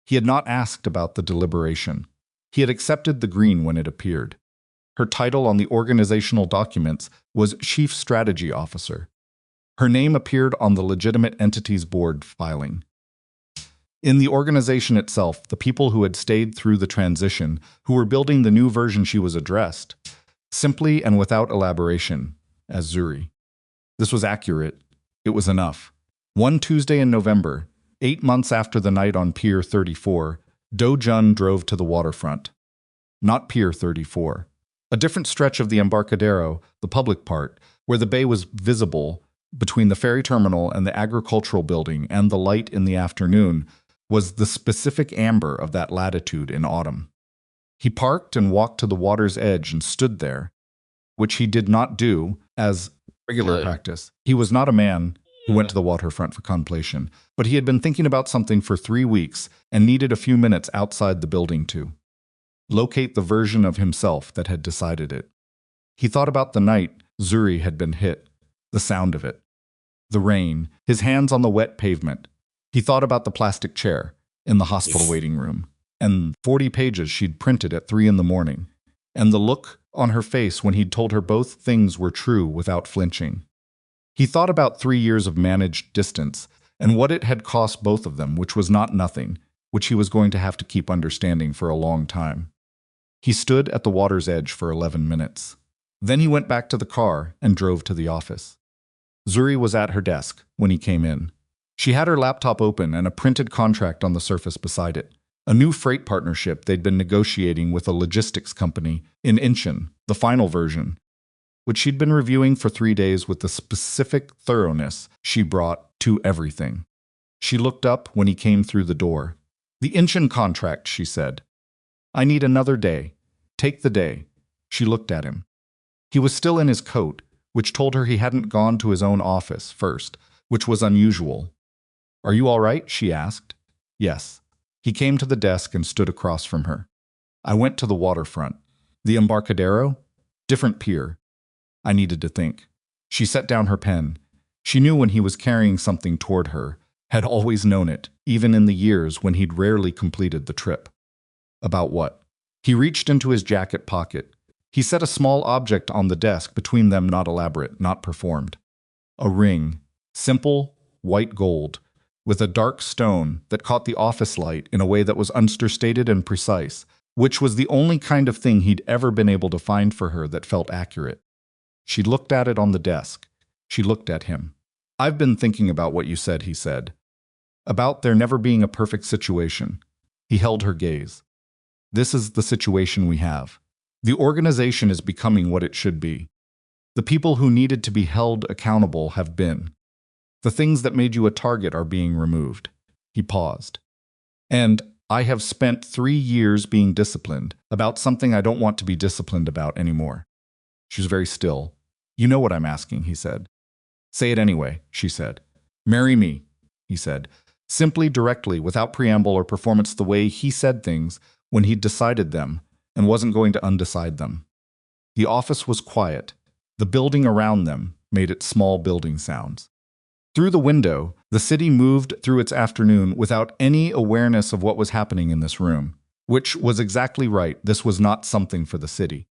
He had not asked about the deliberation. He had accepted the green when it appeared. Her title on the organizational documents was Chief Strategy Officer. Her name appeared on the legitimate entity's board filing. In the organization itself, the people who had stayed through the transition, who were building the new version, she was addressed, simply and without elaboration, as Zuri. This was accurate. It was enough. One Tuesday in November, 8 months after the night on Pier 34, Do-jun drove to the waterfront. Not Pier 34. A different stretch of the Embarcadero, the public part, where the bay was visible between the ferry terminal and the agricultural building and the light in the afternoon, was the specific amber of that latitude in autumn. He parked and walked to the water's edge and stood there, which he did not do as regular practice. He was not a man who went to the waterfront for contemplation, but he had been thinking about something for 3 weeks and needed a few minutes outside the building to locate the version of himself that had decided it. He thought about the night Zuri had been hit, the sound of it, the rain, his hands on the wet pavement. He thought about the plastic chair in the hospital waiting room, and 40 pages she'd printed at 3 in the morning, and the look on her face when he'd told her both things were true without flinching. He thought about 3 years of managed distance, and what it had cost both of them, which was not nothing, which he was going to have to keep understanding for a long time. He stood at the water's edge for 11 minutes. Then he went back to the car and drove to the office. Zuri was at her desk when he came in. She had her laptop open and a printed contract on the surface beside it. A new freight partnership they'd been negotiating with a logistics company in Incheon, the final version, which she'd been reviewing for 3 days with the specific thoroughness she brought to everything. She looked up when he came through the door. "The Incheon contract," she said. "I need another day. Take the day." She looked at him. He was still in his coat, which told her he hadn't gone to his own office first, which was unusual. "Are you all right?" she asked. "Yes." He came to the desk and stood across from her. "I went to the waterfront. The Embarcadero? Different pier." I needed to think. She set down her pen. She knew when he was carrying something toward her, had always known it, even in the years when he'd rarely completed the trip. About what? He reached into his jacket pocket, He set a small object on the desk between them, not elaborate, not performed. A ring, simple, white gold, with a dark stone that caught the office light in a way that was understated and precise, which was the only kind of thing he'd ever been able to find for her that felt accurate. She looked at it on the desk. She looked at him. "I've been thinking about what you said," he said. "About there never being a perfect situation." He held her gaze. "This is the situation we have. The organization is becoming what it should be. The people who needed to be held accountable have been. The things that made you a target are being removed." He paused. "And I have spent 3 years being disciplined about something I don't want to be disciplined about anymore." She was very still. "You know what I'm asking," he said. "Say it anyway," she said. "Marry me," he said, simply, directly, without preamble or performance, the way he said things when he'd decided them and wasn't going to undecide them. The office was quiet. The building around them made its small building sounds. Through the window, the city moved through its afternoon without any awareness of what was happening in this room, which was exactly right. This was not something for the city.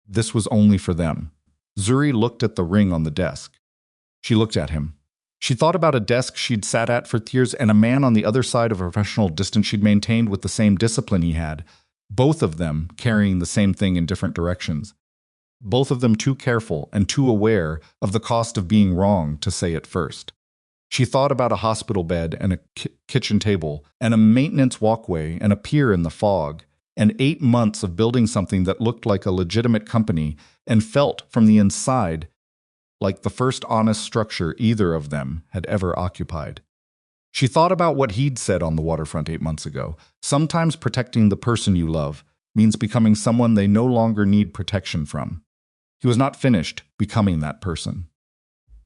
This was only for them. Zuri looked at the ring on the desk. She looked at him. She thought about a desk she'd sat at for years and a man on the other side of a professional distance she'd maintained with the same discipline he had, both of them carrying the same thing in different directions. Both of them too careful and too aware of the cost of being wrong to say it first. She thought about a hospital bed and a kitchen table and a maintenance walkway and a pier in the fog and 8 months of building something that looked like a legitimate company and felt from the inside like the first honest structure either of them had ever occupied. She thought about what he'd said on the waterfront 8 months ago. Sometimes protecting the person you love means becoming someone they no longer need protection from. He was not finished becoming that person.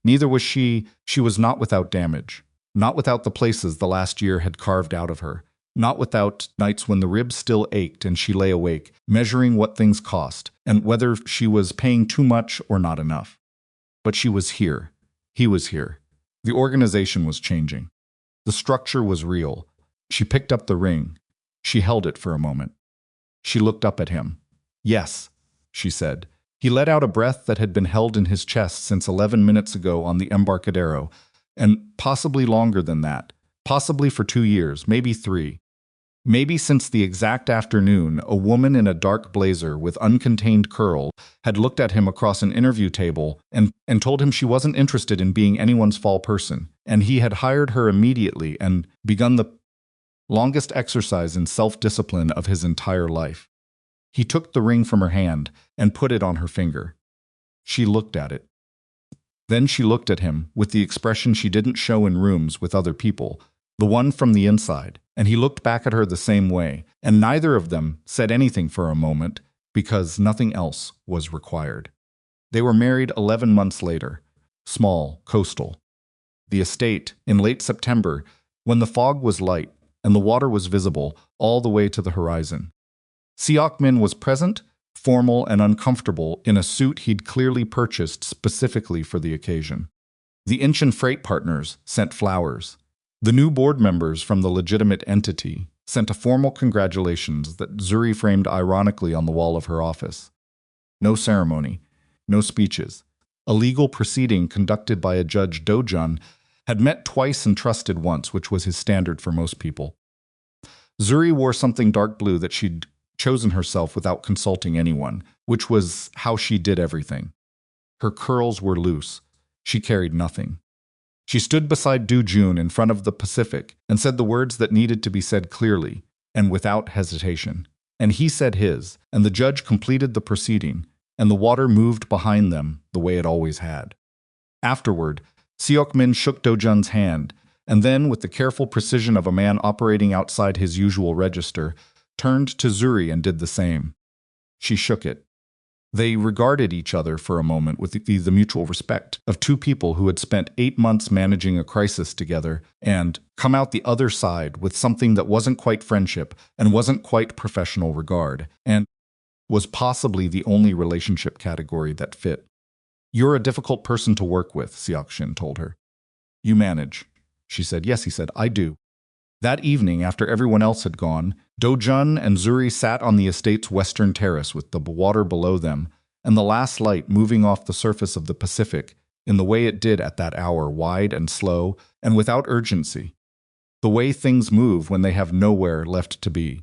Neither was she. She was not without damage, not without the places the last year had carved out of her, not without nights when the ribs still ached and she lay awake, measuring what things cost and whether she was paying too much or not enough. But she was here. He was here. The organization was changing. The structure was real. She picked up the ring. She held it for a moment. She looked up at him. "Yes," she said. He let out a breath that had been held in his chest since 11 minutes ago on the Embarcadero, and possibly longer than that, possibly for 2 years, maybe 3. Maybe since the exact afternoon a woman in a dark blazer with uncontained curl had looked at him across an interview table and told him she wasn't interested in being anyone's fall person, and he had hired her immediately and begun the longest exercise in self-discipline of his entire life. He took the ring from her hand and put it on her finger. She looked at it. Then she looked at him with the expression she didn't show in rooms with other people, the one from the inside, and he looked back at her the same way, and neither of them said anything for a moment because nothing else was required. They were married 11 months later, small, coastal. The estate, in late September, when the fog was light and the water was visible all the way to the horizon. Seok-min was present, formal and uncomfortable, in a suit he'd clearly purchased specifically for the occasion. The Incheon Freight partners sent flowers. The new board members from the legitimate entity sent a formal congratulations that Zuri framed ironically on the wall of her office. No ceremony, no speeches. A legal proceeding conducted by a Judge Do-jun had met twice and trusted once, which was his standard for most people. Zuri wore something dark blue that she'd chosen herself without consulting anyone, which was how she did everything. Her curls were loose. She carried nothing. She stood beside Do-jun in front of the Pacific and said the words that needed to be said clearly and without hesitation. And he said his, and the judge completed the proceeding, and the water moved behind them the way it always had. Afterward, Seok-min shook Do-jun's hand, and then, with the careful precision of a man operating outside his usual register, turned to Zuri and did the same. She shook it. They regarded each other for a moment with the mutual respect of two people who had spent 8 months managing a crisis together and come out the other side with something that wasn't quite friendship and wasn't quite professional regard, and was possibly the only relationship category that fit. "You're a difficult person to work with," Seok-shin told her. "You manage," she said. "Yes," he said, "I do." That evening, after everyone else had gone, Do-jun and Zuri sat on the estate's western terrace with the water below them and the last light moving off the surface of the Pacific in the way it did at that hour, wide and slow and without urgency. The way things move when they have nowhere left to be.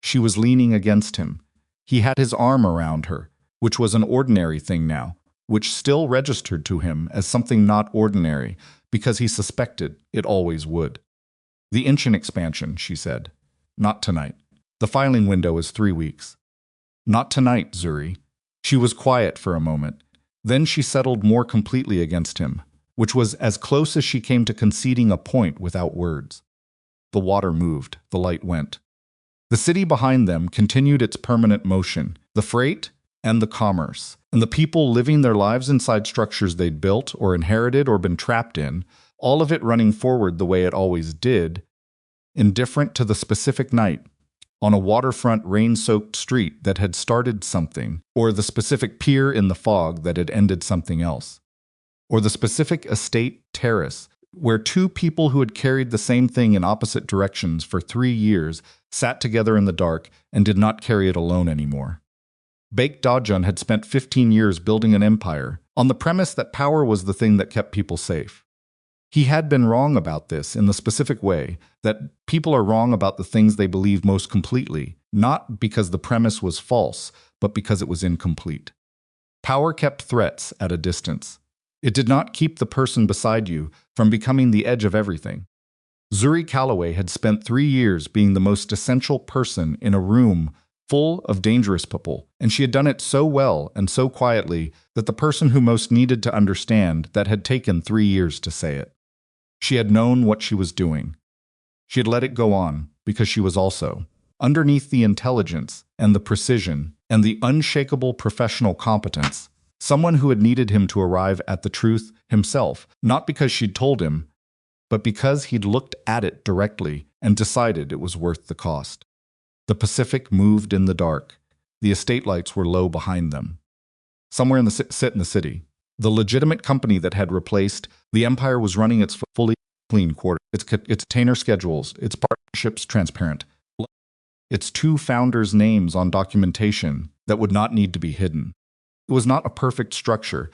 She was leaning against him. He had his arm around her, which was an ordinary thing now, which still registered to him as something not ordinary because he suspected it always would. The Inchin expansion, she said. Not tonight. The filing window is 3 weeks. Not tonight, Zuri. She was quiet for a moment. Then she settled more completely against him, which was as close as she came to conceding a point without words. The water moved, the light went. The city behind them continued its permanent motion, the freight and the commerce, and the people living their lives inside structures they'd built or inherited or been trapped in, all of it running forward the way it always did, indifferent to the specific night, on a waterfront rain-soaked street that had started something, or the specific pier in the fog that had ended something else, or the specific estate terrace where two people who had carried the same thing in opposite directions for 3 years sat together in the dark and did not carry it alone anymore. Baek Do-jun had spent 15 years building an empire on the premise that power was the thing that kept people safe. He had been wrong about this in the specific way that people are wrong about the things they believe most completely, not because the premise was false, but because it was incomplete. Power kept threats at a distance. It did not keep the person beside you from becoming the edge of everything. Zuri Calloway had spent 3 years being the most essential person in a room full of dangerous people, and she had done it so well and so quietly that the person who most needed to understand that had taken 3 years to say it. She had known what she was doing. She had let it go on because she was also, underneath the intelligence and the precision and the unshakable professional competence, someone who had needed him to arrive at the truth himself, not because she'd told him, but because he'd looked at it directly and decided it was worth the cost. The Pacific moved in the dark. The estate lights were low behind them. Somewhere in the city, the legitimate company that had replaced the empire was running its fully clean quarter, its container schedules, its partnerships transparent, its 2 founders' names on documentation that would not need to be hidden. It was not a perfect structure.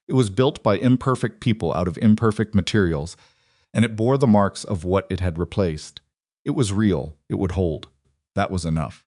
It was built by imperfect people out of imperfect materials, and it bore the marks of what it had replaced. It was real. It would hold. That was enough.